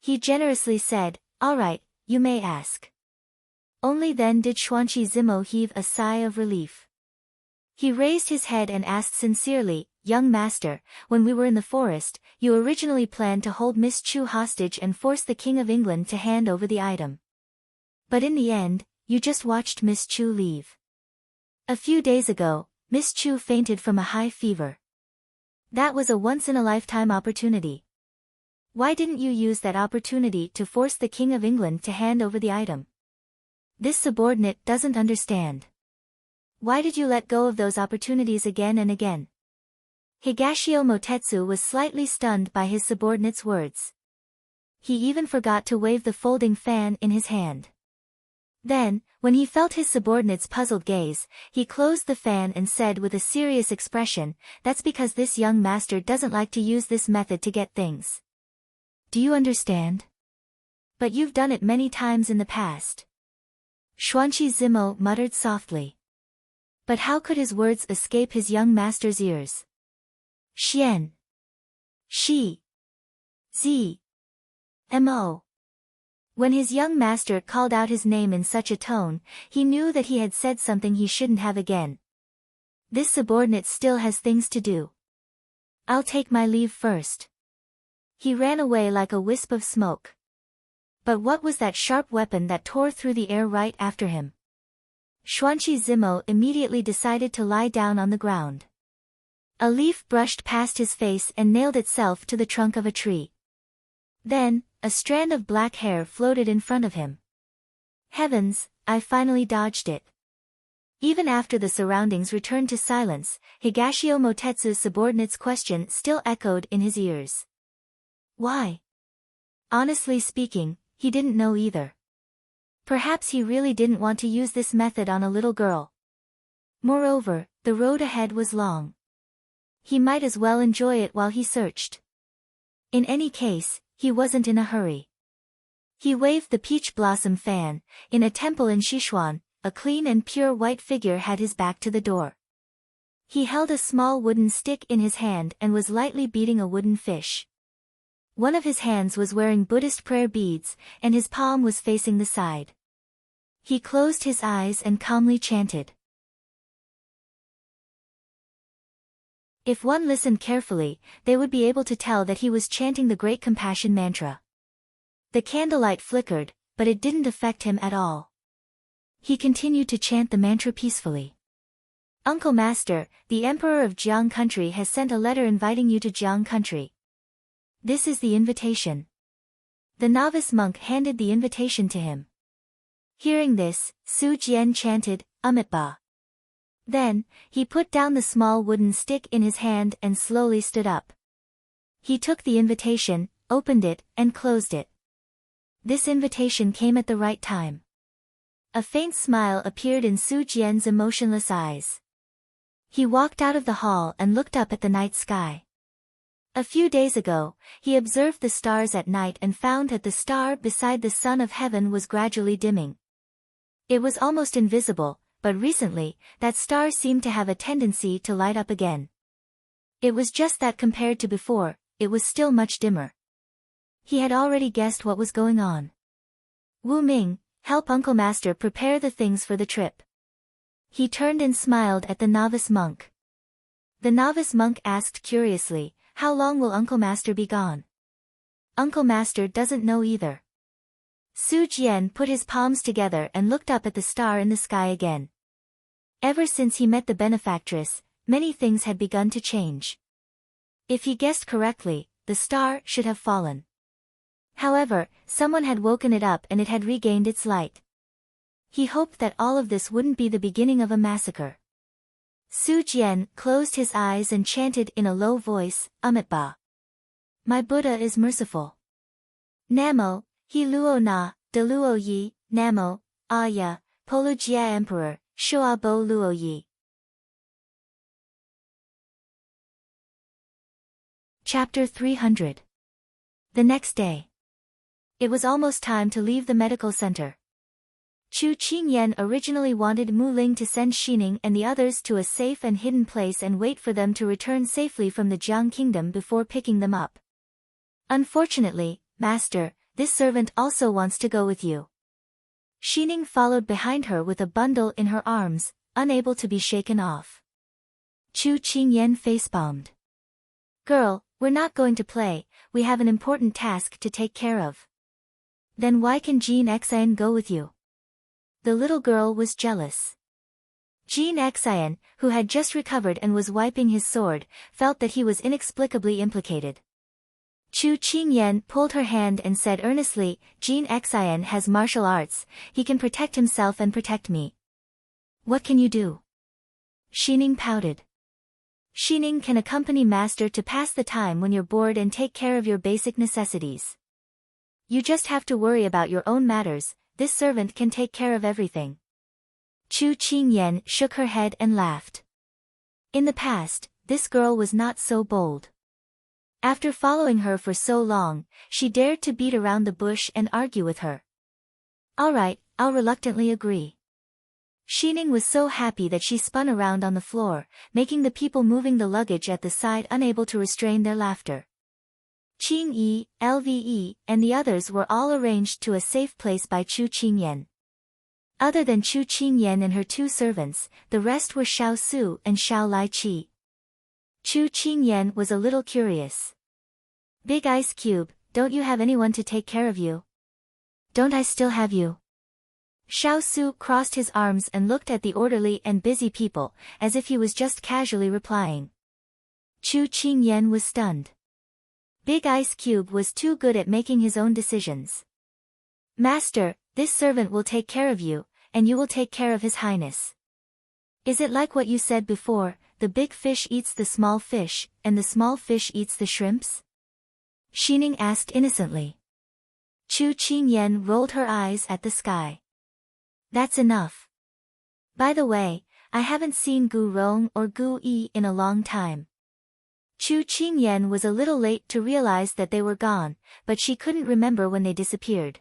He generously said, "All right, you may ask." Only then did Shuanchi Zimo heave a sigh of relief. He raised his head and asked sincerely, "Young master, when we were in the forest, you originally planned to hold Miss Chu hostage and force the King of England to hand over the item. But in the end, you just watched Miss Chu leave. A few days ago, Miss Chu fainted from a high fever. That was a once-in-a-lifetime opportunity. Why didn't you use that opportunity to force the King of England to hand over the item? This subordinate doesn't understand. Why did you let go of those opportunities again and again?" Higashio Motetsu was slightly stunned by his subordinate's words. He even forgot to wave the folding fan in his hand. Then, when he felt his subordinate's puzzled gaze, he closed the fan and said with a serious expression, "That's because this young master doesn't like to use this method to get things. Do you understand? But you've done it many times in the past." Shuanchi Zimo muttered softly. But how could his words escape his young master's ears? "Xian. Shi. Z. Mo." When his young master called out his name in such a tone, he knew that he had said something he shouldn't have again. This subordinate still has things to do. "I'll take my leave first." He ran away like a wisp of smoke. But what was that sharp weapon that tore through the air right after him? Shuanchi Zimo immediately decided to lie down on the ground. A leaf brushed past his face and nailed itself to the trunk of a tree. Then, a strand of black hair floated in front of him. Heavens, I finally dodged it. Even after the surroundings returned to silence, Higashio Motetsu's subordinate's question still echoed in his ears. Why? Honestly speaking, he didn't know either. Perhaps he really didn't want to use this method on a little girl. Moreover, the road ahead was long. He might as well enjoy it while he searched. In any case, he wasn't in a hurry. He waved the peach blossom fan. In a temple in Sichuan, a clean and pure white figure had his back to the door. He held a small wooden stick in his hand and was lightly beating a wooden fish. One of his hands was wearing Buddhist prayer beads, and his palm was facing the side. He closed his eyes and calmly chanted. If one listened carefully, they would be able to tell that he was chanting the Great Compassion Mantra. The candlelight flickered, but it didn't affect him at all. He continued to chant the mantra peacefully. Uncle Master, the Emperor of Jiang Country has sent a letter inviting you to Jiang Country. This is the invitation. The novice monk handed the invitation to him. Hearing this, Su Jian chanted, Amitabha. Then, he put down the small wooden stick in his hand and slowly stood up. He took the invitation, opened it, and closed it. This invitation came at the right time. A faint smile appeared in Su Jian's emotionless eyes. He walked out of the hall and looked up at the night sky. A few days ago, he observed the stars at night and found that the star beside the sun of heaven was gradually dimming. It was almost invisible, but recently, that star seemed to have a tendency to light up again. It was just that compared to before, it was still much dimmer. He had already guessed what was going on. Wu Ming, help Uncle Master prepare the things for the trip. He turned and smiled at the novice monk. The novice monk asked curiously, how long will Uncle Master be gone? Uncle Master doesn't know either. Su Jian put his palms together and looked up at the star in the sky again. Ever since he met the benefactress, many things had begun to change. If he guessed correctly, the star should have fallen. However, someone had woken it up and it had regained its light. He hoped that all of this wouldn't be the beginning of a massacre. Su Jian closed his eyes and chanted in a low voice, Amitabha. My Buddha is merciful. Namo, He Luo Na, De Luo Yi, Namo, Aya, Polu Jia Emperor, Shua Bo Luo Yi. Chapter 300. The next day. It was almost time to leave the medical center. Chu Qingyan originally wanted Mu Ling to send Xining and the others to a safe and hidden place and wait for them to return safely from the Jiang kingdom before picking them up. Unfortunately, Master, this servant also wants to go with you. Xining followed behind her with a bundle in her arms, unable to be shaken off. Chu Qingyan facepalmed. Girl, we're not going to play, we have an important task to take care of. Then why can Jean Xian go with you? The little girl was jealous. Jean Xian, who had just recovered and was wiping his sword, felt that he was inexplicably implicated. Chu Qingyan pulled her hand and said earnestly, Jean Xian has martial arts, he can protect himself and protect me. What can you do? Xining pouted. Xining can accompany Master to pass the time when you're bored and take care of your basic necessities. You just have to worry about your own matters, this servant can take care of everything. Chu Qingyan shook her head and laughed. In the past, this girl was not so bold. After following her for so long, she dared to beat around the bush and argue with her. All right, I'll reluctantly agree. Xining was so happy that she spun around on the floor, making the people moving the luggage at the side unable to restrain their laughter. Qing Yi, Lve, and the others were all arranged to a safe place by Chu Qingyan. Other than Chu Qingyan and her two servants, the rest were Xiao Su and Xiao Lai Qi. Chu Qingyan was a little curious. Big Ice Cube, don't you have anyone to take care of you? Don't I still have you? Xiao Su crossed his arms and looked at the orderly and busy people, as if he was just casually replying. Chu Qingyan was stunned. Big Ice Cube was too good at making his own decisions. Master, This servant will take care of you, and you will take care of His Highness. Is it like what you said before, the big fish eats the small fish, and the small fish eats the shrimps? Xining asked innocently. Chu Qingyan rolled her eyes at the sky. That's enough. By the way, I haven't seen Gu Rong or Gu Yi in a long time. Chu Qingyan was a little late to realize that they were gone, but she couldn't remember when they disappeared.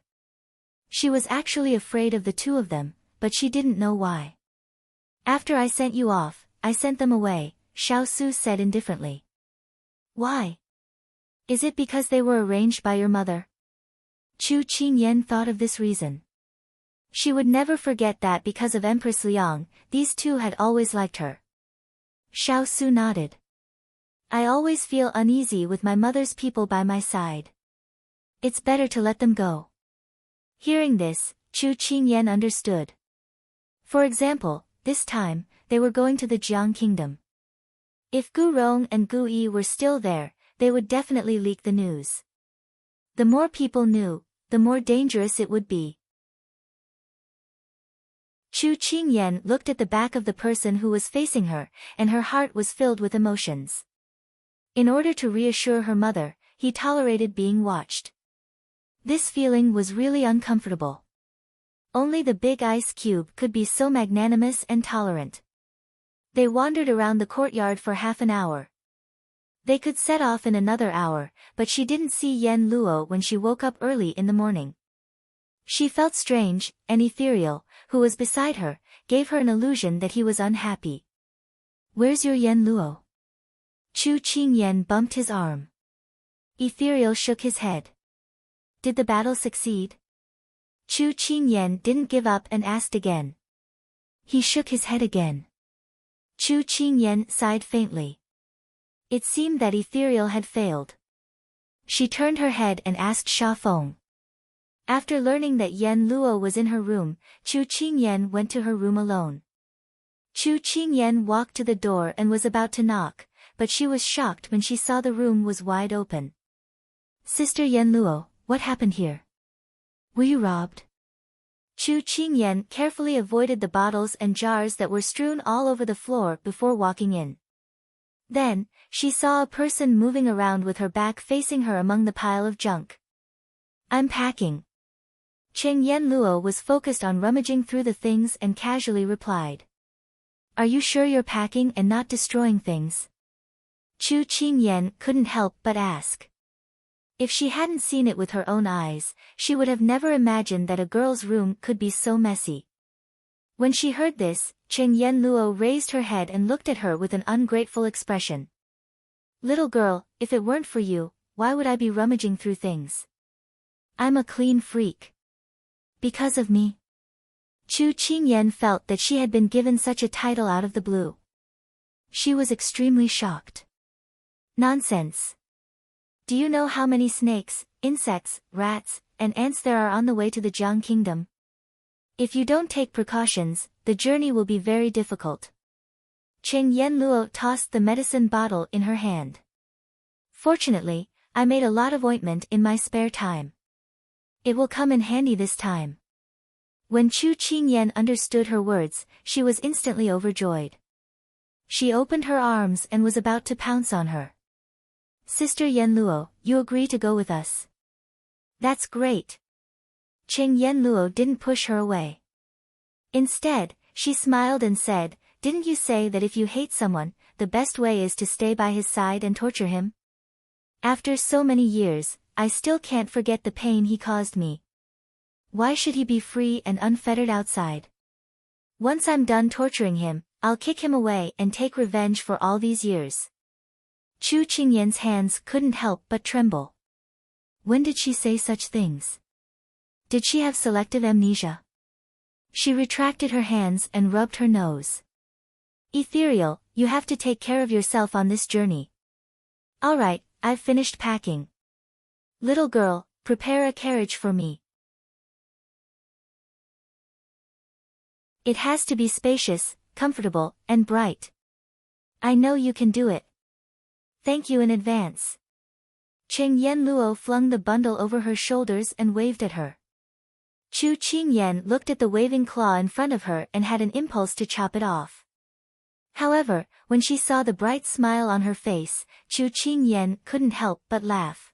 She was actually afraid of the two of them, but she didn't know why. After I sent you off, I sent them away, Xiao Su said indifferently. Why? Is it because they were arranged by your mother? Chu Qingyan thought of this reason. She would never forget that because of Empress Liang, these two had always liked her. Xiao Su nodded. I always feel uneasy with my mother's people by my side. It's better to let them go. Hearing this, Chu Qingyan understood. For example, this time, they were going to the Jiang Kingdom. If Gu Rong and Gu Yi were still there, they would definitely leak the news. The more people knew, the more dangerous it would be. Chu Qingyan looked at the back of the person who was facing her, and her heart was filled with emotions. In order to reassure her mother, he tolerated being watched. This feeling was really uncomfortable. Only the big ice cube could be so magnanimous and tolerant. They wandered around the courtyard for half an hour. They could set off in another hour, but she didn't see Yen Luo when she woke up early in the morning. She felt strange, and ethereal, who was beside her, gave her an illusion that he was unhappy. Where's your Yen Luo? Chu Qingyan bumped his arm. Ethereal shook his head. Did the battle succeed? Chu Qingyan didn't give up and asked again. He shook his head again. Chu Qingyan sighed faintly. It seemed that Ethereal had failed. She turned her head and asked Sha Feng. After learning that Yen Luo was in her room, Chu Qingyan went to her room alone. Chu Qingyan walked to the door and was about to knock, but she was shocked when she saw the room was wide open. Sister Yen Luo, what happened here? Were you robbed? Chu Qingyan carefully avoided the bottles and jars that were strewn all over the floor before walking in. Then, she saw a person moving around with her back facing her among the pile of junk. I'm packing. Cheng Yen Luo was focused on rummaging through the things and casually replied. Are you sure you're packing and not destroying things? Chu Qingyan couldn't help but ask. If she hadn't seen it with her own eyes, she would have never imagined that a girl's room could be so messy. When she heard this, Cheng Yen Luo raised her head and looked at her with an ungrateful expression. Little girl, if it weren't for you, why would I be rummaging through things? I'm a clean freak. Because of me? Chu Qingyan felt that she had been given such a title out of the blue. She was extremely shocked. Nonsense. Do you know how many snakes, insects, rats, and ants there are on the way to the Jiang Kingdom? If you don't take precautions, the journey will be very difficult. Cheng Yen Luo tossed the medicine bottle in her hand. Fortunately, I made a lot of ointment in my spare time. It will come in handy this time. When Chu Qingyan understood her words, she was instantly overjoyed. She opened her arms and was about to pounce on her. Sister Yen Luo, you agree to go with us? That's great. Cheng Yen Luo didn't push her away. Instead, she smiled and said, didn't you say that if you hate someone, the best way is to stay by his side and torture him? After so many years, I still can't forget the pain he caused me. Why should he be free and unfettered outside? Once I'm done torturing him, I'll kick him away and take revenge for all these years. Chu Qingyan's hands couldn't help but tremble. When did she say such things? Did she have selective amnesia? She retracted her hands and rubbed her nose. Ethereal, you have to take care of yourself on this journey. All right, I've finished packing. Little girl, prepare a carriage for me. It has to be spacious, comfortable, and bright. I know you can do it. Thank you in advance. Cheng Yen Luo flung the bundle over her shoulders and waved at her. Chu Qingyan looked at the waving claw in front of her and had an impulse to chop it off. However, when she saw the bright smile on her face, Chu Qingyan couldn't help but laugh.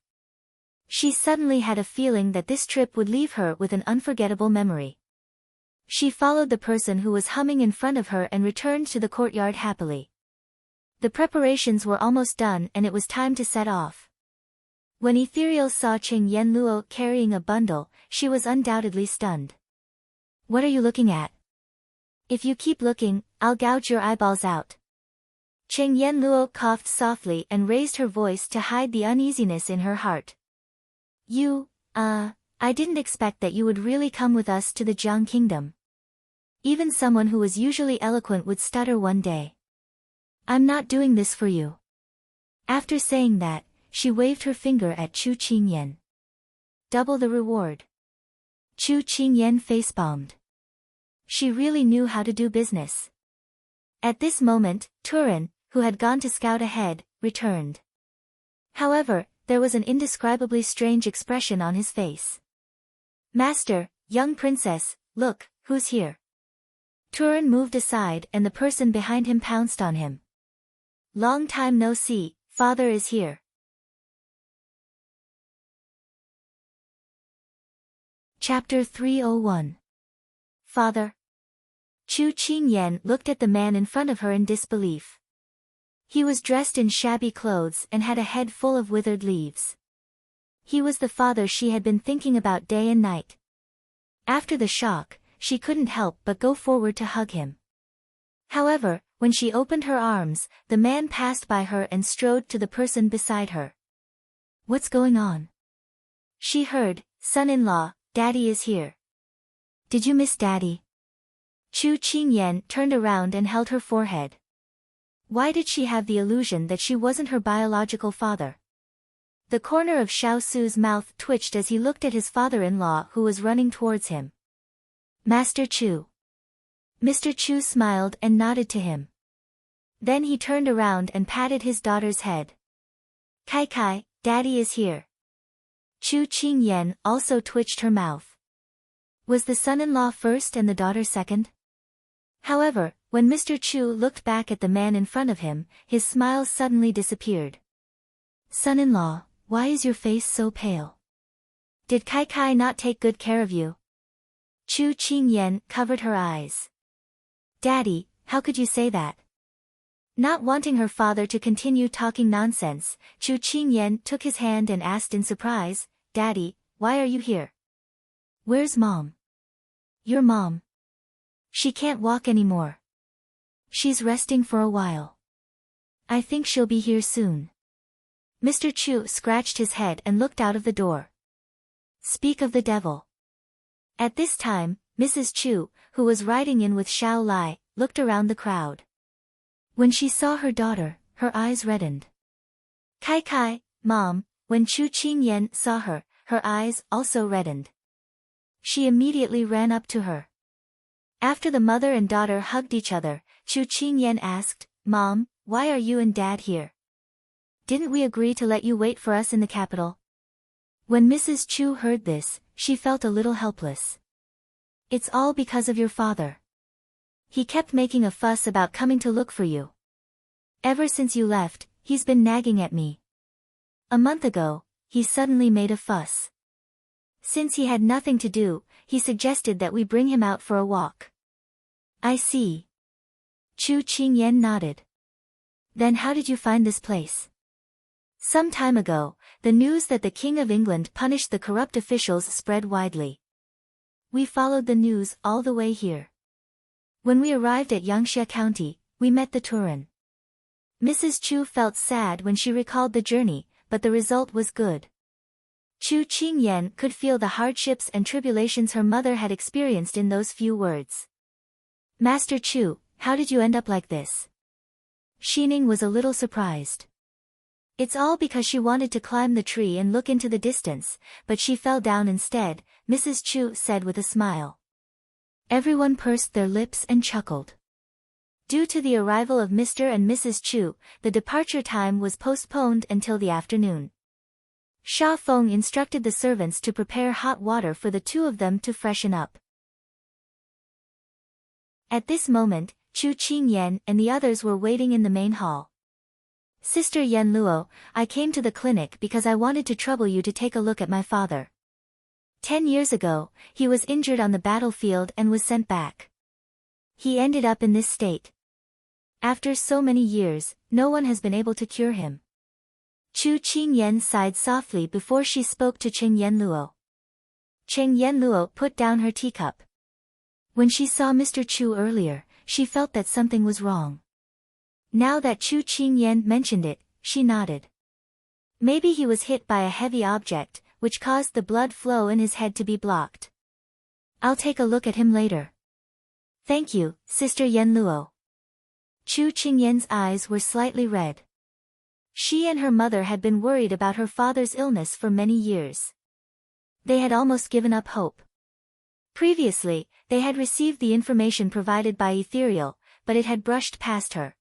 She suddenly had a feeling that this trip would leave her with an unforgettable memory. She followed the person who was humming in front of her and returned to the courtyard happily. The preparations were almost done and it was time to set off. When Ethereal saw Qing Yenluo carrying a bundle, she was undoubtedly stunned. "What are you looking at? If you keep looking, I'll gouge your eyeballs out." Qing Yenluo coughed softly and raised her voice to hide the uneasiness in her heart. I didn't expect that you would really come with us to the Jiang Kingdom. Even someone who was usually eloquent would stutter one day. I'm not doing this for you." After saying that, she waved her finger at Chu Qingyan. "Double the reward." Chu Qingyan facepalmed. She really knew how to do business. At this moment, Turin, who had gone to scout ahead, returned. However, there was an indescribably strange expression on his face. "Master, young princess, look, who's here." Turin moved aside and the person behind him pounced on him. "Long time no see, father is here." Chapter 301. Father. Chu Qingyan looked at the man in front of her in disbelief. He was dressed in shabby clothes and had a head full of withered leaves. He was the father she had been thinking about day and night. After the shock, she couldn't help but go forward to hug him. However, when she opened her arms, the man passed by her and strode to the person beside her. "What's going on?" She heard, "Son-in-law, Daddy is here." "Did you miss Daddy?" Chu Qingyan turned around and held her forehead. Why did she have the illusion that she wasn't her biological father? The corner of Xiao Su's mouth twitched as he looked at his father-in-law who was running towards him. "Master Chu." Mr. Chu smiled and nodded to him. Then he turned around and patted his daughter's head. "Kai, Daddy is here." Chu Qingyan also twitched her mouth. Was the son-in-law first and the daughter second? However, when Mr. Chu looked back at the man in front of him, his smile suddenly disappeared. "Son-in-law, why is your face so pale? Did Kai not take good care of you?" Chu Qingyan covered her eyes. "Daddy, how could you say that?" Not wanting her father to continue talking nonsense, Chu Qingyan took his hand and asked in surprise, "Daddy, why are you here?" "Where's Mom?" "Your mom. She can't walk anymore. She's resting for a while. I think she'll be here soon." Mr. Chu scratched his head and looked out of the door. Speak of the devil. At this time, Mrs. Chu, who was riding in with Xiao Lai, looked around the crowd. When she saw her daughter, her eyes reddened. Kai, Mom." When Chu Qingyan saw her, her eyes also reddened. She immediately ran up to her. After the mother and daughter hugged each other, Chu Qingyan asked, "Mom, why are you and Dad here? Didn't we agree to let you wait for us in the capital?" When Mrs. Chu heard this, she felt a little helpless. "It's all because of your father. He kept making a fuss about coming to look for you. Ever since you left, he's been nagging at me. A month ago, he suddenly made a fuss. Since he had nothing to do, he suggested that we bring him out for a walk." "I see." Chu Qingyan nodded. "Then how did you find this place?" Some time ago, the news that the King of England punished the corrupt officials spread widely. We followed the news all the way here. When we arrived at Yangxia County, we met the Turin. Mrs. Chu felt sad when she recalled the journey, but the result was good. Chu Qingyan could feel the hardships and tribulations her mother had experienced in those few words. "Master Chu, how did you end up like this?" Xining was a little surprised. "It's all because she wanted to climb the tree and look into the distance, but she fell down instead," Mrs. Chu said with a smile. Everyone pursed their lips and chuckled. Due to the arrival of Mr. and Mrs. Chu, the departure time was postponed until the afternoon. Sha Feng instructed the servants to prepare hot water for the two of them to freshen up. At this moment, Chu Qingyan and the others were waiting in the main hall. Sister Yen Luo, I came to the clinic because I wanted to trouble you to take a look at my father. 10 years ago, he was injured on the battlefield and was sent back. He ended up in this state. After so many years, no one has been able to cure him. Chu Qingyan sighed softly before she spoke to Cheng Yenluo. Cheng Yenluo put down her teacup. When she saw Mr. Chu earlier, she felt that something was wrong. Now that Chu Qingyan mentioned it, she nodded. Maybe he was hit by a heavy object, which caused the blood flow in his head to be blocked. I'll take a look at him later. Thank you, Sister Yenluo. Chu Qingyan's eyes were slightly red. She and her mother had been worried about her father's illness for many years. They had almost given up hope. Previously, they had received the information provided by Ethereal, but it had brushed past her.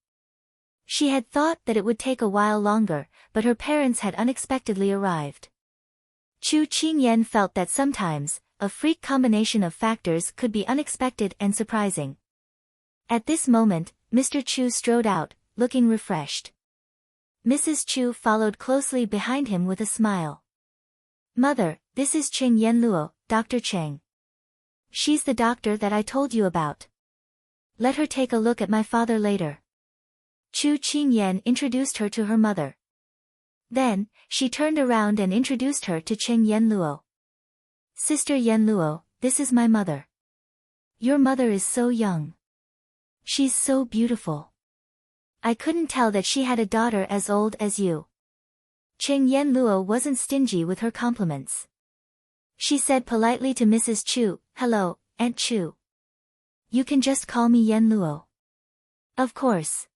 She had thought that it would take a while longer, but her parents had unexpectedly arrived. Chu Qingyan felt that sometimes, a freak combination of factors could be unexpected and surprising. At this moment, Mr. Chu strode out, looking refreshed. Mrs. Chu followed closely behind him with a smile. Mother, this is Cheng Yenluo, Dr. Cheng. She's the doctor that I told you about. Let her take a look at my father later. Chu Qingyan introduced her to her mother. Then, she turned around and introduced her to Cheng Yenluo. Sister Yenluo, this is my mother. Your mother is so young. She's so beautiful. I couldn't tell that she had a daughter as old as you. Cheng Yenluo wasn't stingy with her compliments. She said politely to Mrs. Chu, Hello, Aunt Chu. You can just call me Yenluo. Of course.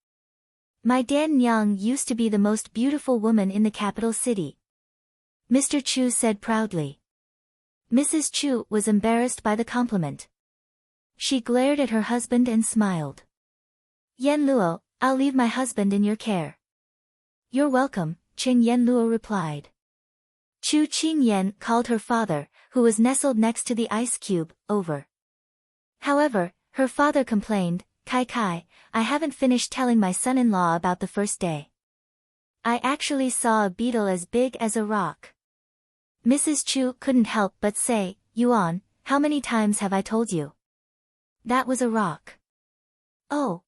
My Dan Nyang used to be the most beautiful woman in the capital city. Mr. Chu said proudly. Mrs. Chu was embarrassed by the compliment. She glared at her husband and smiled. Yenluo, I'll leave my husband in your care. You're welcome, Cheng Yenluo replied. Chu Qingyan called her father, who was nestled next to the ice cube, over. However, her father complained, Kai, I haven't finished telling my son-in-law about the first day. I actually saw a beetle as big as a rock. Mrs. Chu couldn't help but say, Yuan, how many times have I told you? That was a rock. Oh.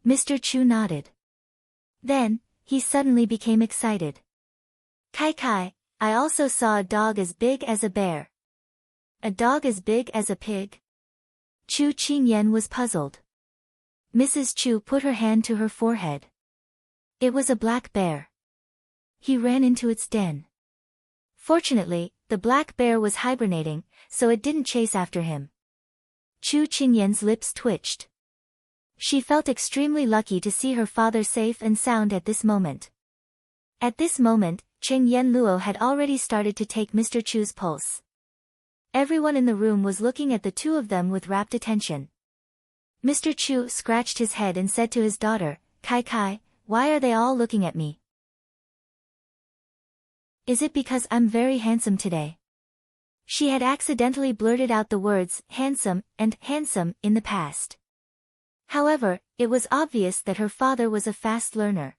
Mr. Chu nodded. Then, he suddenly became excited. Kai, I also saw a dog as big as a bear. A dog as big as a pig? Chu Qingyan was puzzled. Mrs. Chu put her hand to her forehead. It was a black bear. He ran into its den. Fortunately, the black bear was hibernating, so it didn't chase after him. Chu Qingyan's lips twitched. She felt extremely lucky to see her father safe and sound at this moment. At this moment, Cheng Yenluo had already started to take Mr. Chu's pulse. Everyone in the room was looking at the two of them with rapt attention. Mr. Chu scratched his head and said to his daughter, Kai, why are they all looking at me? Is it because I'm very handsome today? She had accidentally blurted out the words handsome and handsome in the past. However, it was obvious that her father was a fast learner.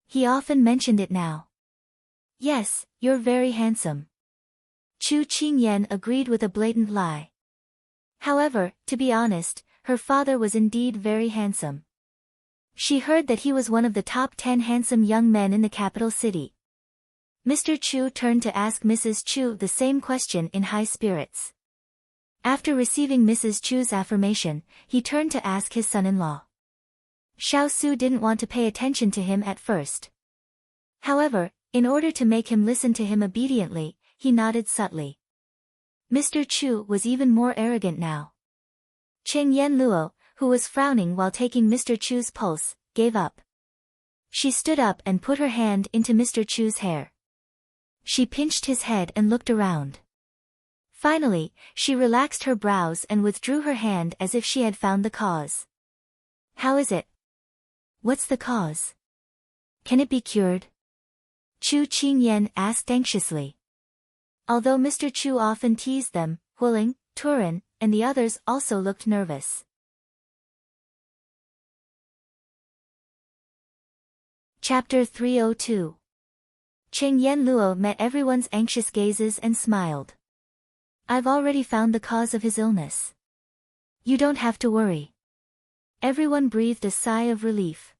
He often mentioned it now. Yes, you're very handsome. Chu Qingyan agreed with a blatant lie. However, to be honest, her father was indeed very handsome. She heard that he was one of the top 10 handsome young men in the capital city. Mr. Chu turned to ask Mrs. Chu the same question in high spirits. After receiving Mrs. Chu's affirmation, he turned to ask his son-in-law. Xiao Su didn't want to pay attention to him at first. However, in order to make him listen to him obediently, he nodded subtly. Mr. Chu was even more arrogant now. Cheng Yenluo, who was frowning while taking Mr. Chu's pulse, gave up. She stood up and put her hand into Mr. Chu's hair. She pinched his head and looked around. Finally, she relaxed her brows and withdrew her hand as if she had found the cause. How is it? What's the cause? Can it be cured? Chu Qingyan asked anxiously. Although Mr. Chu often teased them, Huling, Turin, and the others also looked nervous. Chapter 302. Qing Yanluo met everyone's anxious gazes and smiled. I've already found the cause of his illness. You don't have to worry. Everyone breathed a sigh of relief.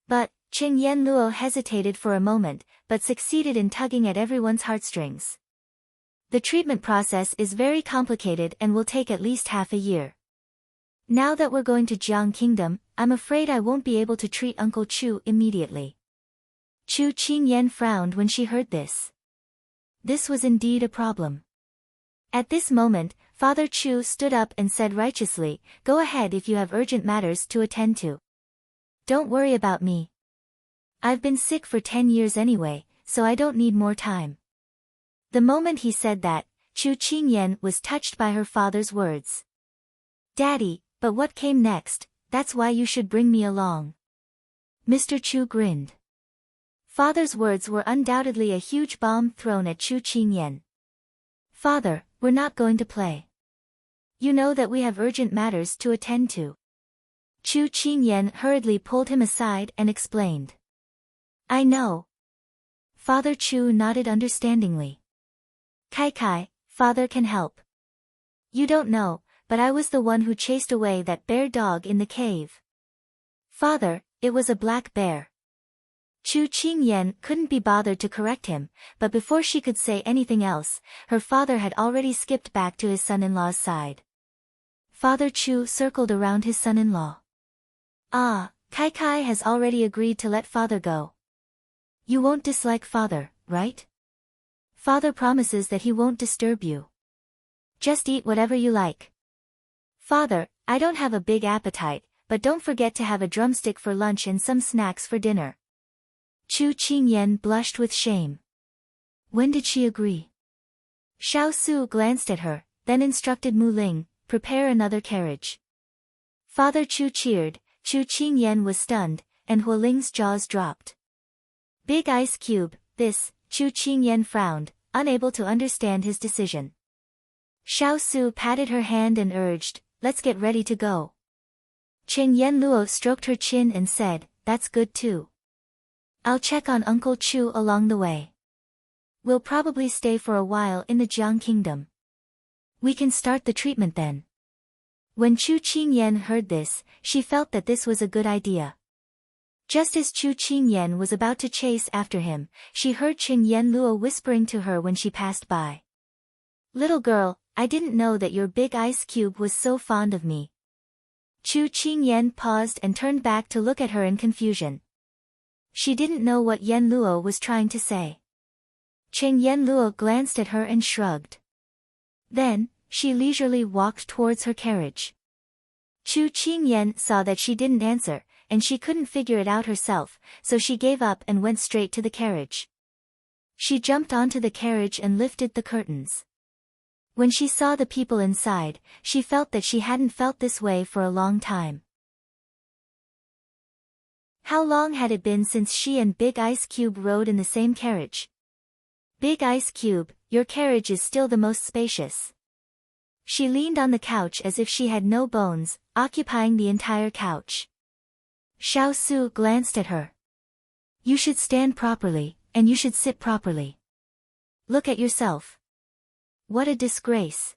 But, Qing Yanluo hesitated for a moment, but succeeded in tugging at everyone's heartstrings. The treatment process is very complicated and will take at least half a year. Now that we're going to Jiang Kingdom, I'm afraid I won't be able to treat Uncle Chu immediately. Chu Qingyan frowned when she heard this. This was indeed a problem. At this moment, Father Chu stood up and said righteously, "Go ahead if you have urgent matters to attend to. Don't worry about me. I've been sick for 10 years anyway, so I don't need more time." The moment he said that, Chu Qingyan was touched by her father's words. "Daddy, but what came next? That's why you should bring me along." Mr. Chu grinned. Father's words were undoubtedly a huge bomb thrown at Chu Qingyan. "Father, we're not going to play. You know that we have urgent matters to attend to." Chu Qingyan hurriedly pulled him aside and explained. "I know." Father Chu nodded understandingly. "Kai, Father can help. You don't know, but I was the one who chased away that bear dog in the cave." "Father, it was a black bear." Chu Qingyan couldn't be bothered to correct him, but before she could say anything else, her father had already skipped back to his son-in-law's side. Father Chu circled around his son-in-law. "Ah, Kai has already agreed to let Father go. You won't dislike Father, right? Father promises that he won't disturb you. Just eat whatever you like." "Father, I don't have a big appetite, but don't forget to have a drumstick for lunch and some snacks for dinner." Chu Qingyan blushed with shame. When did she agree? Xiao Su glanced at her, then instructed Mu Ling, "Prepare another carriage." Father Chu cheered, Chu Qingyan was stunned, and Huoling's jaws dropped. "Big ice cube, this," Chu Qingyan frowned, unable to understand his decision. Xiao Su patted her hand and urged, "Let's get ready to go." Qing Yanluo stroked her chin and said, "That's good too. I'll check on Uncle Chu along the way. We'll probably stay for a while in the Jiang Kingdom. We can start the treatment then." When Chu Qingyan heard this, she felt that this was a good idea. Just as Chu Qingyan was about to chase after him, she heard Qing Yanluo whispering to her when she passed by. "Little girl, I didn't know that your big ice cube was so fond of me." Chu Qingyan paused and turned back to look at her in confusion. She didn't know what Yanluo was trying to say. Qing Yanluo glanced at her and shrugged. Then, she leisurely walked towards her carriage. Chu Qingyan saw that she didn't answer, and she couldn't figure it out herself, so she gave up and went straight to the carriage. She jumped onto the carriage and lifted the curtains. When she saw the people inside, she felt that she hadn't felt this way for a long time. How long had it been since she and Big Ice Cube rode in the same carriage? "Big Ice Cube, your carriage is still the most spacious." She leaned on the couch as if she had no bones, occupying the entire couch. Xiao Su glanced at her. "You should stand properly, and you should sit properly. Look at yourself. What a disgrace."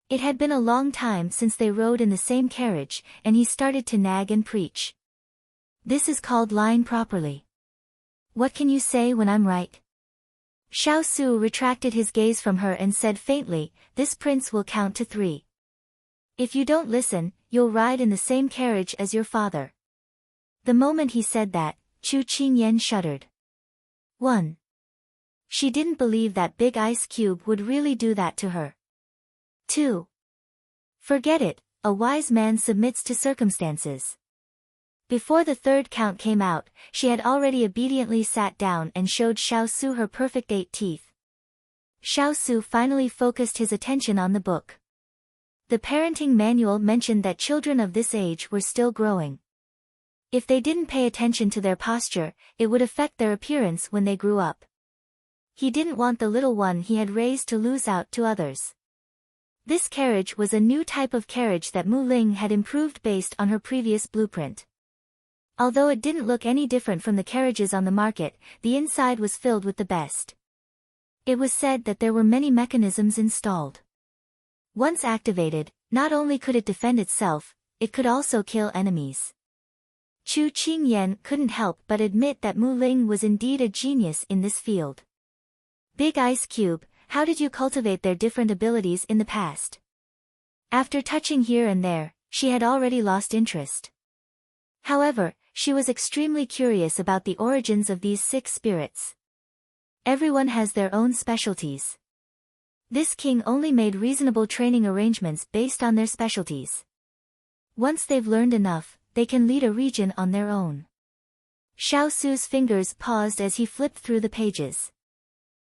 It had been a long time since they rode in the same carriage, and he started to nag and preach. "This is called lying properly. What can you say when I'm right?" Xiao Su retracted his gaze from her and said faintly, "This prince will count to 3. If you don't listen, you'll ride in the same carriage as your father." The moment he said that, Chu Qingyan shuddered. 1. She didn't believe that Big Ice Cube would really do that to her. 2. Forget it, a wise man submits to circumstances. Before the third count came out, she had already obediently sat down and showed Xiao Su her perfect 8 teeth. Xiao Su finally focused his attention on the book. The parenting manual mentioned that children of this age were still growing. If they didn't pay attention to their posture, it would affect their appearance when they grew up. He didn't want the little one he had raised to lose out to others. This carriage was a new type of carriage that Mu Ling had improved based on her previous blueprint. Although it didn't look any different from the carriages on the market, the inside was filled with the best. It was said that there were many mechanisms installed. Once activated, not only could it defend itself, it could also kill enemies. Chu Qingyan couldn't help but admit that Mu Ling was indeed a genius in this field. Big Ice Cube, how did you cultivate their different abilities in the past? After touching here and there, she had already lost interest. However, she was extremely curious about the origins of these 6 spirits. Everyone has their own specialties. This king only made reasonable training arrangements based on their specialties. Once they've learned enough, they can lead a region on their own. Xiao Su's fingers paused as he flipped through the pages.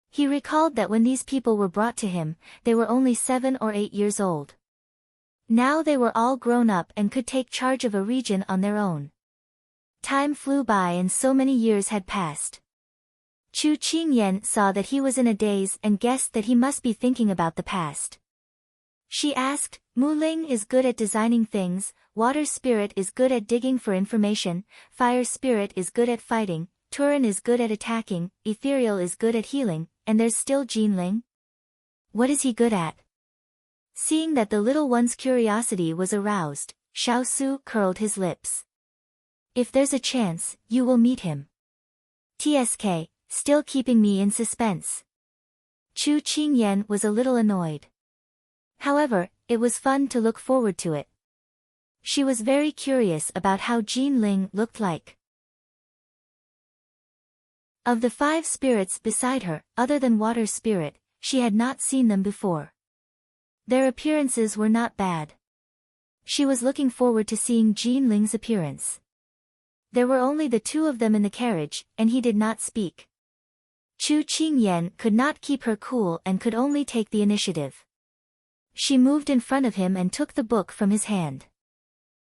He recalled that when these people were brought to him, they were only 7 or 8 years old. Now they were all grown up and could take charge of a region on their own. Time flew by and so many years had passed. Chu Qingyan saw that he was in a daze and guessed that he must be thinking about the past. She asked, Mu Ling is good at designing things, Water Spirit is good at digging for information, Fire Spirit is good at fighting, Turin is good at attacking, Ethereal is good at healing, and there's still Jinling. What is he good at? Seeing that the little one's curiosity was aroused, Xiao Su curled his lips. If there's a chance, you will meet him. TSK, still keeping me in suspense. Chu Qingyan was a little annoyed. However, it was fun to look forward to it. She was very curious about how Jinling looked like. Of the 5 spirits beside her, other than Water Spirit, she had not seen them before. Their appearances were not bad. She was looking forward to seeing Jinling's appearance. There were only the 2 of them in the carriage, and he did not speak. Chu Qingyan could not keep her cool and could only take the initiative. She moved in front of him and took the book from his hand.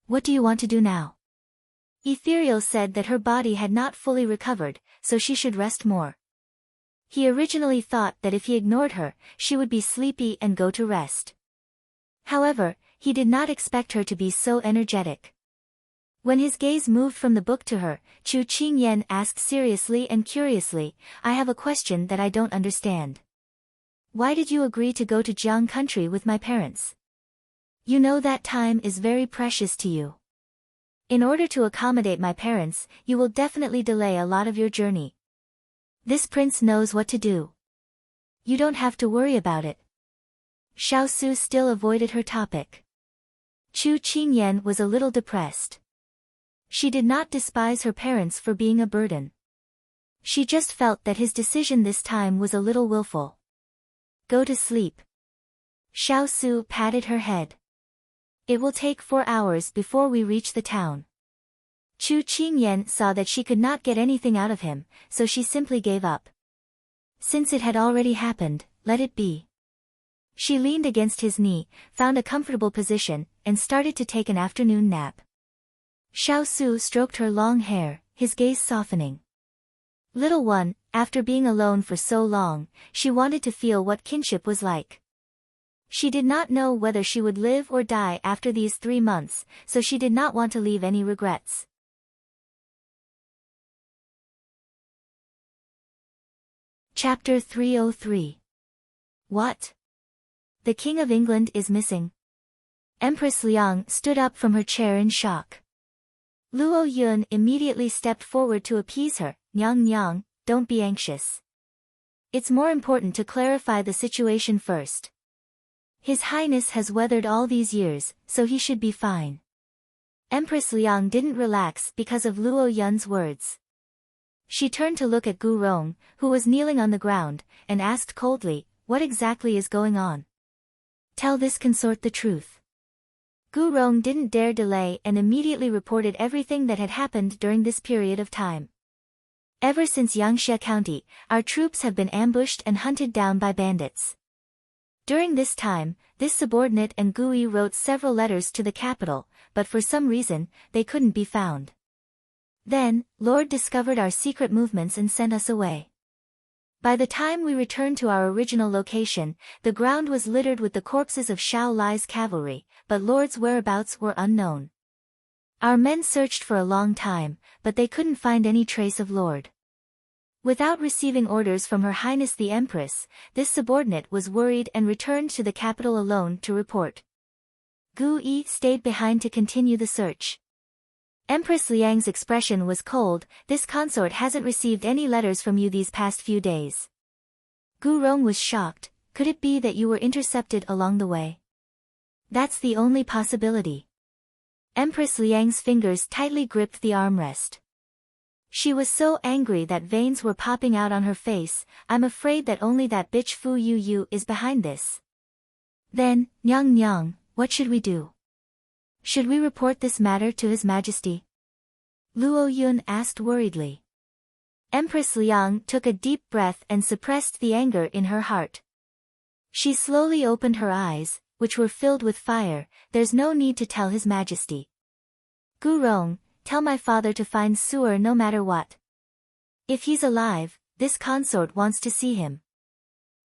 What do you want to do now? Ethereal said that her body had not fully recovered, so she should rest more. He originally thought that if he ignored her, she would be sleepy and go to rest. However, he did not expect her to be so energetic. When his gaze moved from the book to her, Chu Qingyan asked seriously and curiously, I have a question that I don't understand. Why did you agree to go to Jiang country with my parents? You know that time is very precious to you. In order to accommodate my parents, you will definitely delay a lot of your journey. This prince knows what to do. You don't have to worry about it. Xiao Su still avoided her topic. Chu Qingyan was a little depressed. She did not despise her parents for being a burden. She just felt that his decision this time was a little willful. Go to sleep. Xiao Su patted her head. It will take 4 hours before we reach the town. Chu Qingyan saw that she could not get anything out of him, so she simply gave up. Since it had already happened, let it be. She leaned against his knee, found a comfortable position, and started to take an afternoon nap. Xiao Su stroked her long hair, his gaze softening. Little one, after being alone for so long, she wanted to feel what kinship was like. She did not know whether she would live or die after these 3 months, so she did not want to leave any regrets. Chapter 303. What? The King of England is missing. Empress Liang stood up from her chair in shock. Luo Yun immediately stepped forward to appease her. Nyang Nyang, don't be anxious. It's more important to clarify the situation first. His Highness has weathered all these years, so he should be fine. Empress Liang didn't relax because of Luo Yun's words. She turned to look at Gu Rong, who was kneeling on the ground, and asked coldly, what exactly is going on? Tell this consort the truth. Gu Rong didn't dare delay and immediately reported everything that had happened during this period of time. Ever since Yangxie County, our troops have been ambushed and hunted down by bandits. During this time, this subordinate and Gui wrote several letters to the capital, but for some reason, they couldn't be found. Then, Lord discovered our secret movements and sent us away. By the time we returned to our original location, the ground was littered with the corpses of Xiao Lai's cavalry, but Lord's whereabouts were unknown. Our men searched for a long time, but they couldn't find any trace of Lord. Without receiving orders from Her Highness the Empress, this subordinate was worried and returned to the capital alone to report. Gu Yi stayed behind to continue the search. Empress Liang's expression was cold. This consort hasn't received any letters from you these past few days. Gu Rong was shocked. Could it be that you were intercepted along the way? That's the only possibility. Empress Liang's fingers tightly gripped the armrest. She was so angry that veins were popping out on her face. I'm afraid that only that bitch Fu Yu is behind this. Then, Nyang, what should we do? Should we report this matter to His Majesty? Luo Yun asked worriedly. Empress Liang took a deep breath and suppressed the anger in her heart. She slowly opened her eyes, which were filled with fire. There's no need to tell His Majesty. Gu Rong, tell my father to find Su'er no matter what. If he's alive, this consort wants to see him.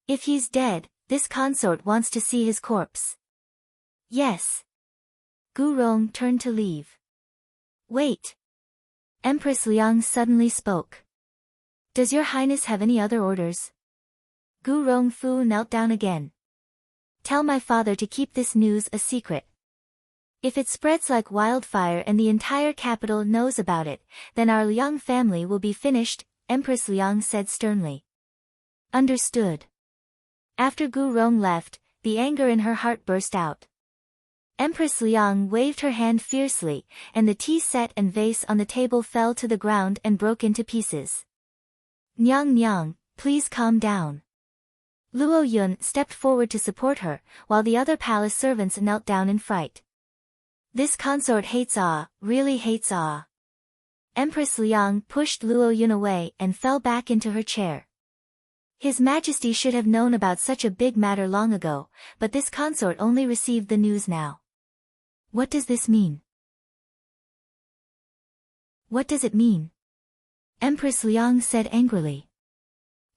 If he's dead, this consort wants to see his corpse. Yes. Gu Rong turned to leave. Wait. Empress Liang suddenly spoke. Does your highness have any other orders? Gu Rongfu knelt down again. Tell my father to keep this news a secret. If it spreads like wildfire and the entire capital knows about it, then our Liang family will be finished, Empress Liang said sternly. Understood. After Gu Rong left, the anger in her heart burst out. Empress Liang waved her hand fiercely, and the tea set and vase on the table fell to the ground and broke into pieces. Nyang, please calm down. Luo Yun stepped forward to support her, while the other palace servants knelt down in fright. This consort hates really hates Empress Liang pushed Luo Yun away and fell back into her chair. His Majesty should have known about such a big matter long ago, but this consort only received the news now. What does this mean? What does it mean? Empress Liang said angrily.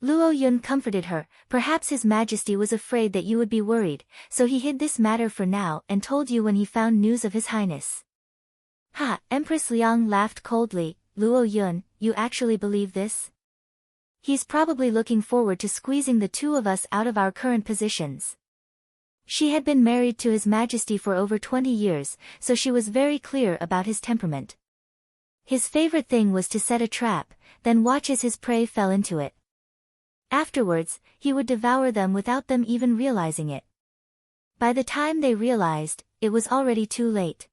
Luo Yun comforted her. Perhaps His Majesty was afraid that you would be worried, so he hid this matter for now and told you when he found news of His Highness. Ha! Empress Liang laughed coldly. Luo Yun, you actually believe this? He's probably looking forward to squeezing the two of us out of our current positions. She had been married to His Majesty for over 20 years, so she was very clear about his temperament. His favorite thing was to set a trap, then watch as his prey fell into it. Afterwards, he would devour them without them even realizing it. By the time they realized, it was already too late.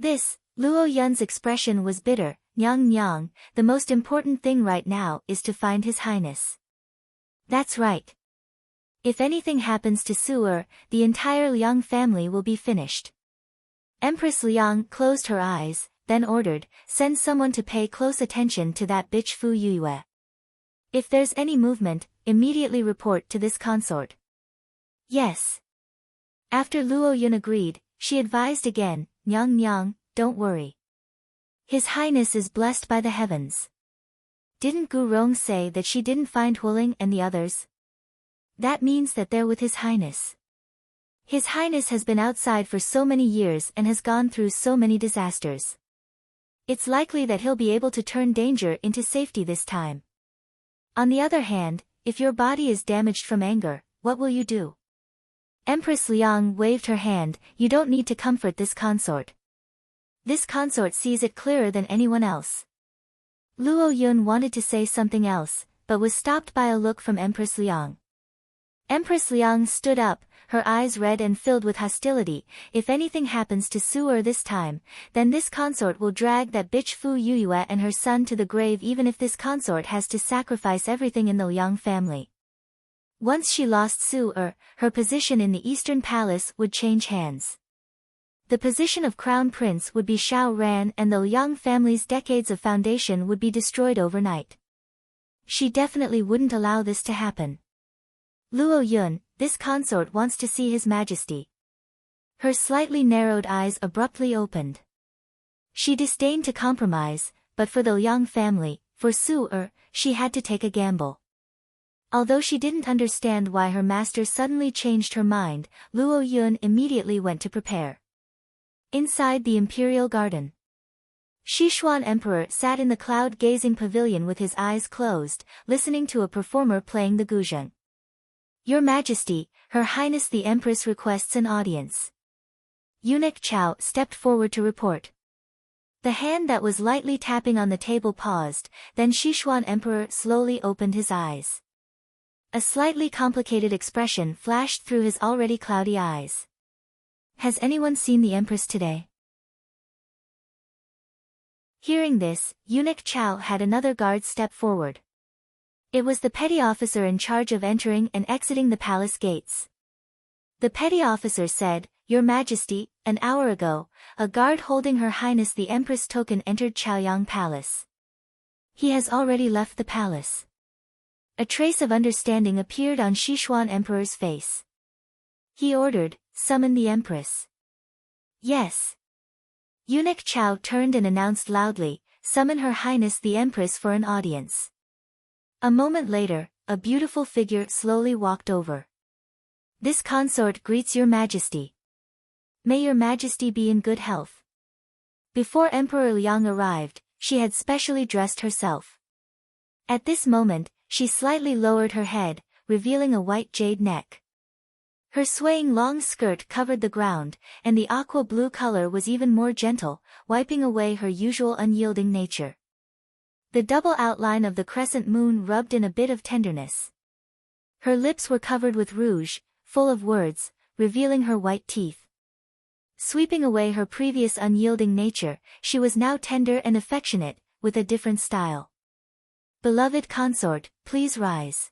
Luo Yun's expression was bitter. Nyang, the most important thing right now is to find His Highness. That's right. If anything happens to Su'er, the entire Liang family will be finished. Empress Liang closed her eyes, then ordered, send someone to pay close attention to that bitch Fu Yue. If there's any movement, immediately report to this consort. Yes. After Luo Yun agreed, she advised again, Nyang, don't worry. His Highness is blessed by the heavens. Didn't Gu Rong say that she didn't find Huling and the others? That means that they're with His Highness. His Highness has been outside for so many years and has gone through so many disasters. It's likely that he'll be able to turn danger into safety this time. On the other hand, if your body is damaged from anger, what will you do? Empress Liang waved her hand. You don't need to comfort this consort. This consort sees it clearer than anyone else. Luo Yun wanted to say something else, but was stopped by a look from Empress Liang. Empress Liang stood up, her eyes red and filled with hostility. If anything happens to Su'er this time, then this consort will drag that bitch Fu Yue and her son to the grave, even if this consort has to sacrifice everything in the Liang family. Once she lost Su'er, her position in the Eastern Palace would change hands. The position of Crown Prince would be Xiao Ran, and the Liang family's decades of foundation would be destroyed overnight. She definitely wouldn't allow this to happen. Luo Yun, this consort wants to see His Majesty. Her slightly narrowed eyes abruptly opened. She disdained to compromise, but for the Liang family, for Su-er, she had to take a gamble. Although she didn't understand why her master suddenly changed her mind, Luo Yun immediately went to prepare. Inside the imperial garden, Sichuan Emperor sat in the cloud-gazing pavilion with his eyes closed, listening to a performer playing the guzheng. Your Majesty, Her Highness the Empress requests an audience. Eunuch Chao stepped forward to report. The hand that was lightly tapping on the table paused, then Sichuan Emperor slowly opened his eyes. A slightly complicated expression flashed through his already cloudy eyes. Has anyone seen the Empress today? Hearing this, Eunuch Chao had another guard step forward. It was the petty officer in charge of entering and exiting the palace gates. The petty officer said, Your Majesty, an hour ago, a guard holding Her Highness the Empress token entered Chaoyang Palace. He has already left the palace. A trace of understanding appeared on Sichuan Emperor's face. He ordered, Summon the Empress. Yes. Eunuch Chao turned and announced loudly, Summon Her Highness the Empress for an audience. A moment later, a beautiful figure slowly walked over. This consort greets Your Majesty. May Your Majesty be in good health. Before Emperor Liang arrived, she had specially dressed herself. At this moment, she slightly lowered her head, revealing a white jade neck. Her swaying long skirt covered the ground, and the aqua blue color was even more gentle, wiping away her usual unyielding nature. The double outline of the crescent moon rubbed in a bit of tenderness. Her lips were covered with rouge, full of words, revealing her white teeth. Sweeping away her previous unyielding nature, she was now tender and affectionate, with a different style. Beloved consort, please rise.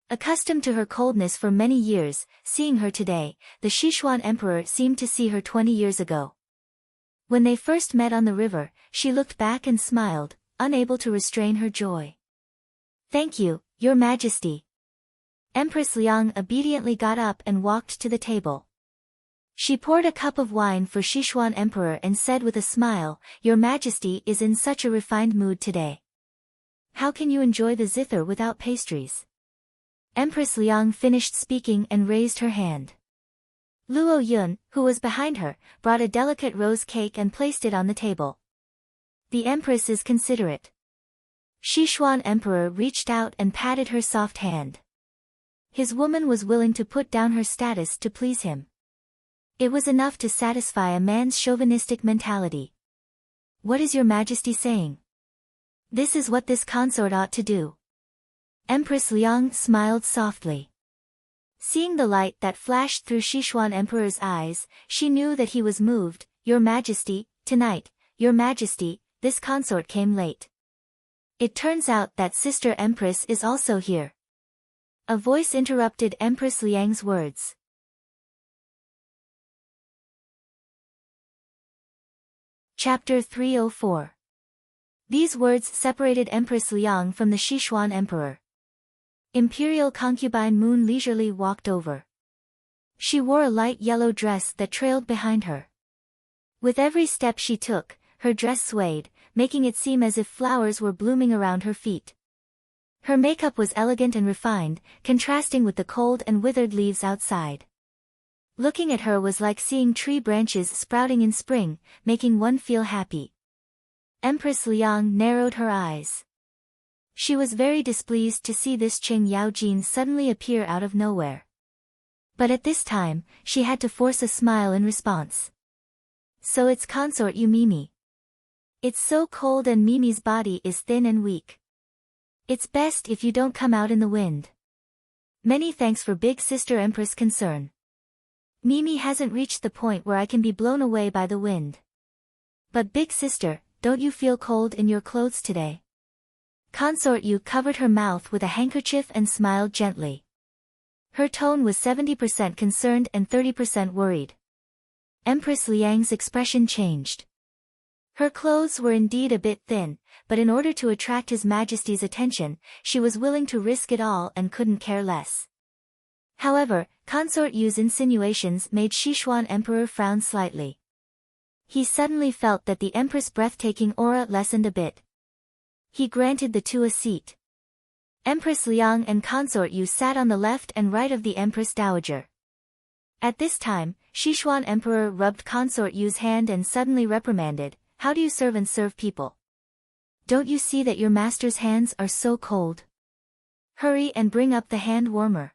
Accustomed to her coldness for many years, seeing her today, the Sichuan Emperor seemed to see her 20 years ago. When they first met on the river, she looked back and smiled, unable to restrain her joy. Thank you, Your Majesty. Empress Liang obediently got up and walked to the table. She poured a cup of wine for Sichuan Emperor and said with a smile, Your Majesty is in such a refined mood today. How can you enjoy the zither without pastries? Empress Liang finished speaking and raised her hand. Luo Yun, who was behind her, brought a delicate rose cake and placed it on the table. The Empress is considerate. Sichuan Emperor reached out and patted her soft hand. His woman was willing to put down her status to please him. It was enough to satisfy a man's chauvinistic mentality. What is Your Majesty saying? This is what this consort ought to do. Empress Liang smiled softly. Seeing the light that flashed through Sichuan Emperor's eyes, she knew that he was moved. Your Majesty, tonight, Your Majesty, this consort came late. It turns out that Sister Empress is also here. A voice interrupted Empress Liang's words. Chapter 304. These words separated Empress Liang from the Sichuan Emperor. Imperial concubine Moon leisurely walked over. She wore a light yellow dress that trailed behind her. With every step she took, her dress swayed, making it seem as if flowers were blooming around her feet. Her makeup was elegant and refined, contrasting with the cold and withered leaves outside. Looking at her was like seeing tree branches sprouting in spring, making one feel happy. Empress Liang narrowed her eyes. She was very displeased to see this Qing Yaojin suddenly appear out of nowhere. But at this time, she had to force a smile in response. So it's consort you Mimi. It's so cold and Mimi's body is thin and weak. It's best if you don't come out in the wind. Many thanks for big sister Empress concern. Mimi hasn't reached the point where I can be blown away by the wind. But big sister, don't you feel cold in your clothes today? Consort Yu covered her mouth with a handkerchief and smiled gently. Her tone was 70% concerned and 30% worried. Empress Liang's expression changed. Her clothes were indeed a bit thin, but in order to attract His Majesty's attention, she was willing to risk it all and couldn't care less. However, Consort Yu's insinuations made Sichuan Emperor frown slightly. He suddenly felt that the Empress' breathtaking aura lessened a bit. He granted the two a seat. Empress Liang and Consort Yu sat on the left and right of the Empress Dowager. At this time, Sichuan Emperor rubbed Consort Yu's hand and suddenly reprimanded, "How do you servants serve people? Don't you see that your master's hands are so cold? Hurry and bring up the hand warmer."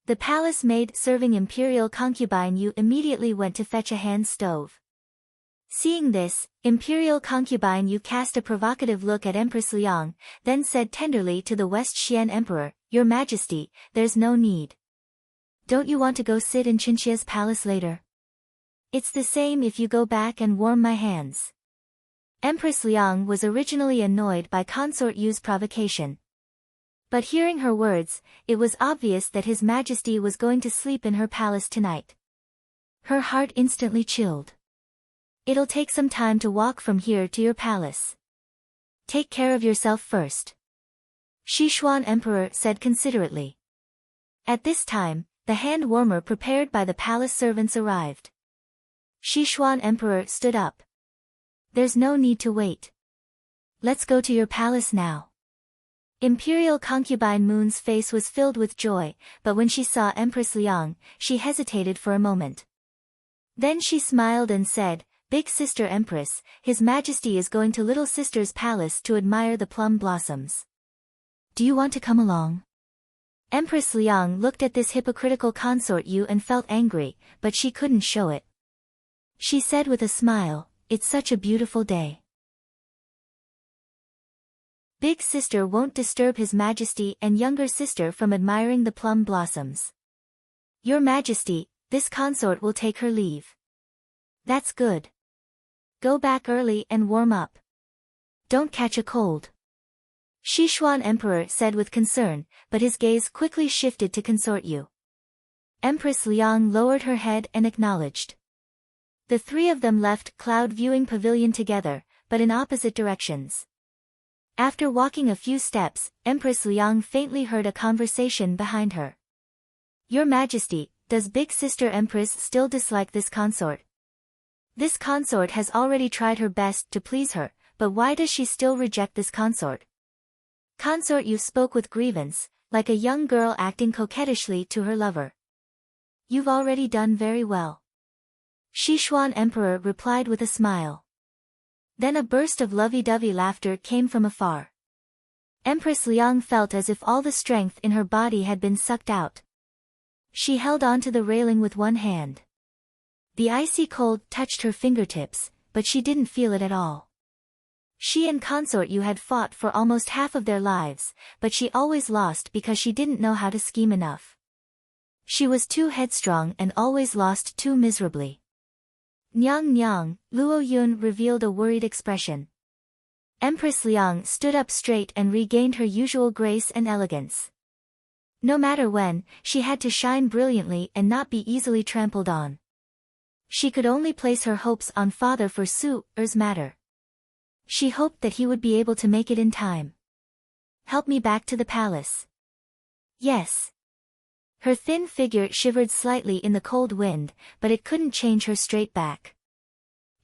The palace maid serving imperial concubine Yu immediately went to fetch a hand stove. Seeing this, imperial concubine Yu cast a provocative look at Empress Liang, then said tenderly to the West Xian Emperor, "Your Majesty, there's no need. Don't you want to go sit in Qinxia's palace later? It's the same if you go back and warm my hands." Empress Liang was originally annoyed by Consort Yu's provocation. But hearing her words, it was obvious that His Majesty was going to sleep in her palace tonight. Her heart instantly chilled. "It'll take some time to walk from here to your palace. Take care of yourself first," Sichuan Emperor said considerately. At this time, the hand warmer prepared by the palace servants arrived. Sichuan Emperor stood up. "There's no need to wait. Let's go to your palace now." Imperial concubine Moon's face was filled with joy, but when she saw Empress Liang, she hesitated for a moment. Then she smiled and said, "Big sister Empress, His Majesty is going to little sister's palace to admire the plum blossoms. Do you want to come along?" Empress Liang looked at this hypocritical Consort Yu and felt angry, but she couldn't show it. She said with a smile, "It's such a beautiful day. Big sister won't disturb His Majesty and younger sister from admiring the plum blossoms. Your Majesty, this consort will take her leave." "That's good. Go back early and warm up. Don't catch a cold," Sichuan Emperor said with concern, but his gaze quickly shifted to Consort Yu. Empress Liang lowered her head and acknowledged. The three of them left Cloud Viewing Pavilion together, but in opposite directions. After walking a few steps, Empress Liang faintly heard a conversation behind her. "Your Majesty, does Big Sister Empress still dislike this consort? This consort has already tried her best to please her, but why does she still reject this consort?" Consort Yu spoke with grievance, like a young girl acting coquettishly to her lover. "You've already done very well," Sichuan Emperor replied with a smile. Then a burst of lovey-dovey laughter came from afar. Empress Liang felt as if all the strength in her body had been sucked out. She held onto the railing with one hand. The icy cold touched her fingertips, but she didn't feel it at all. She and Consort Yu had fought for almost half of their lives, but she always lost because she didn't know how to scheme enough. She was too headstrong and always lost too miserably. "Nyang Nyang," Luo Yun revealed a worried expression. Empress Liang stood up straight and regained her usual grace and elegance. No matter when, she had to shine brilliantly and not be easily trampled on. She could only place her hopes on father for Su-er's matter. She hoped that he would be able to make it in time. "Help me back to the palace." "Yes." Her thin figure shivered slightly in the cold wind, but it couldn't change her straight back.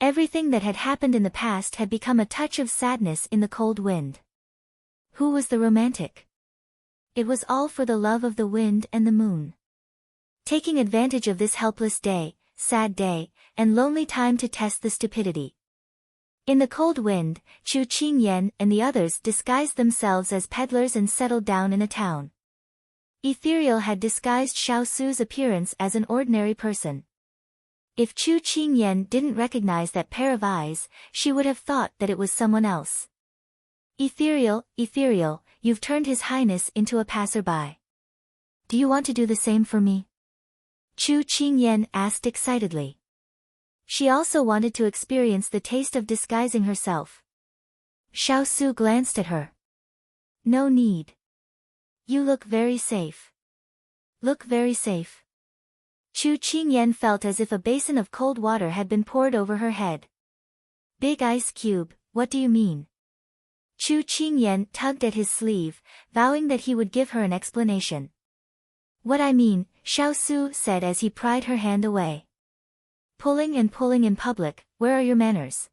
Everything that had happened in the past had become a touch of sadness in the cold wind. Who was the romantic? It was all for the love of the wind and the moon. Taking advantage of this helpless day, sad day, and lonely time to test the stupidity. In the cold wind, Chu Qingyan and the others disguised themselves as peddlers and settled down in a town. Ethereal had disguised Xiao Su's appearance as an ordinary person. If Chu Qingyan didn't recognize that pair of eyes, she would have thought that it was someone else. "Ethereal, Ethereal, you've turned His Highness into a passerby. Do you want to do the same for me?" Chu Qingyan asked excitedly. She also wanted to experience the taste of disguising herself. Xiao Su glanced at her. "No need. You look very safe. Look very safe." Chu Qingyan felt as if a basin of cold water had been poured over her head. "Big ice cube, what do you mean?" Chu Qingyan tugged at his sleeve, vowing that he would give her an explanation. "What I mean," Xiao Su said as he pried her hand away. Pulling and pulling in public, where are your manners?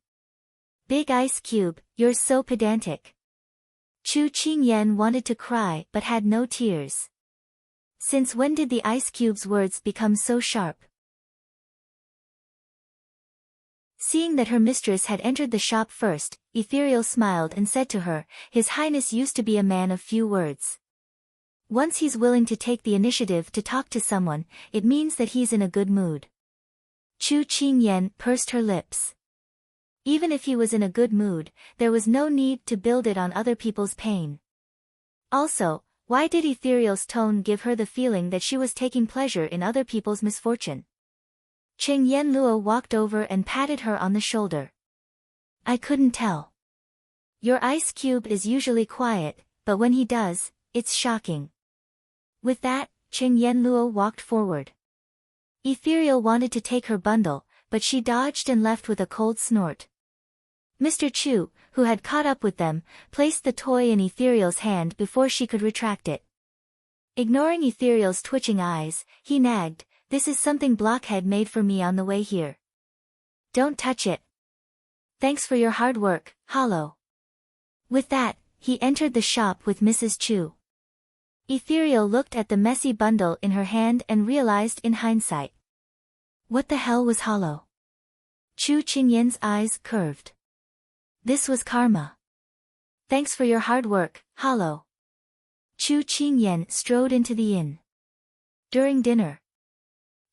Big ice cube, you're so pedantic. Chu Qingyan wanted to cry but had no tears. Since when did the ice cube's words become so sharp? Seeing that her mistress had entered the shop first, Ethereal smiled and said to her, His Highness used to be a man of few words. Once he's willing to take the initiative to talk to someone, it means that he's in a good mood. Chu Qingyan pursed her lips. Even if he was in a good mood, there was no need to build it on other people's pain. Also, why did Ethereal's tone give her the feeling that she was taking pleasure in other people's misfortune? Cheng Yenluo walked over and patted her on the shoulder. I couldn't tell. Your ice cube is usually quiet, but when he does, it's shocking. With that, Cheng Yenluo walked forward. Ethereal wanted to take her bundle, but she dodged and left with a cold snort. Mr. Chu, who had caught up with them, placed the toy in Ethereal's hand before she could retract it. Ignoring Ethereal's twitching eyes, he nagged, This is something Blockhead made for me on the way here. Don't touch it. Thanks for your hard work, Hollow. With that, he entered the shop with Mrs. Chu. Ethereal looked at the messy bundle in her hand and realized in hindsight. What the hell was Hollow? Chu Qingyan's eyes curved. This was karma. Thanks for your hard work, Hollow. Chu Qingyan strode into the inn. During dinner,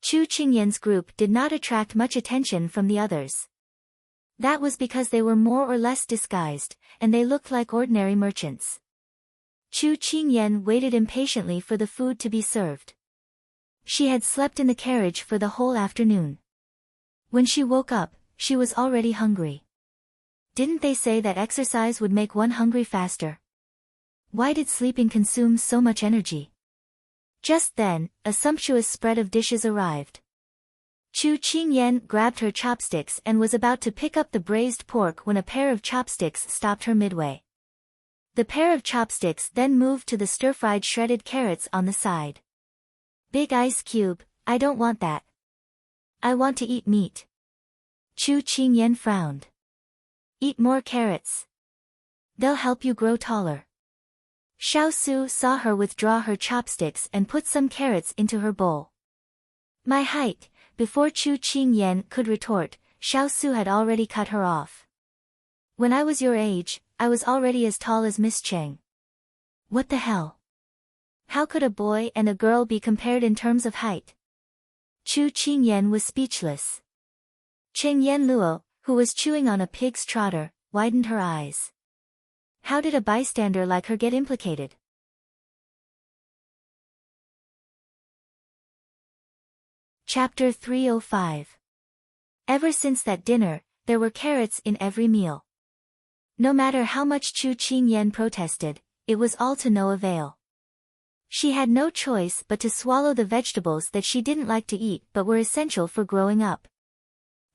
Chu Qingyan's group did not attract much attention from the others. That was because they were more or less disguised, and they looked like ordinary merchants. Chu Qingyan waited impatiently for the food to be served. She had slept in the carriage for the whole afternoon. When she woke up, she was already hungry. Didn't they say that exercise would make one hungry faster? Why did sleeping consume so much energy? Just then, a sumptuous spread of dishes arrived. Chu Qingyan grabbed her chopsticks and was about to pick up the braised pork when a pair of chopsticks stopped her midway. The pair of chopsticks then moved to the stir-fried shredded carrots on the side. Big ice cube, I don't want that. I want to eat meat. Chu Qingyan frowned. Eat more carrots. They'll help you grow taller. Xiao Su saw her withdraw her chopsticks and put some carrots into her bowl. My height, before Chu Qingyan could retort, Xiao Su had already cut her off. When I was your age, I was already as tall as Miss Cheng. What the hell? How could a boy and a girl be compared in terms of height? Chu Qingyan was speechless. Cheng Yenluo, who was chewing on a pig's trotter, widened her eyes. How did a bystander like her get implicated? Chapter 305. Ever since that dinner, there were carrots in every meal. No matter how much Chu Qingyan protested, it was all to no avail. She had no choice but to swallow the vegetables that she didn't like to eat but were essential for growing up.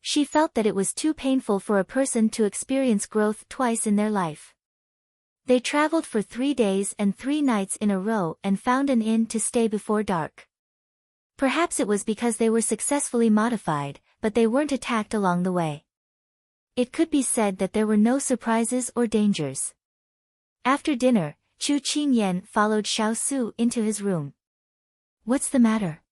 She felt that it was too painful for a person to experience growth twice in their life. They traveled for 3 days and 3 nights in a row and found an inn to stay before dark. Perhaps it was because they were successfully modified, but they weren't attacked along the way. It could be said that there were no surprises or dangers. After dinner, Chu Qingyan followed Xiao Su into his room. What's the matter?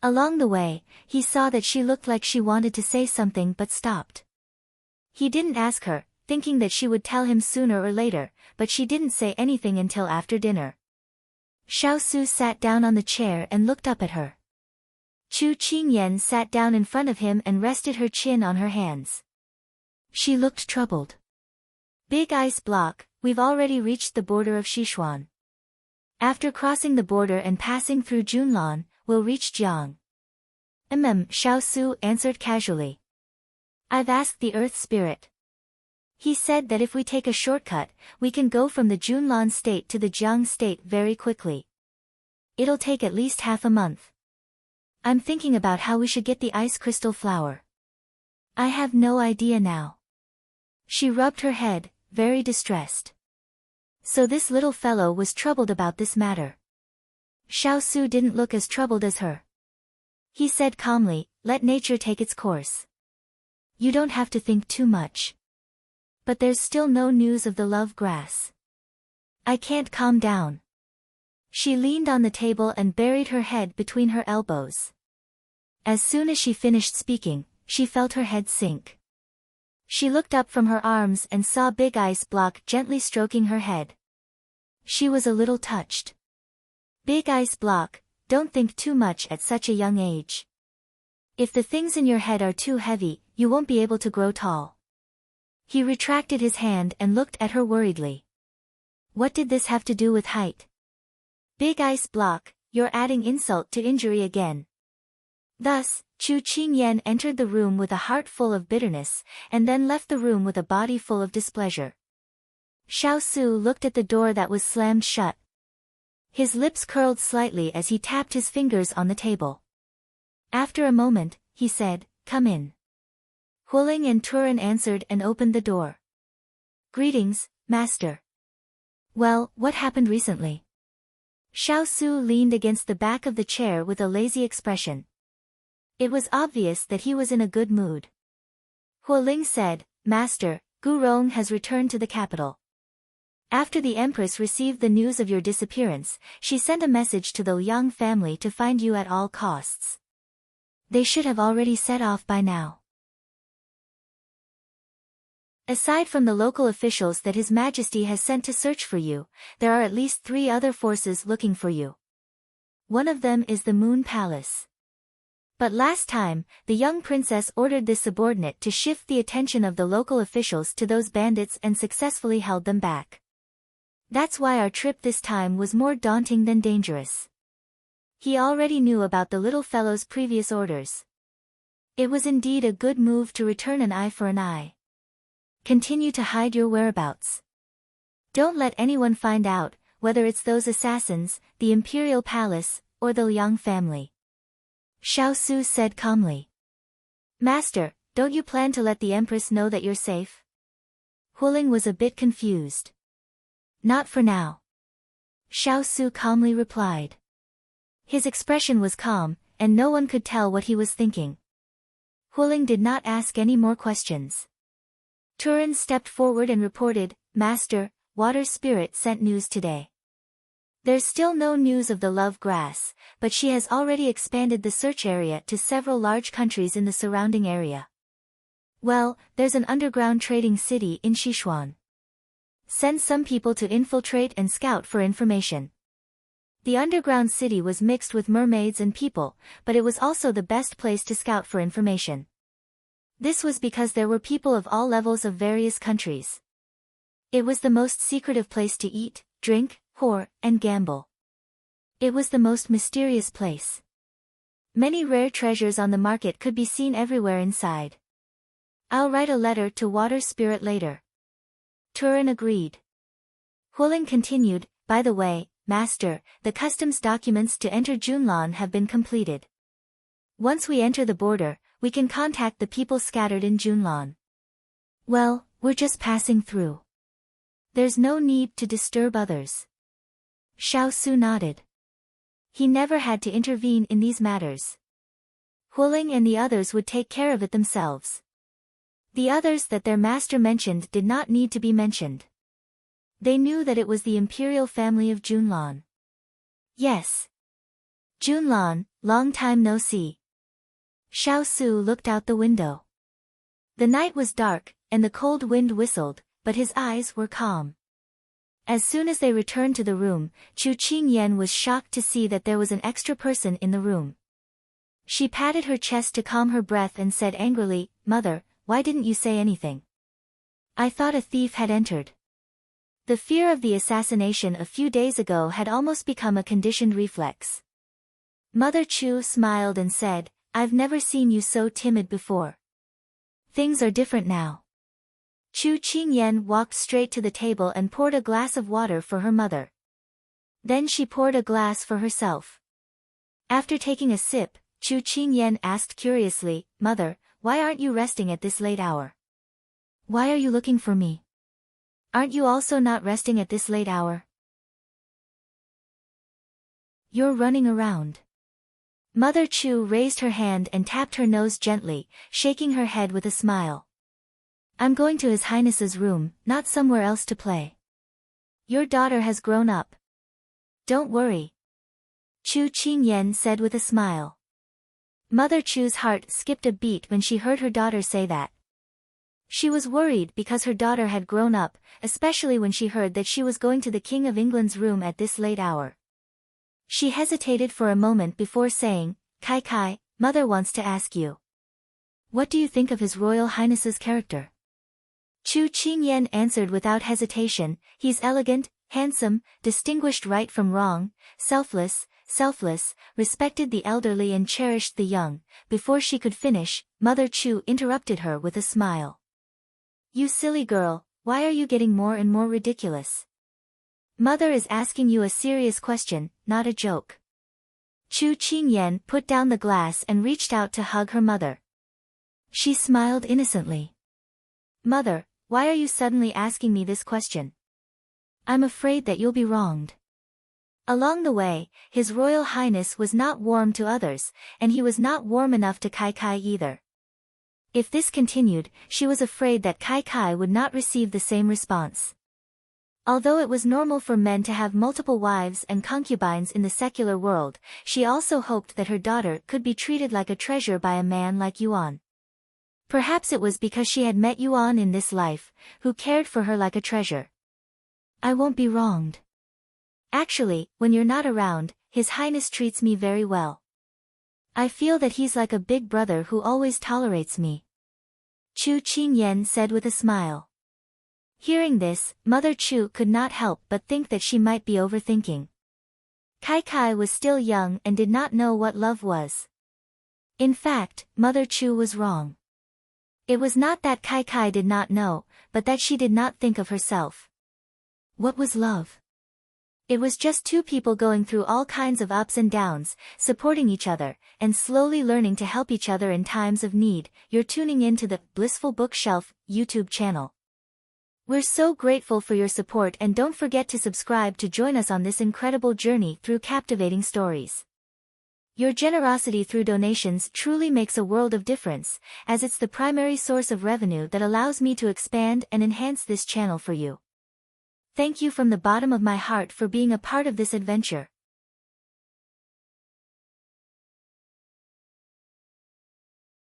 Along the way, he saw that she looked like she wanted to say something but stopped. He didn't ask her, thinking that she would tell him sooner or later, but she didn't say anything until after dinner. Xiao Su sat down on the chair and looked up at her. Chu Qingyan sat down in front of him and rested her chin on her hands. She looked troubled. Big ice block, we've already reached the border of Sichuan. After crossing the border and passing through Junlan, we'll reach Jiang. Xiao Su answered casually. I've asked the Earth Spirit. He said that if we take a shortcut, we can go from the Junlan state to the Jiang state very quickly. It'll take at least half a month. I'm thinking about how we should get the ice crystal flower. I have no idea now. She rubbed her head, very distressed. So this little fellow was troubled about this matter. Xiao Su didn't look as troubled as her. He said calmly, let nature take its course. You don't have to think too much. But there's still no news of the love grass. I can't calm down. She leaned on the table and buried her head between her elbows. As soon as she finished speaking, she felt her head sink. She looked up from her arms and saw Big Ice Block gently stroking her head. She was a little touched. Big Ice Block, don't think too much at such a young age. If the things in your head are too heavy, you won't be able to grow tall. He retracted his hand and looked at her worriedly. What did this have to do with height? Big Ice Block, you're adding insult to injury again. Thus, Chu Qingyan entered the room with a heart full of bitterness, and then left the room with a body full of displeasure. Xiao Su looked at the door that was slammed shut. His lips curled slightly as he tapped his fingers on the table. After a moment, he said, come in. Huling and Turin answered and opened the door. Greetings, master. Well, what happened recently? Xiao Su leaned against the back of the chair with a lazy expression. It was obvious that he was in a good mood. Huling said, Master, Gu Rong has returned to the capital. After the Empress received the news of your disappearance, she sent a message to the Liang family to find you at all costs. They should have already set off by now. Aside from the local officials that His Majesty has sent to search for you, there are at least 3 other forces looking for you. One of them is the Moon Palace. But last time, the young princess ordered this subordinate to shift the attention of the local officials to those bandits and successfully held them back. That's why our trip this time was more daunting than dangerous. He already knew about the little fellow's previous orders. It was indeed a good move to return an eye for an eye. Continue to hide your whereabouts. Don't let anyone find out, whether it's those assassins, the Imperial Palace, or the Liang family. Xiao Su said calmly. Master, don't you plan to let the Empress know that you're safe? Huling was a bit confused. Not for now. Xiao Su calmly replied. His expression was calm, and no one could tell what he was thinking. Huling did not ask any more questions. Turin stepped forward and reported, Master, Water Spirit sent news today. There's still no news of the love grass, but she has already expanded the search area to several large countries in the surrounding area. Well, there's an underground trading city in Sichuan. Send some people to infiltrate and scout for information. The underground city was mixed with mermaids and people, but it was also the best place to scout for information. This was because there were people of all levels of various countries. It was the most secretive place to eat, drink, whore, and gamble. It was the most mysterious place. Many rare treasures on the market could be seen everywhere inside. I'll write a letter to Water Spirit later. Turin agreed. Huling continued, by the way, Master, the customs documents to enter Junlan have been completed. Once we enter the border, we can contact the people scattered in Junlan. Well, we're just passing through. There's no need to disturb others. Xiao Su nodded. He never had to intervene in these matters. Huling and the others would take care of it themselves. The others that their master mentioned did not need to be mentioned. They knew that it was the imperial family of Junlan. Yes. Junlan, long time no see. Xiao Su looked out the window. The night was dark, and the cold wind whistled, but his eyes were calm. As soon as they returned to the room, Chu Qingyan was shocked to see that there was an extra person in the room. She patted her chest to calm her breath and said angrily, Mother, why didn't you say anything? I thought a thief had entered. The fear of the assassination a few days ago had almost become a conditioned reflex. Mother Chu smiled and said, I've never seen you so timid before. Things are different now. Chu Qingyan walked straight to the table and poured a glass of water for her mother. Then she poured a glass for herself. After taking a sip, Chu Qingyan asked curiously, Mother, why aren't you resting at this late hour? Why are you looking for me? Aren't you also not resting at this late hour? You're running around. Mother Chu raised her hand and tapped her nose gently, shaking her head with a smile. I'm going to His Highness's room, not somewhere else to play. Your daughter has grown up. Don't worry. Chu Qingyan said with a smile. Mother Chu's heart skipped a beat when she heard her daughter say that. She was worried because her daughter had grown up, especially when she heard that she was going to the King of England's room at this late hour. She hesitated for a moment before saying, Kai, Mother wants to ask you. What do you think of His Royal Highness's character? Chu Qingyan answered without hesitation, he's elegant, handsome, distinguished right from wrong, selfless, respected the elderly and cherished the young. Before she could finish, Mother Chu interrupted her with a smile. You silly girl, why are you getting more and more ridiculous? Mother is asking you a serious question, not a joke. Chu Qingyan put down the glass and reached out to hug her mother. She smiled innocently. Mother, why are you suddenly asking me this question? I'm afraid that you'll be wronged. Along the way, His Royal Highness was not warm to others, and he was not warm enough to Kai either. If this continued, she was afraid that Kai would not receive the same response. Although it was normal for men to have multiple wives and concubines in the secular world, she also hoped that her daughter could be treated like a treasure by a man like Yuan. Perhaps it was because she had met Yuan in this life, who cared for her like a treasure. I won't be wronged. Actually, when you're not around, His Highness treats me very well. I feel that he's like a big brother who always tolerates me. Chu Qingyan said with a smile. Hearing this, Mother Chu could not help but think that she might be overthinking. Kai was still young and did not know what love was. In fact, Mother Chu was wrong. It was not that Kai did not know, but that she did not think of herself. What was love? It was just two people going through all kinds of ups and downs, supporting each other, and slowly learning to help each other in times of need. You're tuning in to the Blissful Bookshelf YouTube channel. We're so grateful for your support, and don't forget to subscribe to join us on this incredible journey through captivating stories. Your generosity through donations truly makes a world of difference, as it's the primary source of revenue that allows me to expand and enhance this channel for you. Thank you from the bottom of my heart for being a part of this adventure.